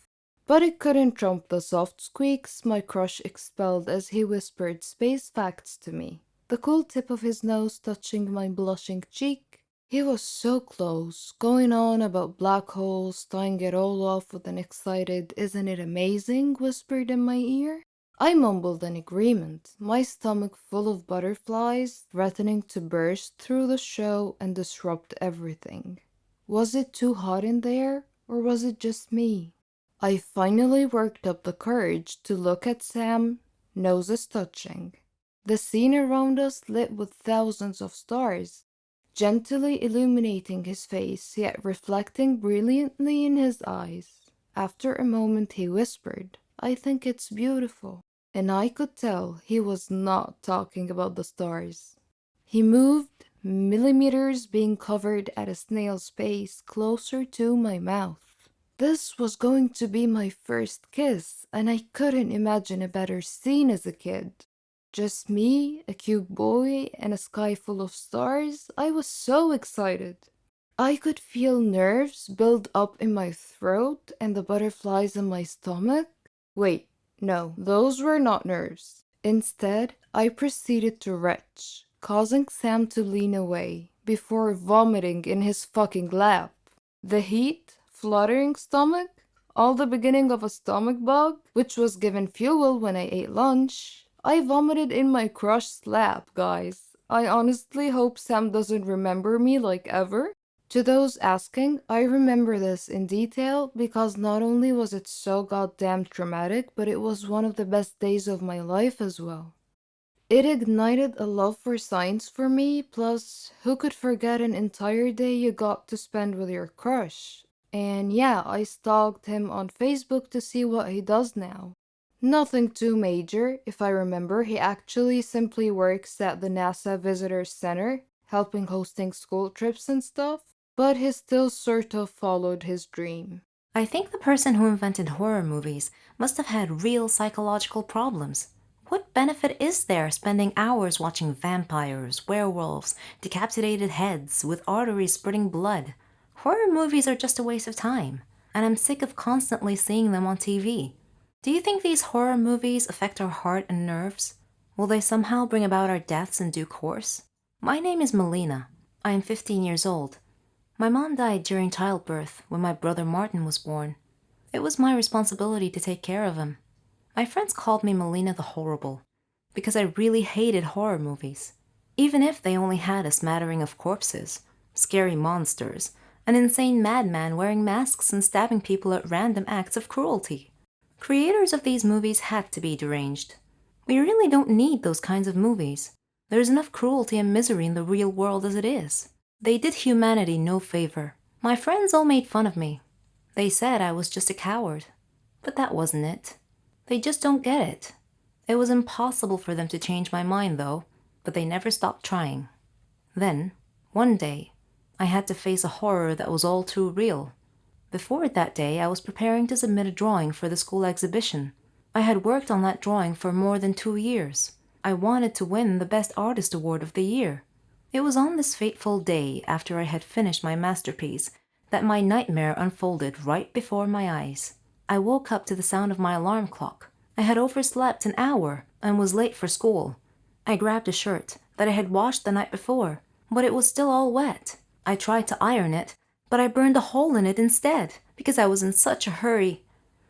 But it couldn't trump the soft squeaks my crush expelled as he whispered space facts to me, the cool tip of his nose touching my blushing cheek. He was so close, going on about black holes, tying it all off with an excited, "Isn't it amazing?" whispered in my ear. I mumbled an agreement, my stomach full of butterflies, threatening to burst through the show and disrupt everything. Was it too hot in there, or was it just me? I finally worked up the courage to look at Sam, noses touching. The scene around us lit with thousands of stars, gently illuminating his face, yet reflecting brilliantly in his eyes. After a moment he whispered, "I think it's beautiful." And I could tell he was not talking about the stars. He moved, millimeters being covered at a snail's pace closer to my mouth. This was going to be my first kiss, and I couldn't imagine a better scene as a kid. Just me, a cute boy, and a sky full of stars. I was so excited. I could feel nerves build up in my throat and the butterflies in my stomach. Wait, no, those were not nerves. Instead, I proceeded to retch, causing Sam to lean away before vomiting in his fucking lap. The heat, fluttering stomach, all the beginning of a stomach bug, which was given fuel when I ate lunch. I vomited in my crush's lap, guys. I honestly hope Sam doesn't remember me like ever. To those asking, I remember this in detail because not only was it so goddamn traumatic, but it was one of the best days of my life as well. It ignited a love for science for me, plus, who could forget an entire day you got to spend with your crush? And yeah, I stalked him on Facebook to see what he does now. Nothing too major, if I remember. He actually simply works at the NASA Visitors Center, helping hosting school trips and stuff, but he still sort of followed his dream. I think the person who invented horror movies must have had real psychological problems. What benefit is there spending hours watching vampires, werewolves, decapitated heads with arteries spurting blood? Horror movies are just a waste of time, and I'm sick of constantly seeing them on TV. Do you think these horror movies affect our heart and nerves? Will they somehow bring about our deaths in due course? My name is Melina. I am 15 years old. My mom died during childbirth when my brother Martin was born. It was my responsibility to take care of him. My friends called me Melina the Horrible because I really hated horror movies. Even if they only had a smattering of corpses, scary monsters, an insane madman wearing masks and stabbing people at random acts of cruelty. Creators of these movies had to be deranged. We really don't need those kinds of movies. There's enough cruelty and misery in the real world as it is. They did humanity no favor. My friends all made fun of me. They said I was just a coward. But that wasn't it. They just don't get it. It was impossible for them to change my mind, though, but they never stopped trying. Then, one day, I had to face a horror that was all too real. Before that day, I was preparing to submit a drawing for the school exhibition. I had worked on that drawing for more than 2 years. I wanted to win the Best Artist Award of the year. It was on this fateful day, after I had finished my masterpiece, that my nightmare unfolded right before my eyes. I woke up to the sound of my alarm clock. I had overslept an hour and was late for school. I grabbed a shirt that I had washed the night before, but it was still all wet. I tried to iron it, but I burned a hole in it instead because I was in such a hurry.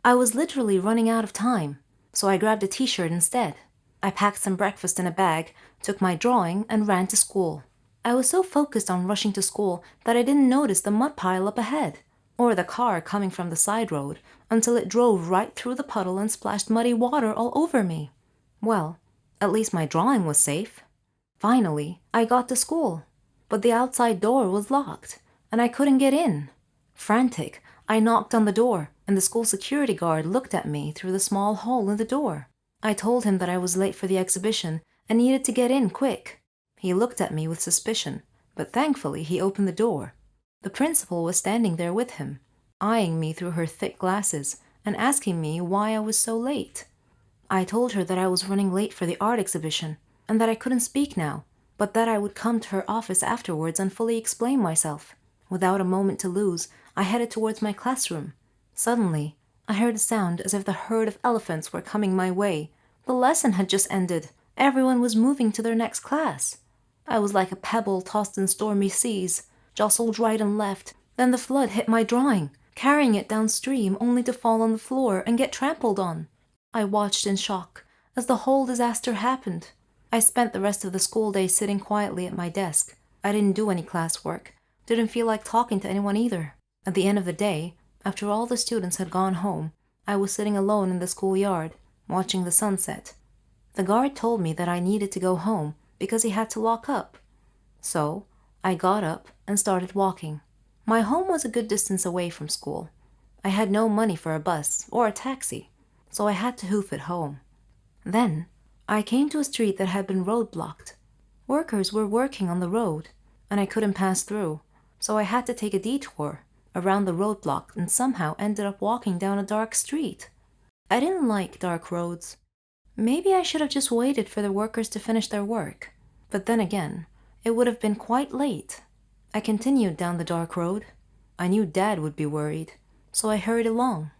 I was literally running out of time, so I grabbed a t-shirt instead. I packed some breakfast in a bag, took my drawing, and ran to school. I was so focused on rushing to school that I didn't notice the mud pile up ahead, or the car coming from the side road, until it drove right through the puddle and splashed muddy water all over me. Well, at least my drawing was safe. Finally, I got to school, but the outside door was locked, and I couldn't get in. Frantic, I knocked on the door, and the school security guard looked at me through the small hole in the door. I told him that I was late for the exhibition and needed to get in quick. He looked at me with suspicion, but thankfully he opened the door. The principal was standing there with him, eyeing me through her thick glasses and asking me why I was so late. I told her that I was running late for the art exhibition and that I couldn't speak now, but that I would come to her office afterwards and fully explain myself. Without a moment to lose, I headed towards my classroom. Suddenly, I heard a sound as if the herd of elephants were coming my way. The lesson had just ended. Everyone was moving to their next class. I was like a pebble tossed in stormy seas, jostled right and left. Then the flood hit my drawing, carrying it downstream only to fall on the floor and get trampled on. I watched in shock as the whole disaster happened. I spent the rest of the school day sitting quietly at my desk. I didn't do any classwork, didn't feel like talking to anyone either. At the end of the day, after all the students had gone home, I was sitting alone in the schoolyard, watching the sunset. The guard told me that I needed to go home because he had to lock up. So, I got up and started walking. My home was a good distance away from school. I had no money for a bus or a taxi, so I had to hoof it home. Then, I came to a street that had been roadblocked. Workers were working on the road, and I couldn't pass through, so I had to take a detour around the roadblock and somehow ended up walking down a dark street. I didn't like dark roads. Maybe I should have just waited for the workers to finish their work. But then again, it would have been quite late. I continued down the dark road. I knew Dad would be worried, so I hurried along.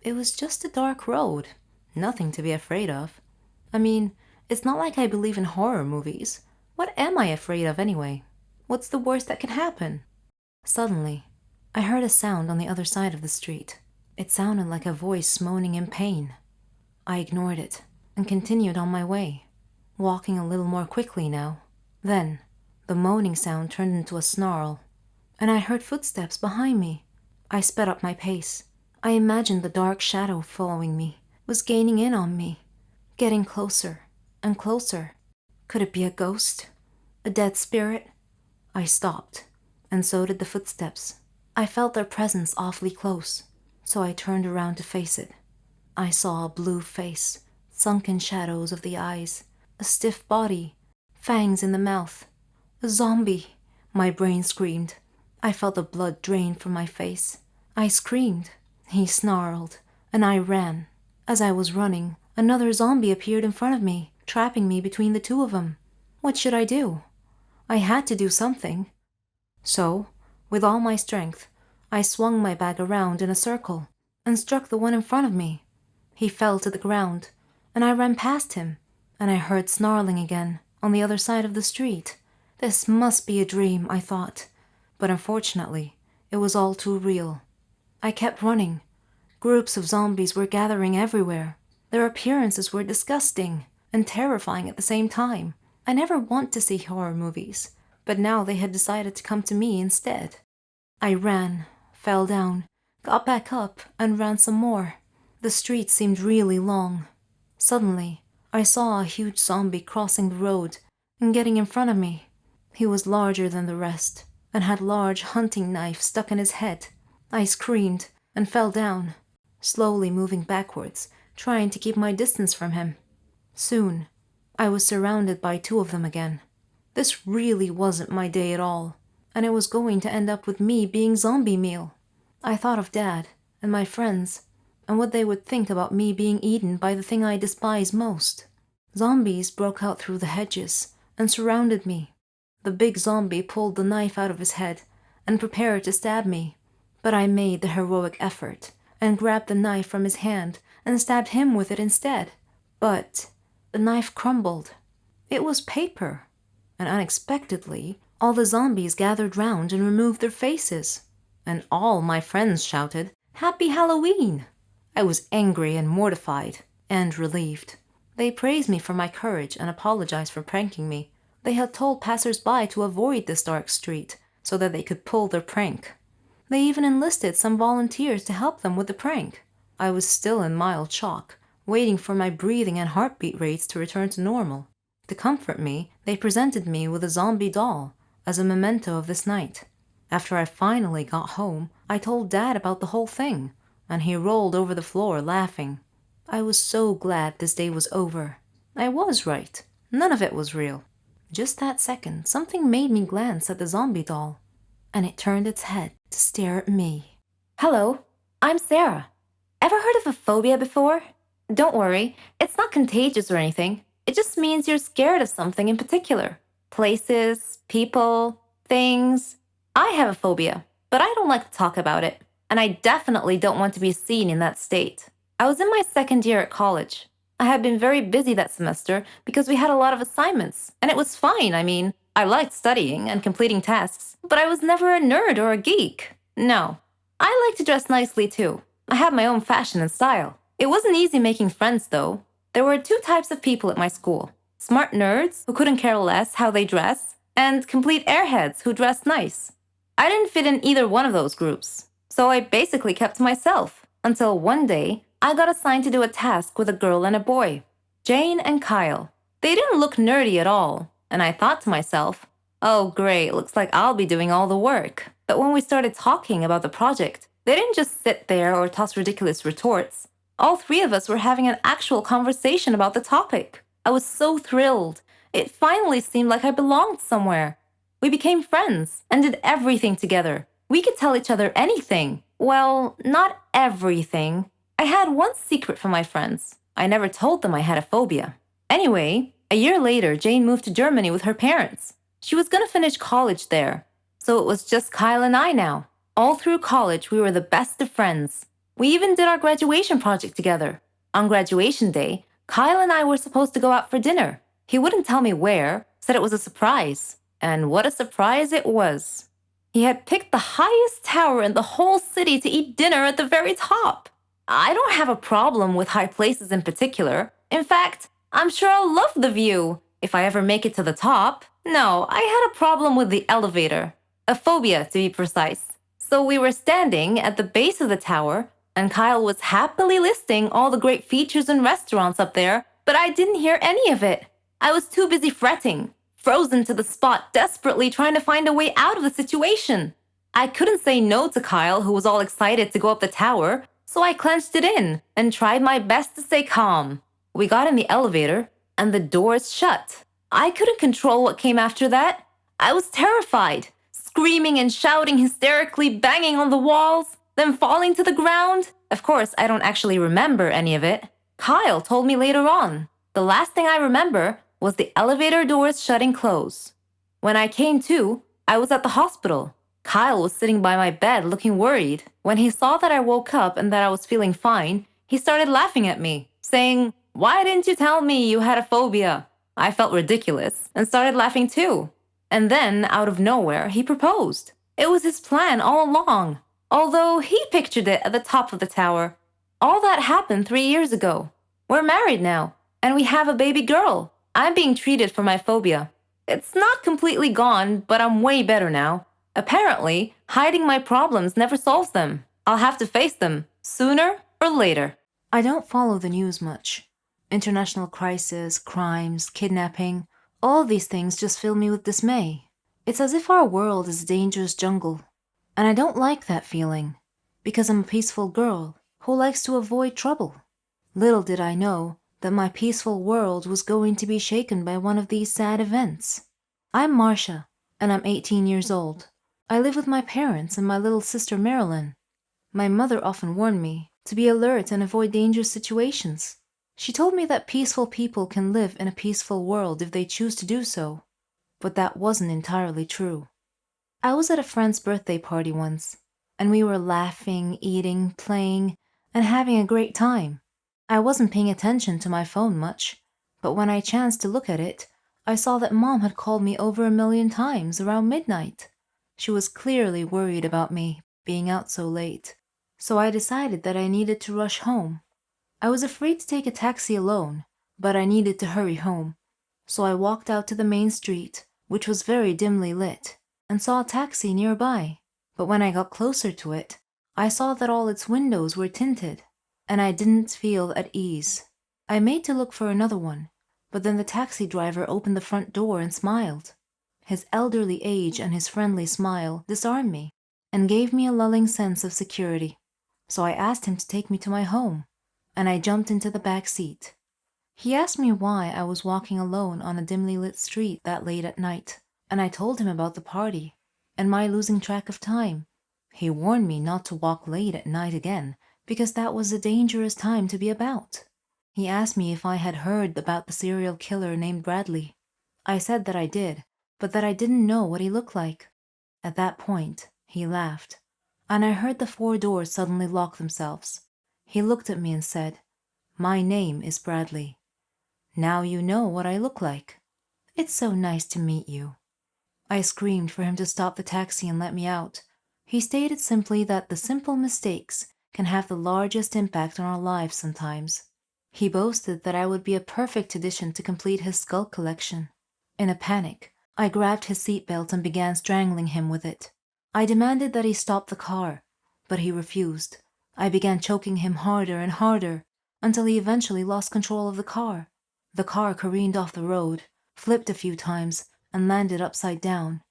It was just a dark road, nothing to be afraid of. I mean, it's not like I believe in horror movies. What am I afraid of anyway? What's the worst that can happen? Suddenly, I heard a sound on the other side of the street. It sounded like a voice moaning in pain. I ignored it and continued on my way, walking a little more quickly now. Then, the moaning sound turned into a snarl, and I heard footsteps behind me. I sped up my pace. I imagined the dark shadow following me was gaining in on me, getting closer and closer. Could it be a ghost? A dead spirit? I stopped, and so did the footsteps. I felt their presence awfully close, so I turned around to face it. I saw a blue face, sunken shadows of the eyes, a stiff body, fangs in the mouth. A zombie! My brain screamed. I felt the blood drain from my face. I screamed. He snarled, and I ran. As I was running, another zombie appeared in front of me, trapping me between the two of them. What should I do? I had to do something. So, with all my strength, I swung my bag around in a circle and struck the one in front of me. He fell to the ground, and I ran past him, and I heard snarling again on the other side of the street. This must be a dream, I thought, but unfortunately, it was all too real. I kept running. Groups of zombies were gathering everywhere. Their appearances were disgusting and terrifying at the same time. I never want to see horror movies, but now they had decided to come to me instead. I ran, fell down, got back up, and ran some more. The street seemed really long. Suddenly, I saw a huge zombie crossing the road and getting in front of me. He was larger than the rest and had large hunting knife stuck in his head. I screamed and fell down, slowly moving backwards, trying to keep my distance from him. Soon, I was surrounded by two of them again. This really wasn't my day at all, and it was going to end up with me being zombie meal. I thought of Dad and my friends and what they would think about me being eaten by the thing I despise most. Zombies broke out through the hedges and surrounded me. The big zombie pulled the knife out of his head and prepared to stab me, but I made the heroic effort and grabbed the knife from his hand and stabbed him with it instead. But the knife crumbled. It was paper, and unexpectedly, all the zombies gathered round and removed their faces, and all my friends shouted, "Happy Halloween!" I was angry and mortified, and relieved. They praised me for my courage and apologized for pranking me. They had told passers-by to avoid this dark street so that they could pull their prank. They even enlisted some volunteers to help them with the prank. I was still in mild shock, waiting for my breathing and heartbeat rates to return to normal. To comfort me, they presented me with a zombie doll as a memento of this night. After I finally got home, I told Dad about the whole thing, and he rolled over the floor laughing. I was so glad this day was over. I was right. None of it was real. Just that second, something made me glance at the zombie doll, and it turned its head to stare at me. Hello, I'm Sarah. Ever heard of a phobia before? Don't worry, it's not contagious or anything. It just means you're scared of something in particular. Places, people, things. I have a phobia, but I don't like to talk about it, and I definitely don't want to be seen in that state. I was in my second year at college. I had been very busy that semester because we had a lot of assignments, and it was fine. I mean, I liked studying and completing tasks, but I was never a nerd or a geek. No. I like to dress nicely too. I have my own fashion and style. It wasn't easy making friends though. There were two types of people at my school. Smart nerds who couldn't care less how they dress, and complete airheads who dressed nice. I didn't fit in either one of those groups, so I basically kept to myself until one day I got assigned to do a task with a girl and a boy, Jane and Kyle. They didn't look nerdy at all, and I thought to myself, oh great, looks like I'll be doing all the work. But when we started talking about the project, they didn't just sit there or toss ridiculous retorts. All three of us were having an actual conversation about the topic. I was so thrilled. It finally seemed like I belonged somewhere. We became friends and did everything together. We could tell each other anything. Well, not everything. I had one secret from my friends. I never told them I had a phobia. Anyway, a year later, Jane moved to Germany with her parents. She was going to finish college there. So it was just Kyle and I now. All through college, we were the best of friends. We even did our graduation project together. On graduation day, Kyle and I were supposed to go out for dinner. He wouldn't tell me where, said it was a surprise. And what a surprise it was. He had picked the highest tower in the whole city to eat dinner at the very top. I don't have a problem with high places in particular. In fact, I'm sure I'll love the view if I ever make it to the top. No, I had a problem with the elevator. A phobia, to be precise. So we were standing at the base of the tower, and Kyle was happily listing all the great features and restaurants up there, but I didn't hear any of it. I was too busy fretting, frozen to the spot, desperately trying to find a way out of the situation. I couldn't say no to Kyle, who was all excited to go up the tower, so I clenched it in and tried my best to stay calm. We got in the elevator, and the doors shut. I couldn't control what came after that. I was terrified, screaming and shouting hysterically, banging on the walls, then falling to the ground. Of course, I don't actually remember any of it. Kyle told me later on. The last thing I remember was the elevator doors shutting close. When I came to, I was at the hospital. Kyle was sitting by my bed looking worried. When he saw that I woke up and that I was feeling fine, he started laughing at me, saying, "Why didn't you tell me you had a phobia?" I felt ridiculous and started laughing too. And then, out of nowhere, he proposed. It was his plan all along, although he pictured it at the top of the tower. All that happened 3 years ago. We're married now, and we have a baby girl. I'm being treated for my phobia. It's not completely gone, but I'm way better now. Apparently, hiding my problems never solves them. I'll have to face them, sooner or later. I don't follow the news much. International crisis, crimes, kidnapping, all these things just fill me with dismay. It's as if our world is a dangerous jungle. And I don't like that feeling, because I'm a peaceful girl who likes to avoid trouble. Little did I know that my peaceful world was going to be shaken by one of these sad events. I'm Marcia, and I'm 18 years old. I live with my parents and my little sister Marilyn. My mother often warned me to be alert and avoid dangerous situations. She told me that peaceful people can live in a peaceful world if they choose to do so, but that wasn't entirely true. I was at a friend's birthday party once, and we were laughing, eating, playing, and having a great time. I wasn't paying attention to my phone much, but when I chanced to look at it, I saw that Mom had called me over 1,000,000 times around midnight. She was clearly worried about me being out so late, so I decided that I needed to rush home. I was afraid to take a taxi alone, but I needed to hurry home, so I walked out to the main street, which was very dimly lit, and saw a taxi nearby. But when I got closer to it, I saw that all its windows were tinted, and I didn't feel at ease. I made to look for another one, but then the taxi driver opened the front door and smiled. His elderly age and his friendly smile disarmed me and gave me a lulling sense of security. So I asked him to take me to my home, and I jumped into the back seat. He asked me why I was walking alone on a dimly lit street that late at night, and I told him about the party and my losing track of time. He warned me not to walk late at night again, because that was a dangerous time to be about. He asked me if I had heard about the serial killer named Bradley. I said that I did, but that I didn't know what he looked like. At that point, he laughed, and I heard the 4 doors suddenly lock themselves. He looked at me and said, "My name is Bradley. Now you know what I look like. It's so nice to meet you." I screamed for him to stop the taxi and let me out. He stated simply that the simple mistakes can have the largest impact on our lives sometimes. He boasted that I would be a perfect addition to complete his skull collection. In a panic, I grabbed his seatbelt and began strangling him with it. I demanded that he stop the car, but he refused. I began choking him harder and harder until he eventually lost control of the car. The car careened off the road, flipped a few times, and landed upside down.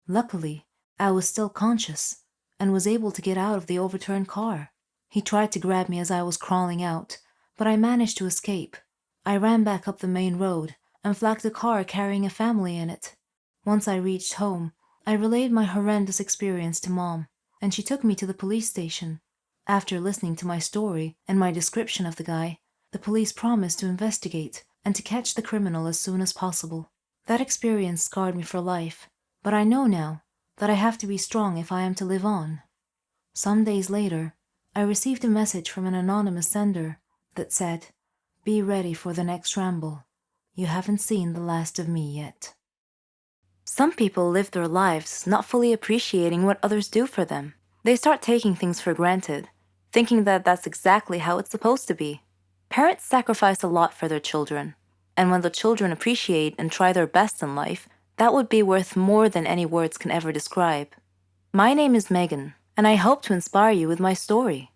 Luckily, I was still conscious and was able to get out of the overturned car. He tried to grab me as I was crawling out, but I managed to escape. I ran back up the main road and flagged a car carrying a family in it. Once I reached home, I relayed my horrendous experience to Mom, and she took me to the police station. After listening to my story and my description of the guy, the police promised to investigate and to catch the criminal as soon as possible. That experience scarred me for life, but I know now that I have to be strong if I am to live on. Some days later, I received a message from an anonymous sender that said, "Be ready for the next ramble. You haven't seen the last of me yet." Some people live their lives not fully appreciating what others do for them. They start taking things for granted, thinking that that's exactly how it's supposed to be. Parents sacrifice a lot for their children, and when the children appreciate and try their best in life, that would be worth more than any words can ever describe. My name is Megan, and I hope to inspire you with my story.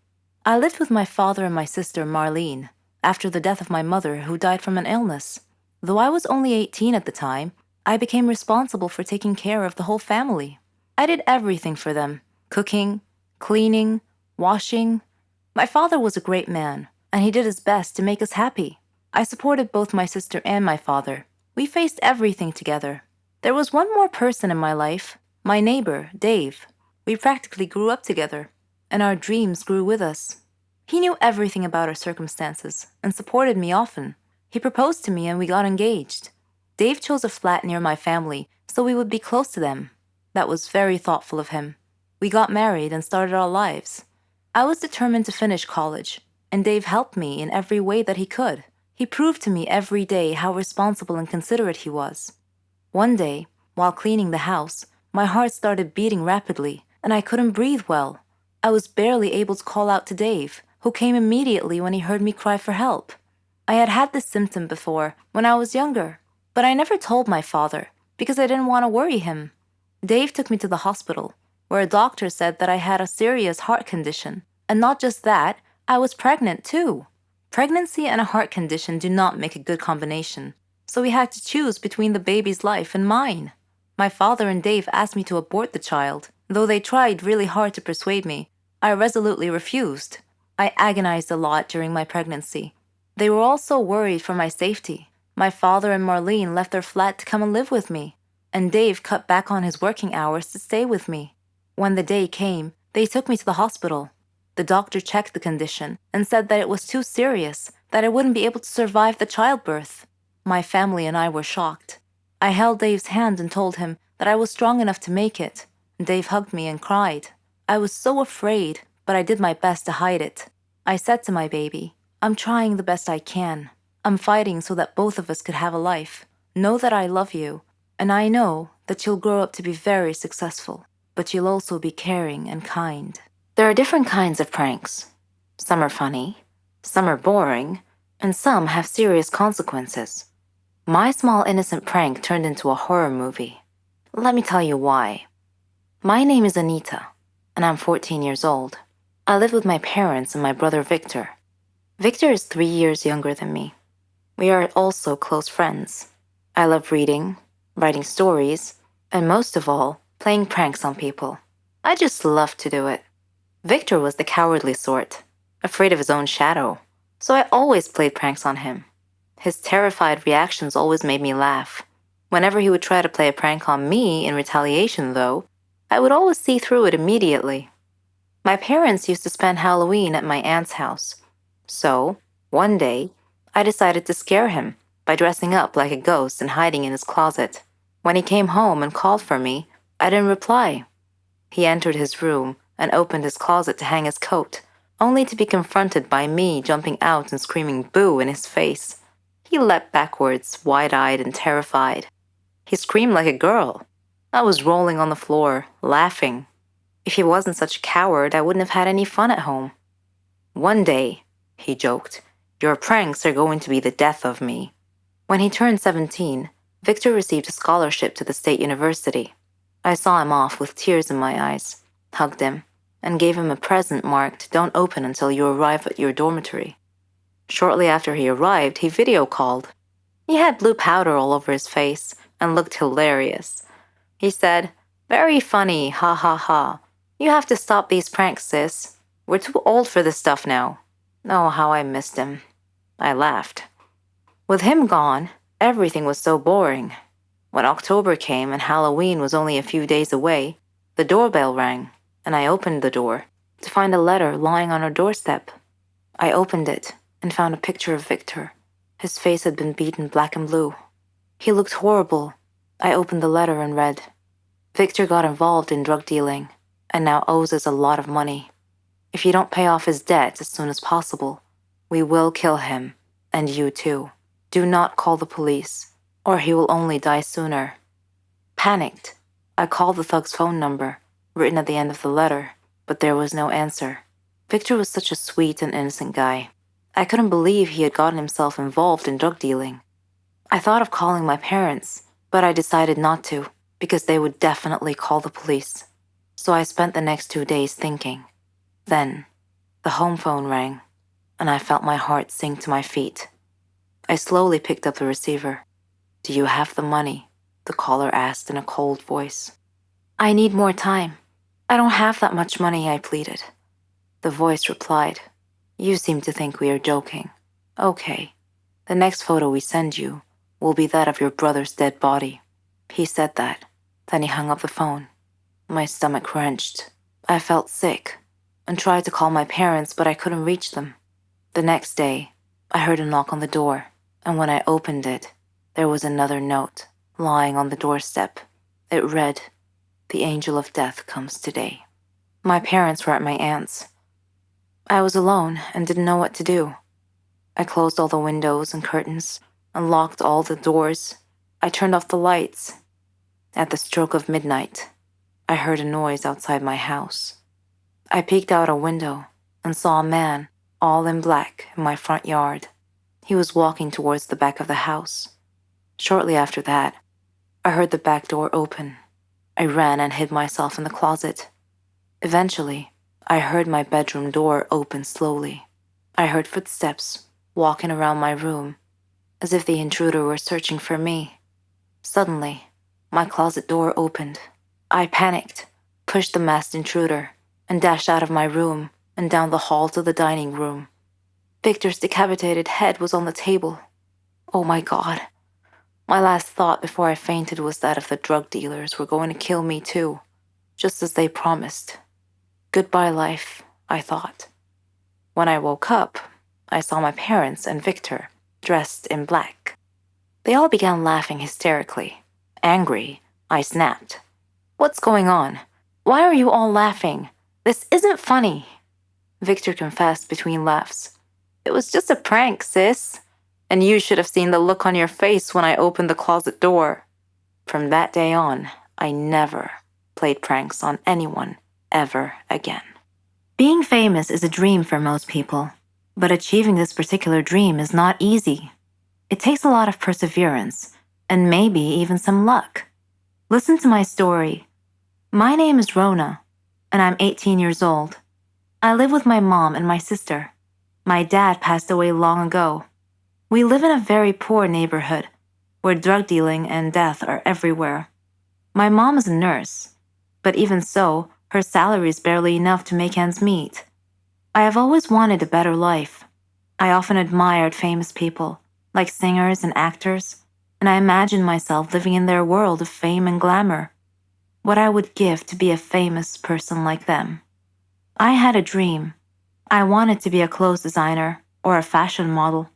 I lived with my father and my sister Marlene after the death of my mother, who died from an illness. Though I was only 18 at the time, I became responsible for taking care of the whole family. I did everything for them: cooking, cleaning, washing. My father was a great man, and he did his best to make us happy. I supported both my sister and my father. We faced everything together. There was one more person in my life, my neighbor, Dave. We practically grew up together, and our dreams grew with us. He knew everything about our circumstances and supported me often. He proposed to me and we got engaged. Dave chose a flat near my family so we would be close to them. That was very thoughtful of him. We got married and started our lives. I was determined to finish college, and Dave helped me in every way that he could. He proved to me every day how responsible and considerate he was. One day, while cleaning the house, my heart started beating rapidly, and I couldn't breathe well. I was barely able to call out to Dave, who came immediately when he heard me cry for help. I had had this symptom before, when I was younger, but I never told my father, because I didn't want to worry him. Dave took me to the hospital, where a doctor said that I had a serious heart condition, and not just that, I was pregnant too. Pregnancy and a heart condition do not make a good combination, so we had to choose between the baby's life and mine. My father and Dave asked me to abort the child. Though they tried really hard to persuade me, I resolutely refused. I agonized a lot during my pregnancy. They were all so worried for my safety. My father and Marlene left their flat to come and live with me, and Dave cut back on his working hours to stay with me. When the day came, they took me to the hospital. The doctor checked the condition and said that it was too serious, that I wouldn't be able to survive the childbirth. My family and I were shocked. I held Dave's hand and told him that I was strong enough to make it. Dave hugged me and cried. I was so afraid, but I did my best to hide it. I said to my baby, "I'm trying the best I can. I'm fighting so that both of us could have a life. Know that I love you, and I know that you'll grow up to be very successful, but you'll also be caring and kind." There are different kinds of pranks. Some are funny, some are boring, and some have serious consequences. My small innocent prank turned into a horror movie. Let me tell you why. My name is Anita, and I'm 14 years old. I live with my parents and my brother Victor. Victor is 3 years younger than me. We are also close friends. I love reading, writing stories, and most of all, playing pranks on people. I just love to do it. Victor was the cowardly sort, afraid of his own shadow, so I always played pranks on him. His terrified reactions always made me laugh. Whenever he would try to play a prank on me in retaliation, though, I would always see through it immediately. My parents used to spend Halloween at my aunt's house. So, one day, I decided to scare him by dressing up like a ghost and hiding in his closet. When he came home and called for me, I didn't reply. He entered his room and opened his closet to hang his coat, only to be confronted by me jumping out and screaming "boo" in his face. He leapt backwards, wide-eyed and terrified. He screamed like a girl. I was rolling on the floor, laughing. If he wasn't such a coward, I wouldn't have had any fun at home. "One day," he joked, "your pranks are going to be the death of me." When he turned 17, Victor received a scholarship to the state university. I saw him off with tears in my eyes, hugged him, and gave him a present marked "Don't open until you arrive at your dormitory." Shortly after he arrived, he video called. He had blue powder all over his face and looked hilarious. He said, "Very funny, ha ha ha. You have to stop these pranks, sis. We're too old for this stuff now." Oh, how I missed him. I laughed. With him gone, everything was so boring. When October came and Halloween was only a few days away, the doorbell rang, and I opened the door to find a letter lying on our doorstep. I opened it and found a picture of Victor. His face had been beaten black and blue. He looked horrible. I opened the letter and read, "Victor got involved in drug dealing and now owes us a lot of money. If you don't pay off his debt as soon as possible, we will kill him, and you too. Do not call the police, or he will only die sooner." Panicked, I called the thug's phone number, written at the end of the letter, but there was no answer. Victor was such a sweet and innocent guy. I couldn't believe he had gotten himself involved in drug dealing. I thought of calling my parents, but I decided not to, because they would definitely call the police. So I spent the next 2 days thinking. Then, the home phone rang, and I felt my heart sink to my feet. I slowly picked up the receiver. "Do you have the money?" the caller asked in a cold voice. "I need more time. I don't have that much money," I pleaded. The voice replied, "You seem to think we are joking. Okay, the next photo we send you will be that of your brother's dead body." He said that, then he hung up the phone. My stomach wrenched. I felt sick and tried to call my parents, but I couldn't reach them. The next day, I heard a knock on the door, and when I opened it, there was another note lying on the doorstep. It read, "The angel of death comes today." My parents were at my aunt's. I was alone and didn't know what to do. I closed all the windows and curtains and locked all the doors. I turned off the lights. At the stroke of midnight, I heard a noise outside my house. I peeked out a window and saw a man, all in black, in my front yard. He was walking towards the back of the house. Shortly after that, I heard the back door open. I ran and hid myself in the closet. Eventually, I heard my bedroom door open slowly. I heard footsteps walking around my room, as if the intruder were searching for me. Suddenly, my closet door opened. I panicked, pushed the masked intruder, and dashed out of my room and down the hall to the dining room. Victor's decapitated head was on the table. Oh my God. My last thought before I fainted was that if the drug dealers were going to kill me too, just as they promised. Goodbye, life, I thought. When I woke up, I saw my parents and Victor, dressed in black. They all began laughing hysterically. Angry, I snapped. "What's going on? Why are you all laughing? This isn't funny." Victor confessed between laughs. "It was just a prank, sis. And you should have seen the look on your face when I opened the closet door." From that day on, I never played pranks on anyone ever again. Being famous is a dream for most people, but achieving this particular dream is not easy. It takes a lot of perseverance, and maybe even some luck. Listen to my story. My name is Rona, and I'm 18 years old. I live with my mom and my sister. My dad passed away long ago. We live in a very poor neighborhood, where drug dealing and death are everywhere. My mom is a nurse, but even so, her salary is barely enough to make ends meet. I have always wanted a better life. I often admired famous people, like singers and actors, and I imagined myself living in their world of fame and glamour. What I would give to be a famous person like them. I had a dream. I wanted to be a clothes designer or a fashion model.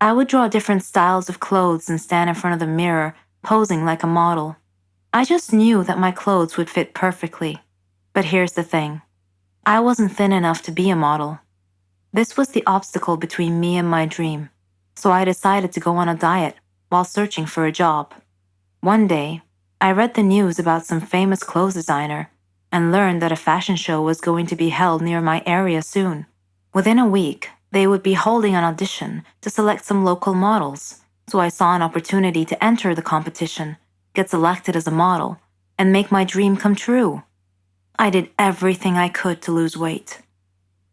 I would draw different styles of clothes and stand in front of the mirror, posing like a model. I just knew that my clothes would fit perfectly. But here's the thing. I wasn't thin enough to be a model. This was the obstacle between me and my dream, so I decided to go on a diet while searching for a job. One day, I read the news about some famous clothes designer and learned that a fashion show was going to be held near my area soon. Within a week, they would be holding an audition to select some local models, so I saw an opportunity to enter the competition, get selected as a model, and make my dream come true. I did everything I could to lose weight.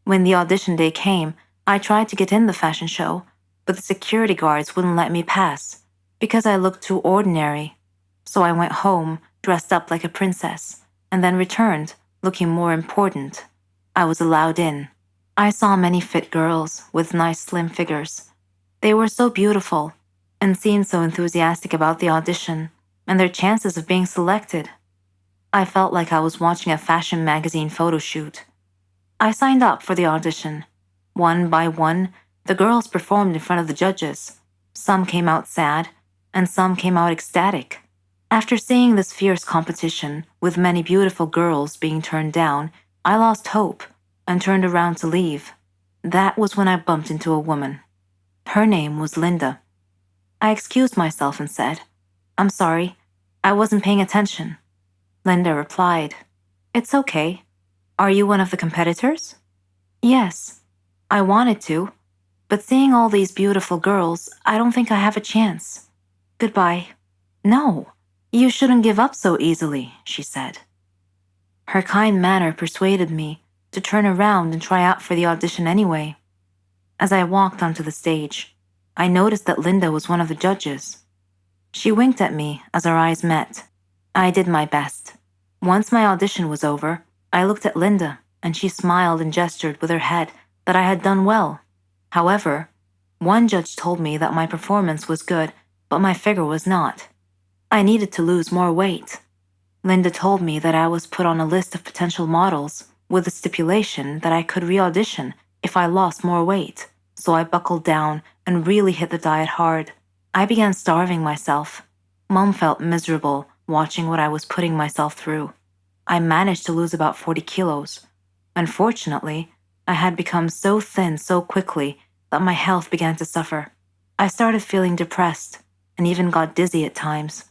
When the audition day came, I tried to get in the fashion show, but the security guards wouldn't let me pass because I looked too ordinary. So I went home, dressed up like a princess, and then returned, looking more important. I was allowed in. I saw many fit girls with nice slim figures. They were so beautiful and seemed so enthusiastic about the audition and their chances of being selected. I felt like I was watching a fashion magazine photo shoot. I signed up for the audition. One by one, the girls performed in front of the judges. Some came out sad, and some came out ecstatic. After seeing this fierce competition, with many beautiful girls being turned down, I lost hope and turned around to leave. That was when I bumped into a woman. Her name was Linda. I excused myself and said, "I'm sorry, I wasn't paying attention. Linda replied, "It's okay. Are you one of the competitors?" "Yes. I wanted to. But seeing all these beautiful girls, I don't think I have a chance. Goodbye." "No, you shouldn't give up so easily," she said. Her kind manner persuaded me to turn around and try out for the audition anyway. As I walked onto the stage, I noticed that Linda was one of the judges. She winked at me as our eyes met. I did my best. Once my audition was over, I looked at Linda, and she smiled and gestured with her head that I had done well. However, one judge told me that my performance was good, but my figure was not. I needed to lose more weight. Linda told me that I was put on a list of potential models with the stipulation that I could re-audition if I lost more weight, so I buckled down and really hit the diet hard. I began starving myself. Mom felt miserable watching what I was putting myself through. I managed to lose about 40 kilos. Unfortunately, I had become so thin so quickly that my health began to suffer. I started feeling depressed and even got dizzy at times.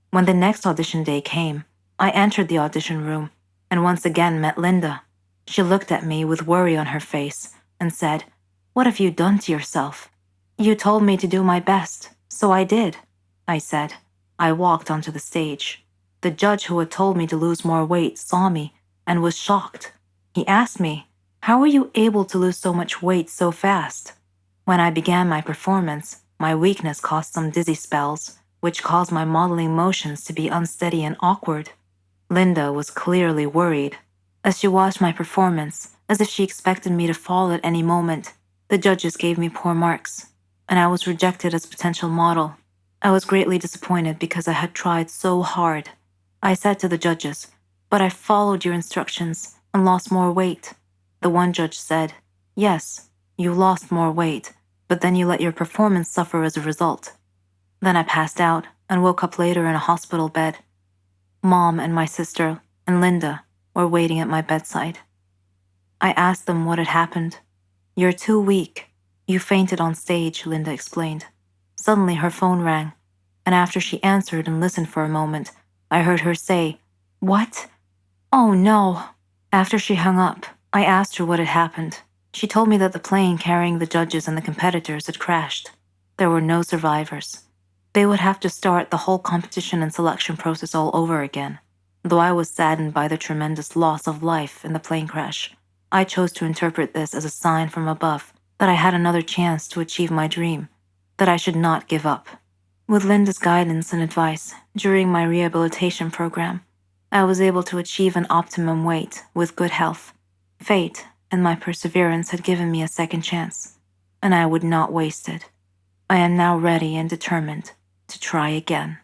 When the next audition day came, I entered the audition room and once again met Linda. She looked at me with worry on her face and said, "What have you done to yourself?" "You told me to do my best, so I did," I said. I walked onto the stage. The judge who had told me to lose more weight saw me and was shocked. He asked me, "How were you able to lose so much weight so fast?" When I began my performance, my weakness caused some dizzy spells, which caused my modeling motions to be unsteady and awkward. Linda was clearly worried. As she watched my performance, as if she expected me to fall at any moment, the judges gave me poor marks, and I was rejected as a potential model. I was greatly disappointed because I had tried so hard. I said to the judges, "But I followed your instructions and lost more weight." The one judge said, "Yes, you lost more weight, but then you let your performance suffer as a result." Then I passed out and woke up later in a hospital bed. Mom and my sister and Linda were waiting at my bedside. I asked them what had happened. "You're too weak. You fainted on stage," Linda explained. Suddenly her phone rang, and after she answered and listened for a moment, I heard her say, "What? Oh no." After she hung up, I asked her what had happened. She told me that the plane carrying the judges and the competitors had crashed. There were no survivors. They would have to start the whole competition and selection process all over again. Though I was saddened by the tremendous loss of life in the plane crash, I chose to interpret this as a sign from above that I had another chance to achieve my dream, that I should not give up. With Linda's guidance and advice during my rehabilitation program, I was able to achieve an optimum weight with good health. Fate and my perseverance had given me a second chance, and I would not waste it. I am now ready and determined to try again.